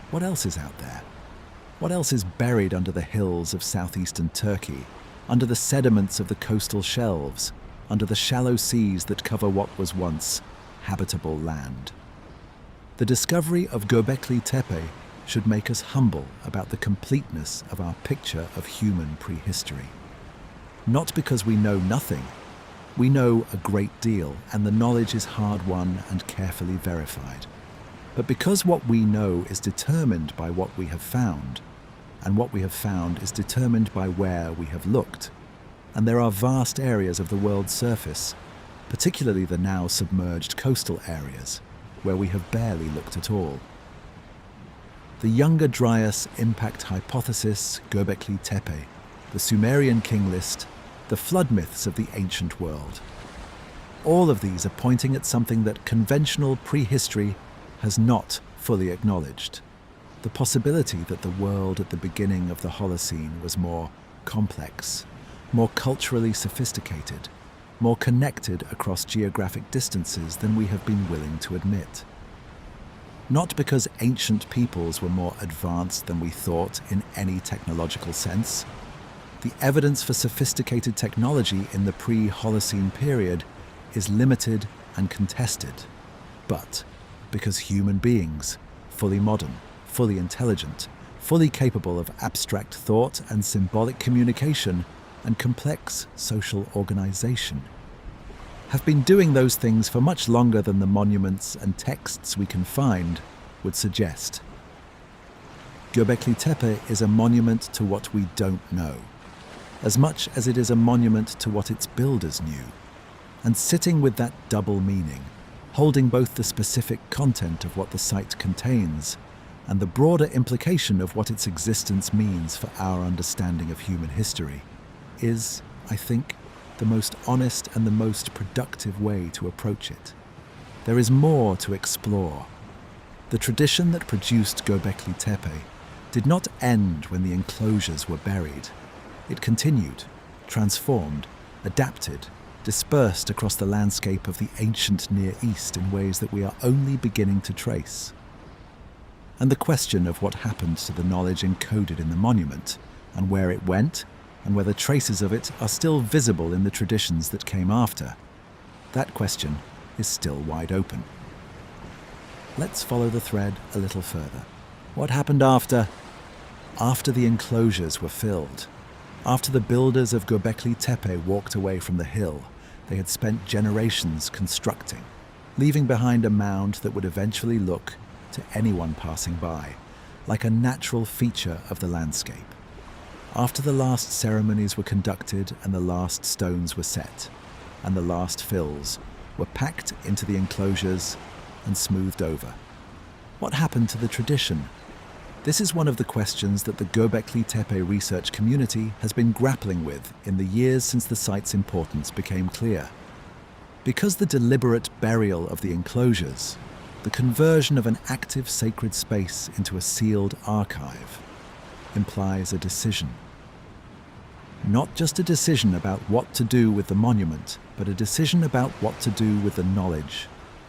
S1: what else is out there? What else is buried under the hills of southeastern Turkey, under the sediments of the coastal shelves, under the shallow seas that cover what was once habitable land? The discovery of Göbekli Tepe should make us humble about the completeness of our picture of human prehistory. Not because we know nothing. We know a great deal, and the knowledge is hard-won and carefully verified. But because what we know is determined by what we have found, and what we have found is determined by where we have looked, and there are vast areas of the world's surface, particularly the now submerged coastal areas, where we have barely looked at all. The Younger Dryas Impact Hypothesis, Göbekli Tepe, the Sumerian king list, the flood myths of the ancient world. All of these are pointing at something that conventional prehistory has not fully acknowledged. The possibility that the world at the beginning of the Holocene was more complex, more culturally sophisticated, more connected across geographic distances than we have been willing to admit. Not because ancient peoples were more advanced than we thought in any technological sense. The evidence for sophisticated technology in the pre-Holocene period is limited and contested, but because human beings, fully modern, fully intelligent, fully capable of abstract thought and symbolic communication and complex social organization, have been doing those things for much longer than the monuments and texts we can find would suggest. Göbekli Tepe is a monument to what we don't know, as much as it is a monument to what its builders knew, and sitting with that double meaning, holding both the specific content of what the site contains and the broader implication of what its existence means for our understanding of human history, is, I think, the most honest and the most productive way to approach it. There is more to explore. The tradition that produced Göbekli Tepe did not end when the enclosures were buried. It continued, transformed, adapted, dispersed across the landscape of the ancient Near East in ways that we are only beginning to trace. and the question of what happened to the knowledge encoded in the monument, and where it went, and whether traces of it are still visible in the traditions that came after. That question is still wide open. Let's follow the thread a little further. What happened after the enclosures were filled? After the builders of Göbekli Tepe walked away from the hill, they had spent generations constructing, leaving behind a mound that would eventually look, to anyone passing by, like a natural feature of the landscape. After the last ceremonies were conducted and the last stones were set, and the last fills were packed into the enclosures and smoothed over, what happened to the tradition? This is one of the questions that the Göbekli Tepe research community has been grappling with in the years since the site's importance became clear. Because the deliberate burial of the enclosures, the conversion of an active sacred space into a sealed archive, implies a decision. Not just a decision about what to do with the monument, but a decision about what to do with the knowledge,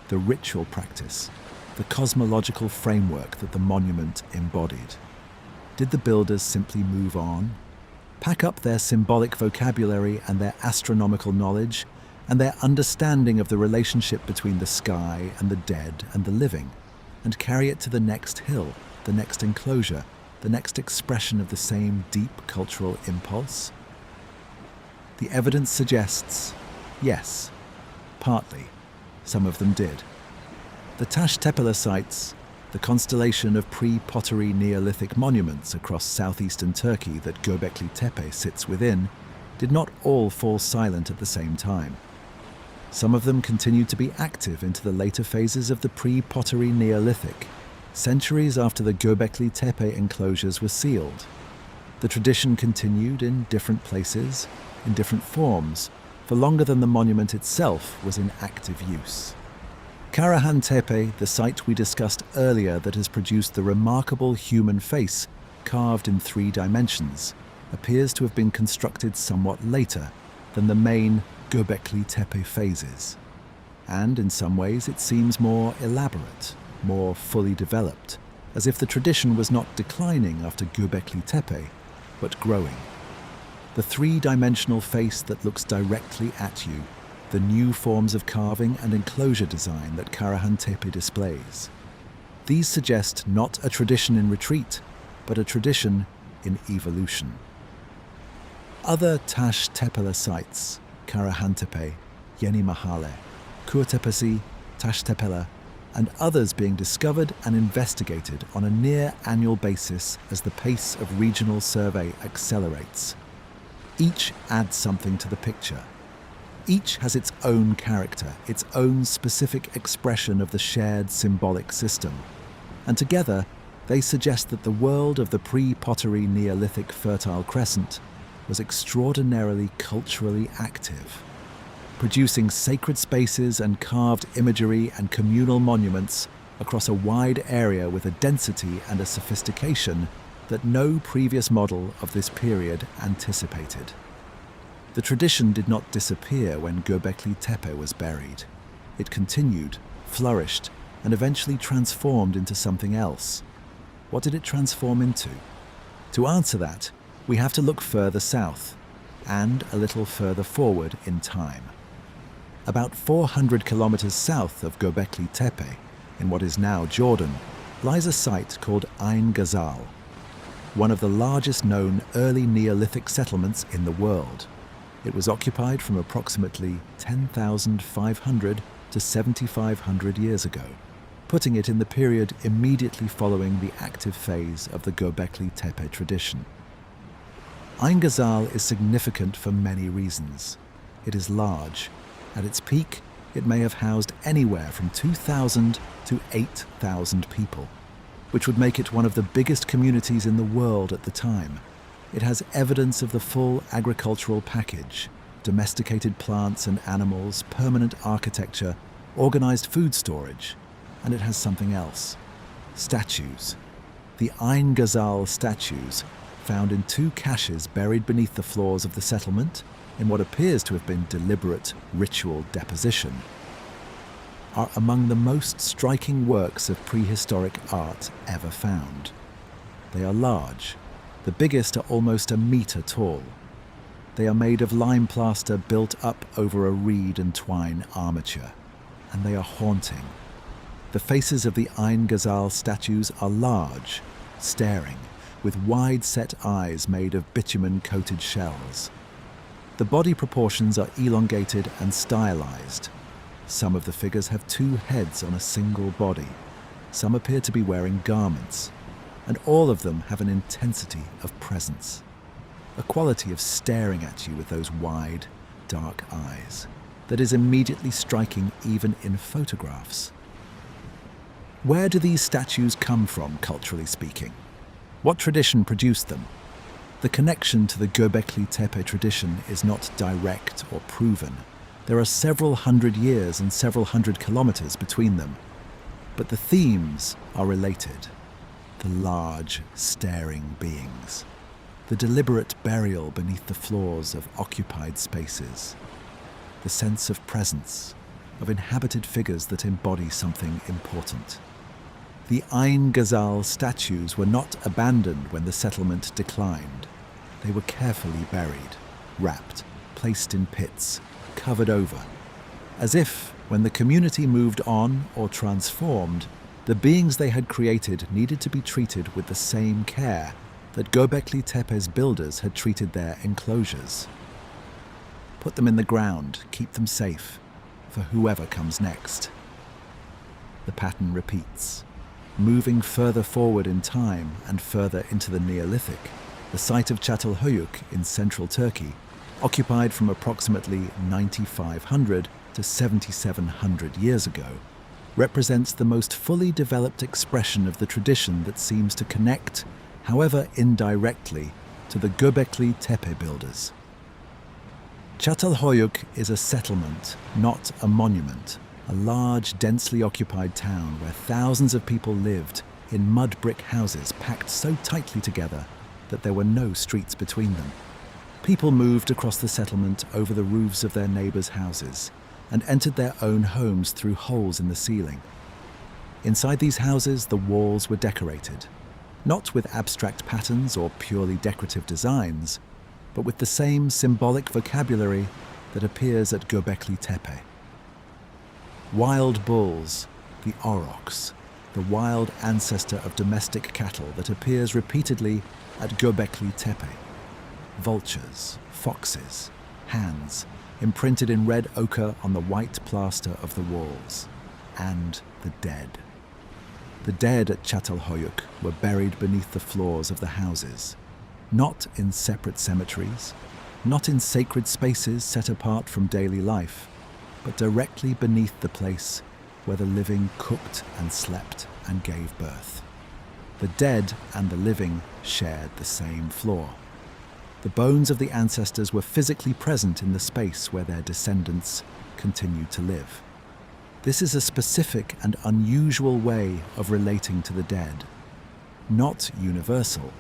S1: the ritual practice, the cosmological framework that the monument embodied. Did the builders simply move on, pack up their symbolic vocabulary and their astronomical knowledge, and their understanding of the relationship between the sky and the dead and the living, and carry it to the next hill, the next enclosure, the next expression of the same deep cultural impulse? The evidence suggests, yes, partly, some of them did. The Taş Tepeler sites, the constellation of pre-pottery Neolithic monuments across southeastern Turkey that Göbekli Tepe sits within, did not all fall silent at the same time. Some of them continued to be active into the later phases of the pre-pottery Neolithic, centuries after the Göbekli Tepe enclosures were sealed. The tradition continued in different places, in different forms, for longer than the monument itself was in active use. Karahan Tepe, the site we discussed earlier that has produced the remarkable human face carved in 3 dimensions, appears to have been constructed somewhat later than the main Göbekli Tepe phases. And in some ways it seems more elaborate, more fully developed, as if the tradition was not declining after Göbekli Tepe, but growing. The 3-dimensional face that looks directly at you, the new forms of carving and enclosure design that Karahan Tepe displays. These suggest not a tradition in retreat, but a tradition in evolution. Other Taş Tepeler sites, Karahan Tepe, Yeni Mahalle, Kurtepesi, Taş Tepeler, and others being discovered and investigated on a near-annual basis as the pace of regional survey accelerates. Each adds something to the picture. Each has its own character, its own specific expression of the shared symbolic system. And together, they suggest that the world of the pre-pottery Neolithic Fertile Crescent was extraordinarily culturally active, producing sacred spaces and carved imagery and communal monuments across a wide area with a density and a sophistication that no previous model of this period anticipated. The tradition did not disappear when Göbekli Tepe was buried. It continued, flourished, and eventually transformed into something else. What did it transform into? To answer that, we have to look further south, and a little further forward in time. About 400 kilometers south of Göbekli Tepe, in what is now Jordan, lies a site called Ain Ghazal, one of the largest known early Neolithic settlements in the world. It was occupied from approximately 10,500 to 7,500 years ago, putting it in the period immediately following the active phase of the Göbekli Tepe tradition. Ain Ghazal is significant for many reasons. It is large. At its peak, it may have housed anywhere from 2,000 to 8,000 people, which would make it one of the biggest communities in the world at the time. It has evidence of the full agricultural package: domesticated plants and animals, permanent architecture, organized food storage. And it has something else: statues. The Ain Ghazal statues, found in 2 caches buried beneath the floors of the settlement, in what appears to have been deliberate ritual deposition, are among the most striking works of prehistoric art ever found. They are large. The biggest are almost a meter tall. They are made of lime plaster built up over a reed and twine armature, and they are haunting. The faces of the Ain Ghazal statues are large, staring, with wide-set eyes made of bitumen-coated shells. The body proportions are elongated and stylized. Some of the figures have two heads on a single body. Some appear to be wearing garments, and all of them have an intensity of presence, a quality of staring at you with those wide, dark eyes that is immediately striking even in photographs. Where do these statues come from, culturally speaking? What tradition produced them? The connection to the Göbekli Tepe tradition is not direct or proven. There are several hundred years and several hundred kilometers between them. But the themes are related. The large, staring beings. The deliberate burial beneath the floors of occupied spaces. The sense of presence, of inhabited figures that embody something important. The Ain Ghazal statues were not abandoned when the settlement declined. They were carefully buried, wrapped, placed in pits, covered over, as if, when the community moved on or transformed, the beings they had created needed to be treated with the same care that Göbekli Tepe's builders had treated their enclosures. Put them in the ground, keep them safe, for whoever comes next. The pattern repeats. Moving further forward in time and further into the Neolithic, the site of Çatalhöyük in central Turkey, occupied from approximately 9,500 to 7,700 years ago, represents the most fully developed expression of the tradition that seems to connect, however indirectly, to the Göbekli Tepe builders. Çatalhöyük is a settlement, not a monument, a large, densely occupied town where thousands of people lived in mud brick houses packed so tightly together that there were no streets between them. People moved across the settlement over the roofs of their neighbors' houses and entered their own homes through holes in the ceiling. Inside these houses, the walls were decorated, not with abstract patterns or purely decorative designs, but with the same symbolic vocabulary that appears at Göbekli Tepe. Wild bulls, the aurochs, the wild ancestor of domestic cattle that appears repeatedly at Göbekli Tepe. Vultures, foxes, hands, imprinted in red ochre on the white plaster of the walls. And the dead. The dead at Çatalhöyük were buried beneath the floors of the houses, not in separate cemeteries, not in sacred spaces set apart from daily life, but directly beneath the place where the living cooked and slept and gave birth. The dead and the living shared the same floor. The bones of the ancestors were physically present in the space where their descendants continued to live. This is a specific and unusual way of relating to the dead, not universal.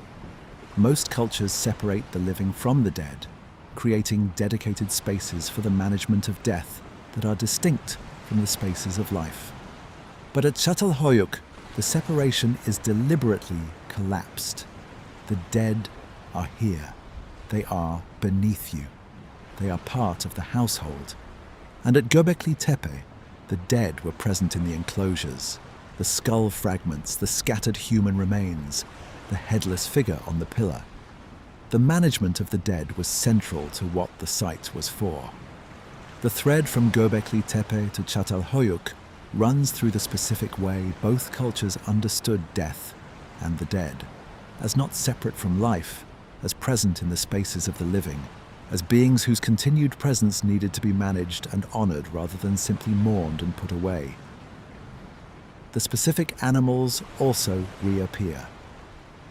S1: Most cultures separate the living from the dead, creating dedicated spaces for the management of death that are distinct from the spaces of life. But at Çatalhöyük, the separation is deliberately collapsed. The dead are here. They are beneath you. They are part of the household. And at Göbekli Tepe, the dead were present in the enclosures, the skull fragments, the scattered human remains, the headless figure on the pillar. The management of the dead was central to what the site was for. The thread from Göbekli Tepe to Çatalhöyük runs through the specific way both cultures understood death and the dead, as not separate from life, as present in the spaces of the living, as beings whose continued presence needed to be managed and honored rather than simply mourned and put away. The specific animals also reappear.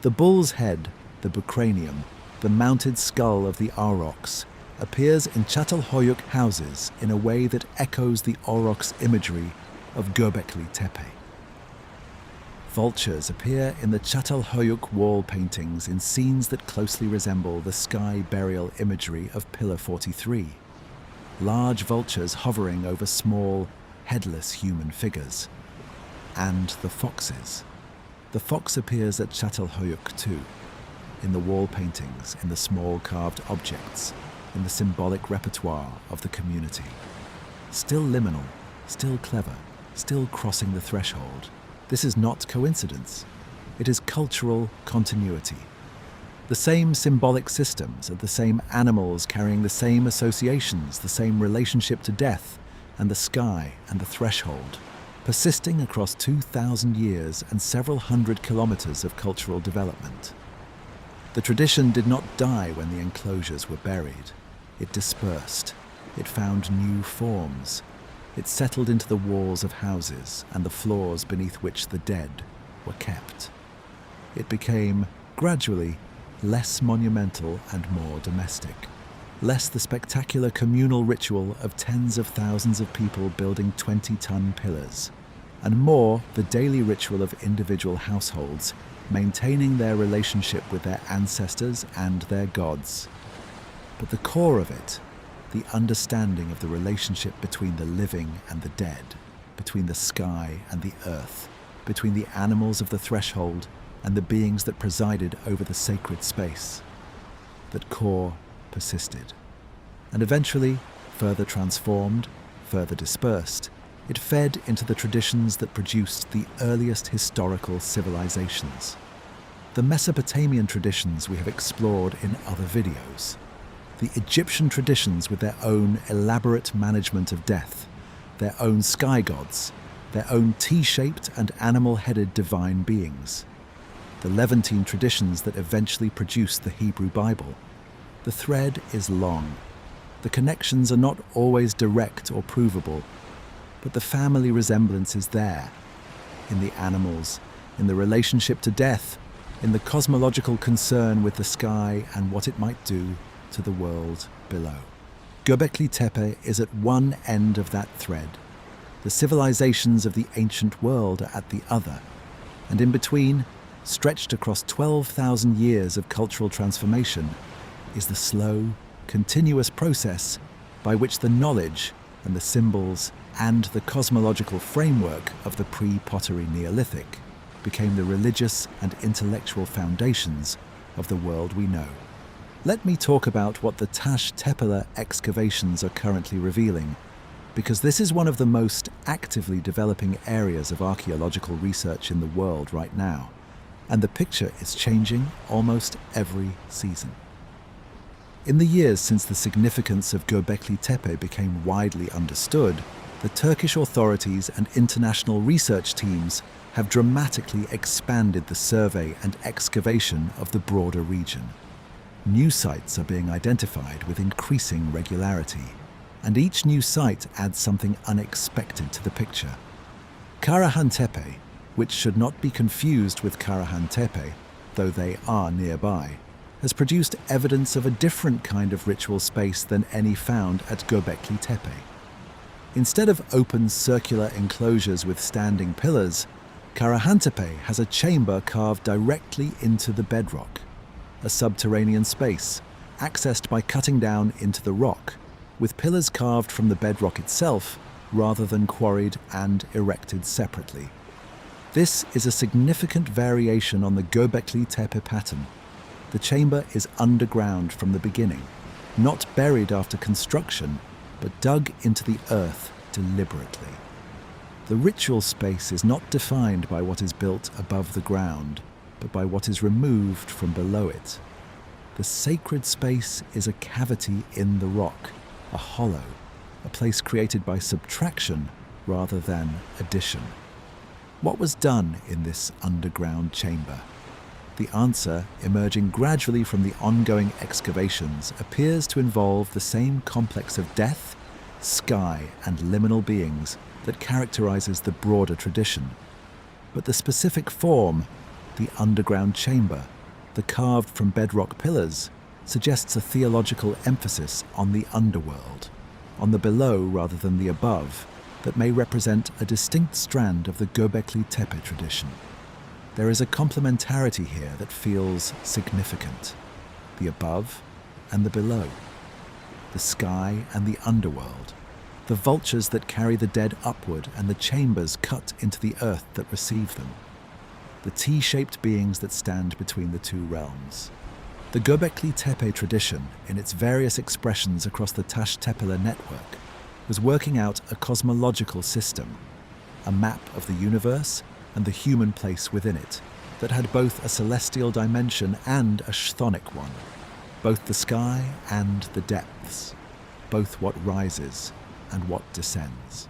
S1: The bull's head, the bucranium, the mounted skull of the aurochs, appears in Çatalhöyük houses in a way that echoes the aurochs imagery of Göbekli Tepe. Vultures appear in the Çatalhöyük wall paintings in scenes that closely resemble the sky burial imagery of Pillar 43. Large vultures hovering over small, headless human figures. And the foxes. The fox appears at Çatalhöyük too, in the wall paintings, in the small carved objects, in the symbolic repertoire of the community. Still liminal, still clever, still crossing the threshold. This is not coincidence. It is cultural continuity. The same symbolic systems of the same animals carrying the same associations, the same relationship to death and the sky and the threshold, persisting across 2,000 years and several hundred kilometers of cultural development. The tradition did not die when the enclosures were buried. It dispersed. It found new forms. It settled into the walls of houses and the floors beneath which the dead were kept. It became, gradually, less monumental and more domestic. Less the spectacular communal ritual of tens of thousands of people building 20-ton pillars, and more the daily ritual of individual households maintaining their relationship with their ancestors and their gods. But the core of it, the understanding of the relationship between the living and the dead, between the sky and the earth, between the animals of the threshold and the beings that presided over the sacred space. That core persisted. And eventually, further transformed, further dispersed, it fed into the traditions that produced the earliest historical civilizations. The Mesopotamian traditions we have explored in other videos. The Egyptian traditions with their own elaborate management of death, their own sky gods, their own T-shaped and animal-headed divine beings. The Levantine traditions that eventually produced the Hebrew Bible. The thread is long. The connections are not always direct or provable, but the family resemblance is there, in the animals, in the relationship to death, in the cosmological concern with the sky and what it might do to the world below. Göbekli Tepe is at one end of that thread. The civilizations of the ancient world are at the other, and in between, stretched across 12,000 years of cultural transformation, is the slow, continuous process by which the knowledge and the symbols and the cosmological framework of the pre-pottery Neolithic became the religious and intellectual foundations of the world we know. Let me talk about what the Taş Tepeler excavations are currently revealing, because this is one of the most actively developing areas of archaeological research in the world right now, and the picture is changing almost every season. In the years since the significance of Göbekli Tepe became widely understood, the Turkish authorities and international research teams have dramatically expanded the survey and excavation of the broader region. New sites are being identified with increasing regularity, and each new site adds something unexpected to the picture. Karahan Tepe, which should not be confused with Karahan Tepe, though they are nearby, has produced evidence of a different kind of ritual space than any found at Göbekli Tepe. Instead of open circular enclosures with standing pillars, Karahan Tepe has a chamber carved directly into the bedrock, a subterranean space accessed by cutting down into the rock, with pillars carved from the bedrock itself rather than quarried and erected separately. This is a significant variation on the Göbekli Tepe pattern. The chamber is underground from the beginning, not buried after construction, but dug into the earth deliberately. The ritual space is not defined by what is built above the ground, but by what is removed from below it. The sacred space is a cavity in the rock, a hollow, a place created by subtraction rather than addition. What was done in this underground chamber? The answer, emerging gradually from the ongoing excavations, appears to involve the same complex of death, sky, and liminal beings that characterizes the broader tradition. But the specific form, the underground chamber, the carved from bedrock pillars, suggests a theological emphasis on the underworld, on the below rather than the above, that may represent a distinct strand of the Göbekli Tepe tradition. There is a complementarity here that feels significant. The above and the below. The sky and the underworld. the vultures that carry the dead upward and the chambers cut into the earth that receive them, the T-shaped beings that stand between the two realms. The Göbekli Tepe tradition, in its various expressions across the Taş Tepeler network, was working out a cosmological system, a map of the universe and the human place within it, that had both a celestial dimension and a chthonic one, both the sky and the depths, both what rises and what descends.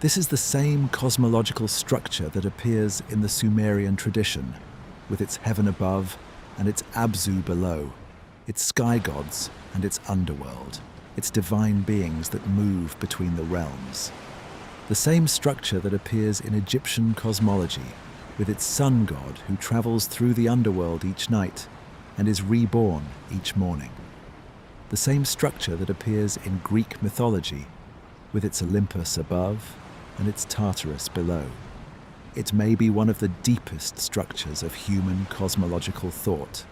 S1: This is the same cosmological structure that appears in the Sumerian tradition, with its heaven above and its Abzu below, its sky gods and its underworld, its divine beings that move between the realms. The same structure that appears in Egyptian cosmology, with its sun god who travels through the underworld each night and is reborn each morning. The same structure that appears in Greek mythology, with its Olympus above and its Tartarus below. It may be one of the deepest structures of human cosmological thought,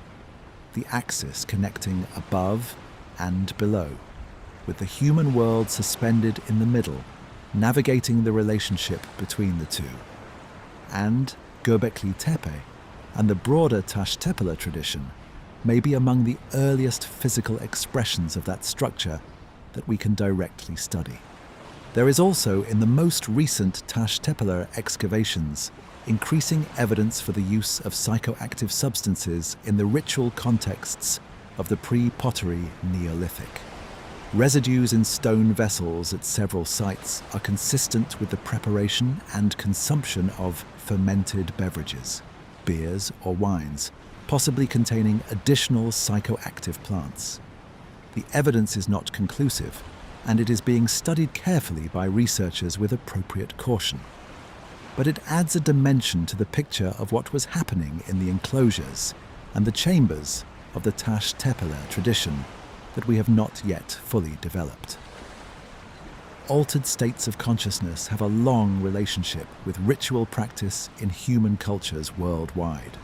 S1: the axis connecting above and below, with the human world suspended in the middle, navigating the relationship between the two. And Göbekli Tepe and the broader Taş Tepeler tradition may be among the earliest physical expressions of that structure that we can directly study. There is also, in the most recent Taş Tepeler excavations, increasing evidence for the use of psychoactive substances in the ritual contexts of the pre-pottery Neolithic. Residues in stone vessels at several sites are consistent with the preparation and consumption of fermented beverages, beers or wines, possibly containing additional psychoactive plants. The evidence is not conclusive, and it is being studied carefully by researchers with appropriate caution. But it adds a dimension to the picture of what was happening in the enclosures and the chambers of the Taş Tepeler tradition that we have not yet fully developed. Altered states of consciousness have a long relationship with ritual practice in human cultures worldwide.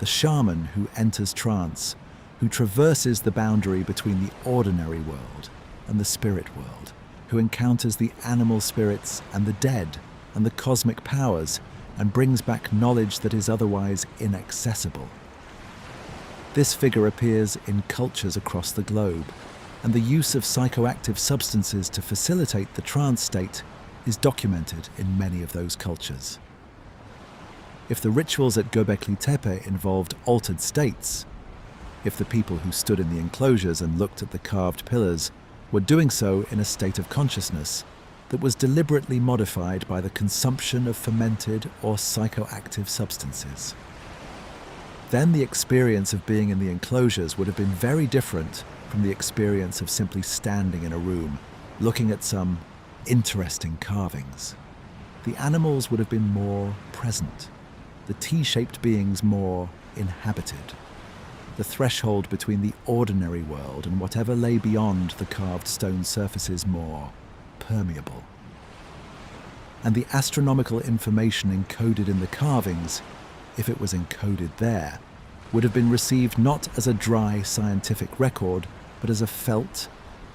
S1: The shaman who enters trance, who traverses the boundary between the ordinary world and the spirit world, who encounters the animal spirits and the dead and the cosmic powers and brings back knowledge that is otherwise inaccessible. This figure appears in cultures across the globe, and the use of psychoactive substances to facilitate the trance state is documented in many of those cultures. If the rituals at Göbekli Tepe involved altered states, if the people who stood in the enclosures and looked at the carved pillars were doing so in a state of consciousness that was deliberately modified by the consumption of fermented or psychoactive substances, then the experience of being in the enclosures would have been very different from the experience of simply standing in a room, looking at some interesting carvings. The animals would have been more present, the T-shaped beings more inhabited, the threshold between the ordinary world and whatever lay beyond the carved stone surfaces more permeable. And the astronomical information encoded in the carvings, if it was encoded there, would have been received not as a dry scientific record, but as a felt,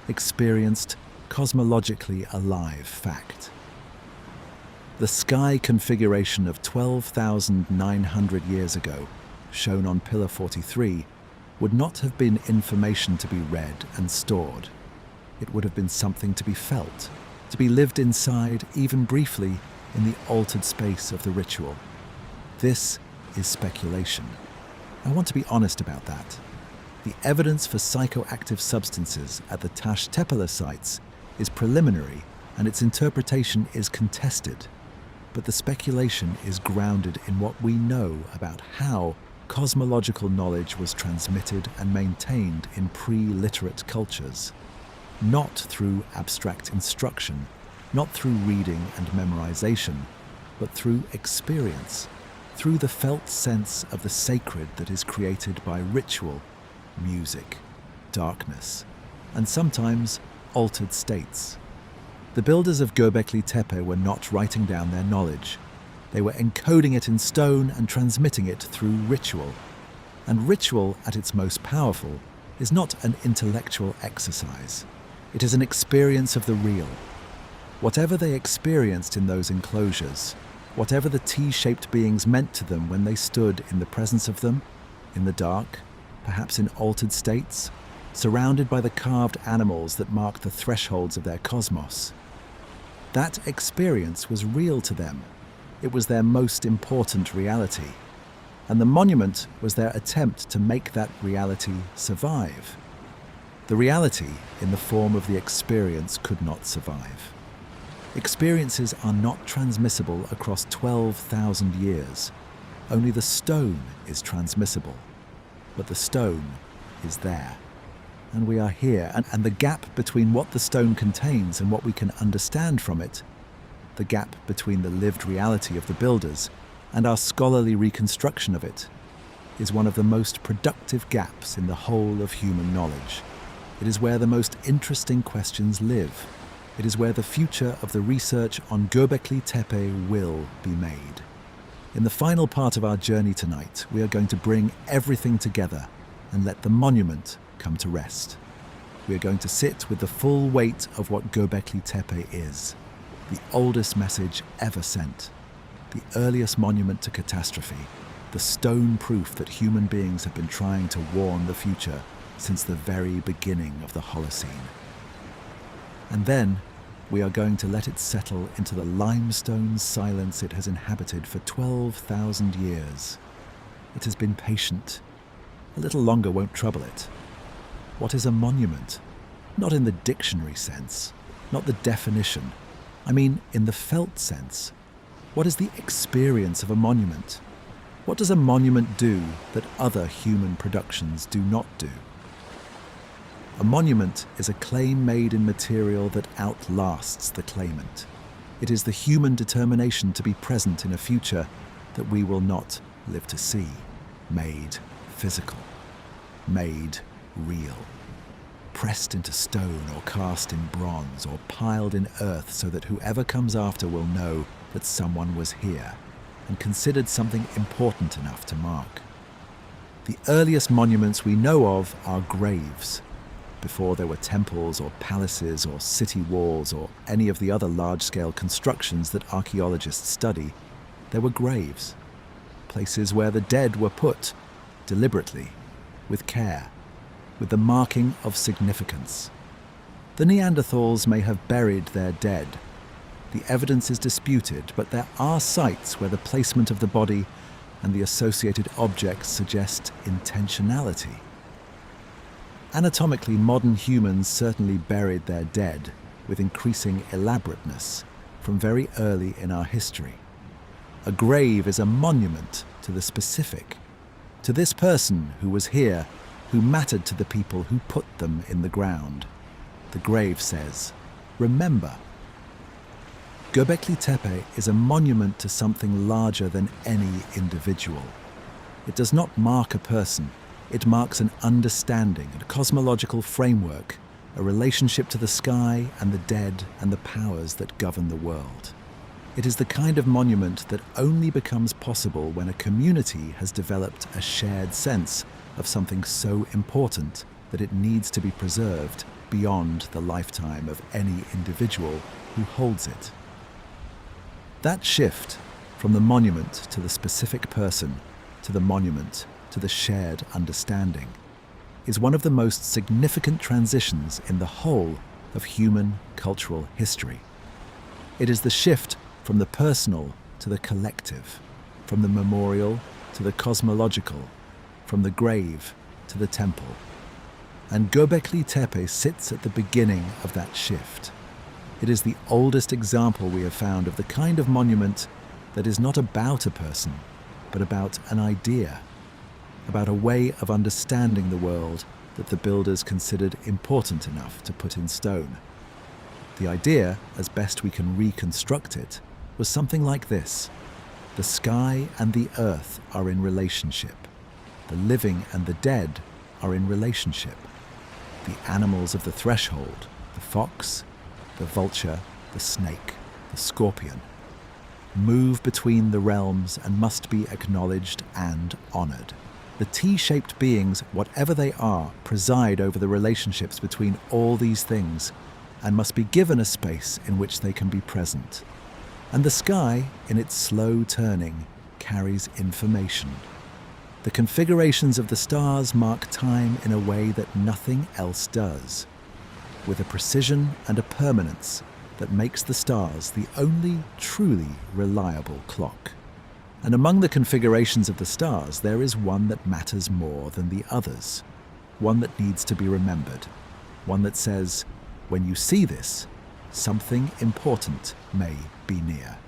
S1: experienced, cosmologically alive fact. The sky configuration of 12,900 years ago, shown on Pillar 43, would not have been information to be read and stored. It would have been something to be felt, to be lived inside, even briefly, in the altered space of the ritual. This is speculation. I want to be honest about that. The evidence for psychoactive substances at the Taş Tepeler sites is preliminary and its interpretation is contested. But the speculation is grounded in what we know about how cosmological knowledge was transmitted and maintained in pre-literate cultures, not through abstract instruction, not through reading and memorization, but through experience, through the felt sense of the sacred that is created by ritual, music, darkness, and sometimes altered states. The builders of Göbekli Tepe were not writing down their knowledge. They were encoding it in stone and transmitting it through ritual. And ritual, at its most powerful, is not an intellectual exercise. It is an experience of the real. Whatever they experienced in those enclosures, whatever the T-shaped beings meant to them when they stood in the presence of them, in the dark, perhaps in altered states, surrounded by the carved animals that mark the thresholds of their cosmos. That experience was real to them. It was their most important reality. And the monument was their attempt to make that reality survive. The reality, in the form of the experience, could not survive. Experiences are not transmissible across 12,000 years. Only the stone is transmissible. But the stone is there. And we are here, and the gap between what the stone contains and what we can understand from it, the gap between the lived reality of the builders and our scholarly reconstruction of it, is one of the most productive gaps in the whole of human knowledge. It is where the most interesting questions live. It is where the future of the research on Göbekli Tepe will be made. In the final part of our journey tonight, we are going to bring everything together and let the monument come to rest. We are going to sit with the full weight of what Göbekli Tepe is, the oldest message ever sent, the earliest monument to catastrophe, the stone proof that human beings have been trying to warn the future since the very beginning of the Holocene. And then we are going to let it settle into the limestone silence it has inhabited for 12,000 years. It has been patient. A little longer won't trouble it. What is a monument? Not in the dictionary sense, not the definition. I mean in the felt sense. What is the experience of a monument? What does a monument do that other human productions do not do? A monument is a claim made in material that outlasts the claimant. It is the human determination to be present in a future that we will not live to see, made physical, made real, pressed into stone or cast in bronze or piled in earth so that whoever comes after will know that someone was here and considered something important enough to mark. The earliest monuments we know of are graves. Before there were temples or palaces or city walls or any of the other large-scale constructions that archaeologists study, there were graves, places where the dead were put, deliberately, with care, with the marking of significance. The Neanderthals may have buried their dead. The evidence is disputed, but there are sites where the placement of the body and the associated objects suggest intentionality. Anatomically, modern humans certainly buried their dead with increasing elaborateness from very early in our history. A grave is a monument to the specific, to this person who was here, who mattered to the people who put them in the ground. The grave says, "Remember." Göbekli Tepe is a monument to something larger than any individual. It does not mark a person. It marks an understanding, a cosmological framework, a relationship to the sky and the dead and the powers that govern the world. It is the kind of monument that only becomes possible when a community has developed a shared sense of something so important that it needs to be preserved beyond the lifetime of any individual who holds it. That shift from the monument to the specific person, to the monument, to the shared understanding, is one of the most significant transitions in the whole of human cultural history. It is the shift from the personal to the collective, from the memorial to the cosmological, from the grave to the temple. And Göbekli Tepe sits at the beginning of that shift. It is the oldest example we have found of the kind of monument that is not about a person, but about an idea, about a way of understanding the world that the builders considered important enough to put in stone. The idea, as best we can reconstruct it, was something like this. The sky and the earth are in relationship. The living and the dead are in relationship. The animals of the threshold, the fox, the vulture, the snake, the scorpion, move between the realms and must be acknowledged and honored. The T-shaped beings, whatever they are, preside over the relationships between all these things and must be given a space in which they can be present. And the sky, in its slow turning, carries information. The configurations of the stars mark time in a way that nothing else does, with a precision and a permanence that makes the stars the only truly reliable clock. And among the configurations of the stars, there is one that matters more than the others, one that needs to be remembered, one that says, when you see this, something important may be near.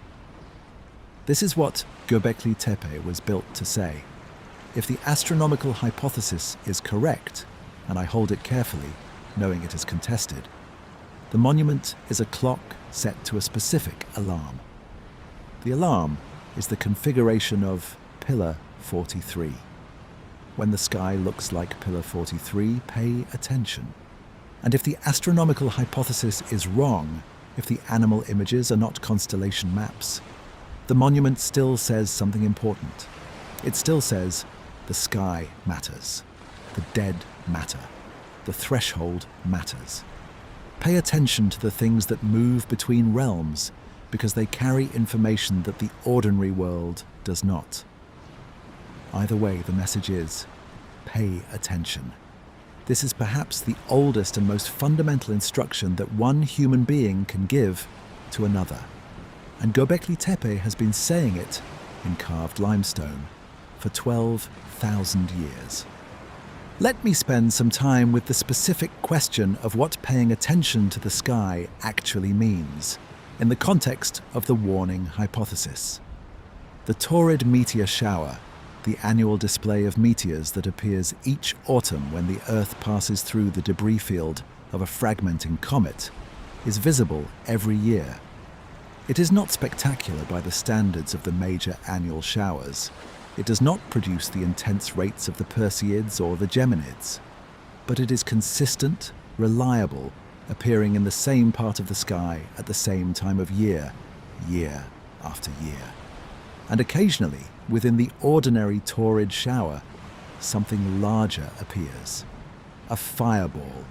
S1: This is what Göbekli Tepe was built to say. If the astronomical hypothesis is correct, and I hold it carefully, knowing it is contested, the monument is a clock set to a specific alarm. The alarm is the configuration of Pillar 43. When the sky looks like Pillar 43, pay attention. And if the astronomical hypothesis is wrong, if the animal images are not constellation maps, the monument still says something important. It still says, the sky matters, the dead matter, the threshold matters. Pay attention to the things that move between realms, because they carry information that the ordinary world does not. Either way, the message is, pay attention. This is perhaps the oldest and most fundamental instruction that one human being can give to another. And Göbekli Tepe has been saying it in carved limestone for 12,000 years. Let me spend some time with the specific question of what paying attention to the sky actually means, in the context of the warning hypothesis. The torrid meteor shower, the annual display of meteors that appears each autumn when the Earth passes through the debris field of a fragmenting comet, is visible every year. It is not spectacular by the standards of the major annual showers. It does not produce the intense rates of the Perseids or the Geminids, but it is consistent, reliable, appearing in the same part of the sky at the same time of year, year after year. And occasionally, within the ordinary torrid shower, something larger appears. A fireball,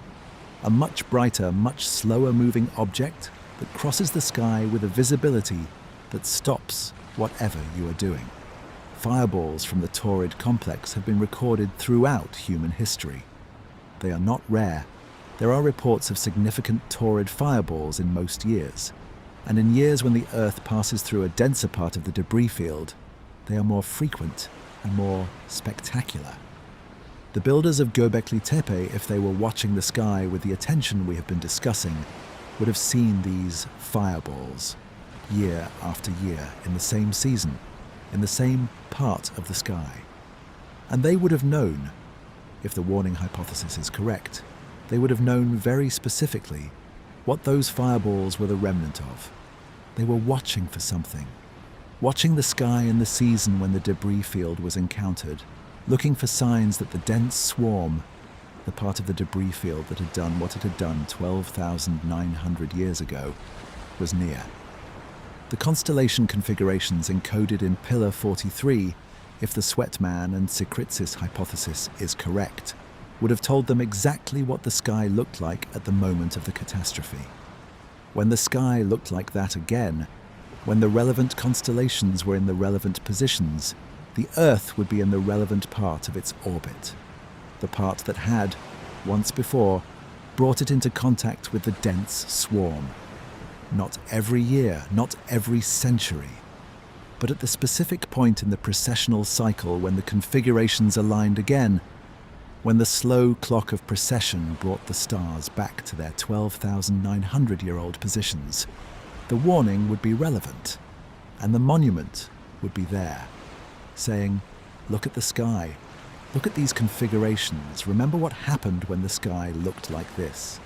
S1: a much brighter, much slower moving object that crosses the sky with a visibility that stops whatever you are doing. Fireballs from the torrid complex have been recorded throughout human history. They are not rare. There are reports of significant torrid fireballs in most years, and in years when the Earth passes through a denser part of the debris field, they are more frequent and more spectacular. The builders of Göbekli Tepe, if they were watching the sky with the attention we have been discussing, would have seen these fireballs year after year in the same season, in the same part of the sky. And they would have known, if the warning hypothesis is correct, they would have known very specifically what those fireballs were the remnant of. They were watching for something, watching the sky in the season when the debris field was encountered, looking for signs that the dense swarm, the part of the debris field that had done what it had done 12,900 years ago, was near. The constellation configurations encoded in Pillar 43, if the Sweatman and Secretsis hypothesis is correct, would have told them exactly what the sky looked like at the moment of the catastrophe. When the sky looked like that again, when the relevant constellations were in the relevant positions, the Earth would be in the relevant part of its orbit, the part that had, once before, brought it into contact with the dense swarm. Not every year, not every century, but at the specific point in the precessional cycle when the configurations aligned again, when the slow clock of precession brought the stars back to their 12,900-year-old positions, the warning would be relevant, and the monument would be there, saying, look at the sky, look at these configurations, remember what happened when the sky looked like this.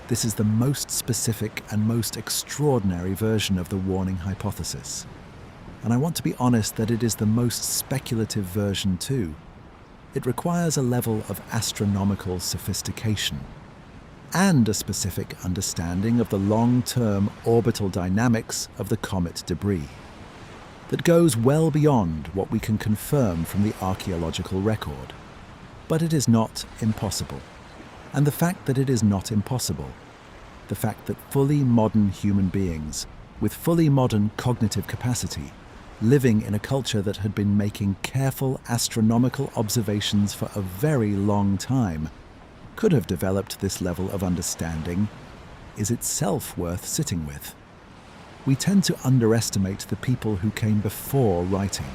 S1: This is the most specific and most extraordinary version of the warning hypothesis. And I want to be honest that it is the most speculative version too. It requires a level of astronomical sophistication and a specific understanding of the long-term orbital dynamics of the comet debris that goes well beyond what we can confirm from the archaeological record. But it is not impossible. And the fact that it is not impossible, the fact that fully modern human beings, with fully modern cognitive capacity, living in a culture that had been making careful astronomical observations for a very long time, could have developed this level of understanding is itself worth sitting with. We tend to underestimate the people who came before writing.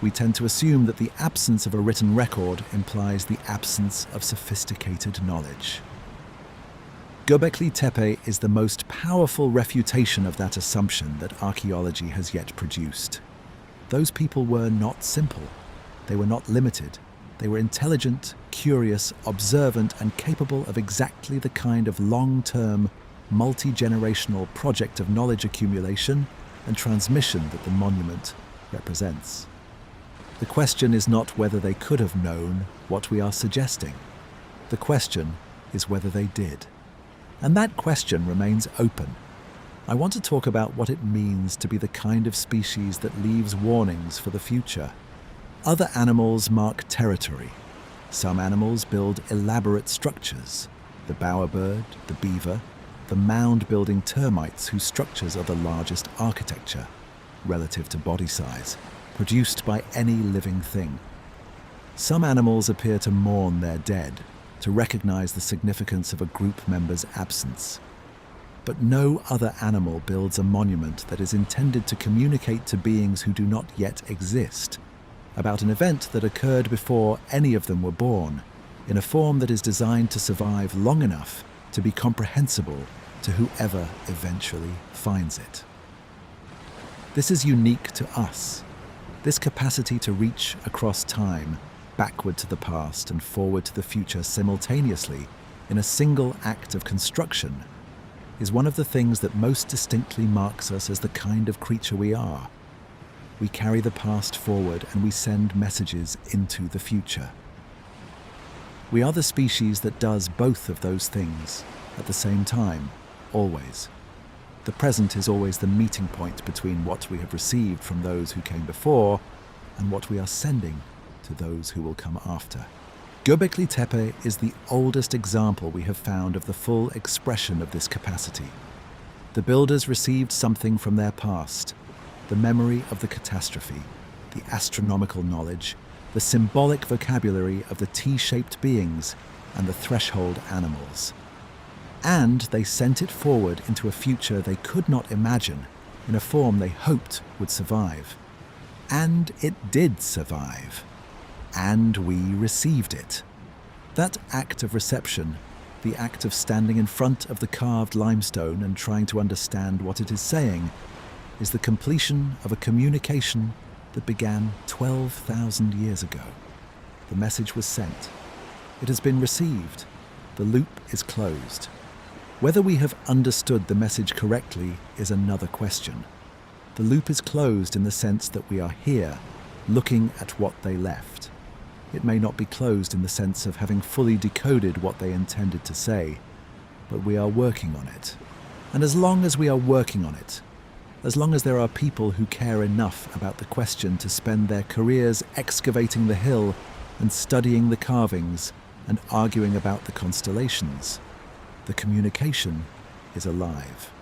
S1: We tend to assume that the absence of a written record implies the absence of sophisticated knowledge. Göbekli Tepe is the most powerful refutation of that assumption that archaeology has yet produced. Those people were not simple. They were not limited. They were intelligent, curious, observant, and capable of exactly the kind of long-term, multi-generational project of knowledge accumulation and transmission that the monument represents. The question is not whether they could have known what we are suggesting. The question is whether they did. And that question remains open. I want to talk about what it means to be the kind of species that leaves warnings for the future. Other animals mark territory. Some animals build elaborate structures. The bowerbird, the beaver, the mound-building termites whose structures are the largest architecture, relative to body size, produced by any living thing. Some animals appear to mourn their dead, to recognize the significance of a group member's absence. But no other animal builds a monument that is intended to communicate to beings who do not yet exist about an event that occurred before any of them were born, in a form that is designed to survive long enough to be comprehensible to whoever eventually finds it. This is unique to us. This capacity to reach across time, backward to the past and forward to the future simultaneously in a single act of construction, is one of the things that most distinctly marks us as the kind of creature we are. We carry the past forward and we send messages into the future. We are the species that does both of those things at the same time, always. The present is always the meeting point between what we have received from those who came before and what we are sending to those who will come after. Göbekli Tepe is the oldest example we have found of the full expression of this capacity. The builders received something from their past, the memory of the catastrophe, the astronomical knowledge, the symbolic vocabulary of the T-shaped beings and the threshold animals. And they sent it forward into a future they could not imagine, in a form they hoped would survive. And it did survive. And we received it. That act of reception, the act of standing in front of the carved limestone and trying to understand what it is saying, is the completion of a communication that began 12,000 years ago. The message was sent. It has been received. The loop is closed. Whether we have understood the message correctly is another question. The loop is closed in the sense that we are here, looking at what they left. It may not be closed in the sense of having fully decoded what they intended to say, but we are working on it. And as long as we are working on it, as long as there are people who care enough about the question to spend their careers excavating the hill and studying the carvings and arguing about the constellations, the communication is alive.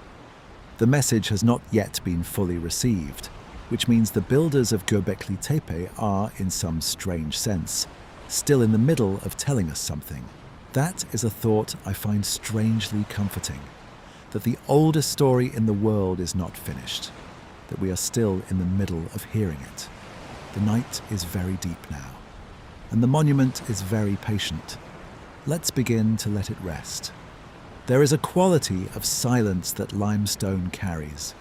S1: The message has not yet been fully received, which means the builders of Göbekli Tepe are, in some strange sense, still in the middle of telling us something. That is a thought I find strangely comforting, that the oldest story in the world is not finished, that we are still in the middle of hearing it. The night is very deep now, and the monument is very patient. Let's begin to let it rest. There is a quality of silence that limestone carries,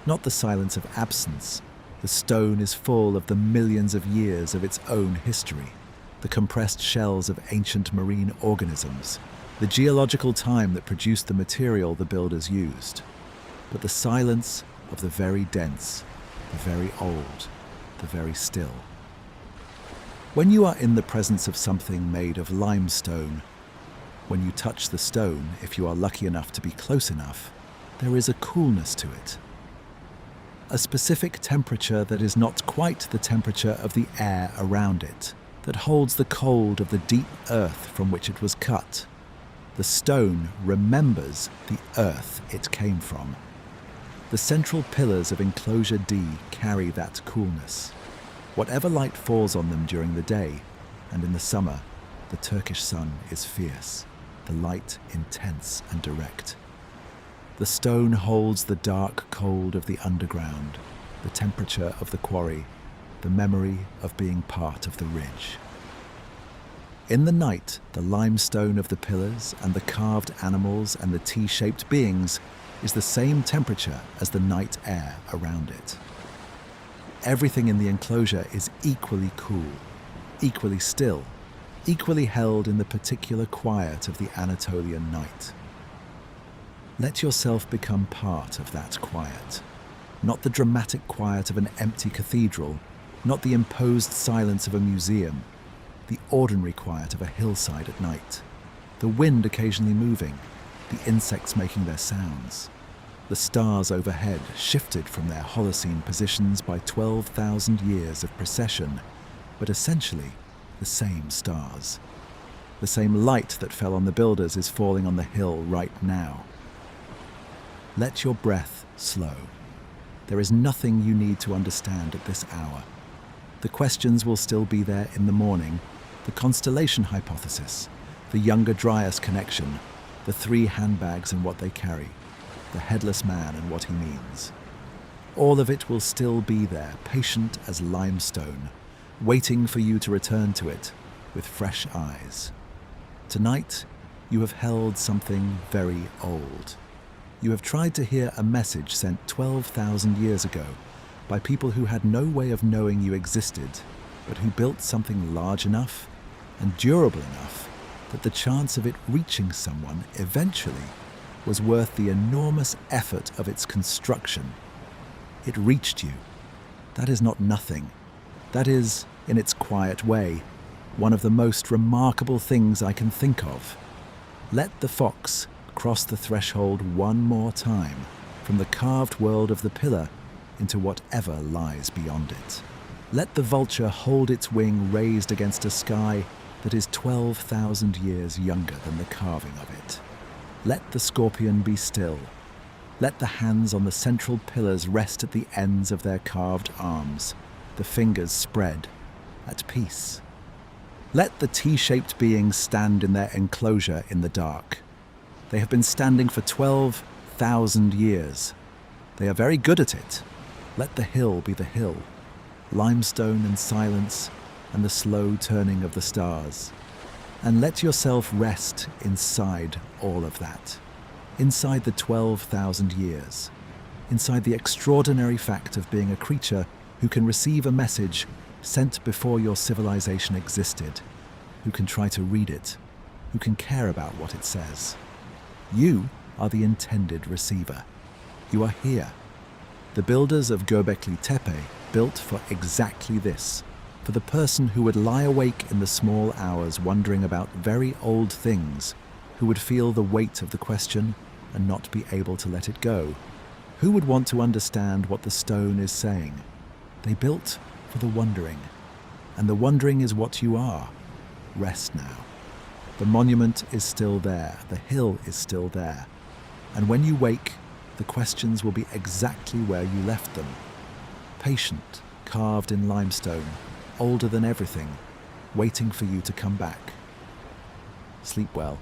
S1: not the silence of absence. The stone is full of the millions of years of its own history, the compressed shells of ancient marine organisms, the geological time that produced the material the builders used, but the silence of the very dense, the very old, the very still. When you are in the presence of something made of limestone, when you touch the stone, if you are lucky enough to be close enough, there is a coolness to it. A specific temperature that is not quite the temperature of the air around it, that holds the cold of the deep earth from which it was cut. The stone remembers the earth it came from. The central pillars of Enclosure D carry that coolness. Whatever light falls on them during the day, and in the summer, the Turkish sun is fierce, the light intense and direct. The stone holds the dark cold of the underground, the temperature of the quarry, the memory of being part of the ridge. In the night, the limestone of the pillars and the carved animals and the T-shaped beings is the same temperature as the night air around it. Everything in the enclosure is equally cool, equally still, equally held in the particular quiet of the Anatolian night. Let yourself become part of that quiet, not the dramatic quiet of an empty cathedral, not the imposed silence of a museum, the ordinary quiet of a hillside at night, the wind occasionally moving, the insects making their sounds. The stars overhead shifted from their Holocene positions by 12,000 years of precession, but essentially the same stars. The same light that fell on the builders is falling on the hill right now. Let your breath slow. There is nothing you need to understand at this hour. The questions will still be there in the morning. The constellation hypothesis, the Younger Dryas connection, the 3 handbags and what they carry, the headless man and what he means. All of it will still be there, patient as limestone, waiting for you to return to it with fresh eyes. Tonight, you have held something very old. You have tried to hear a message sent 12,000 years ago by people who had no way of knowing you existed, but who built something large enough and durable enough that the chance of it reaching someone eventually was worth the enormous effort of its construction. It reached you. That is not nothing. That is, in its quiet way, one of the most remarkable things I can think of. Let the fox cross the threshold one more time from the carved world of the pillar into whatever lies beyond it. Let the vulture hold its wing raised against a sky that is 12,000 years younger than the carving of it. Let the scorpion be still. Let the hands on the central pillars rest at the ends of their carved arms, the fingers spread, at peace. Let the T-shaped beings stand in their enclosure in the dark. They have been standing for 12,000 years. They are very good at it. Let the hill be the hill, limestone and silence and the slow turning of the stars. And let yourself rest inside all of that, inside the 12,000 years, inside the extraordinary fact of being a creature who can receive a message sent before your civilization existed, who can try to read it, who can care about what it says. You are the intended receiver. You are here. The builders of Göbekli Tepe built for exactly this, for the person who would lie awake in the small hours wondering about very old things, who would feel the weight of the question and not be able to let it go, who would want to understand what the stone is saying. They built for the wondering, and the wondering is what you are. Rest now. The monument is still there, the hill is still there, and when you wake, the questions will be exactly where you left them. Patient, carved in limestone, older than everything, waiting for you to come back. Sleep well.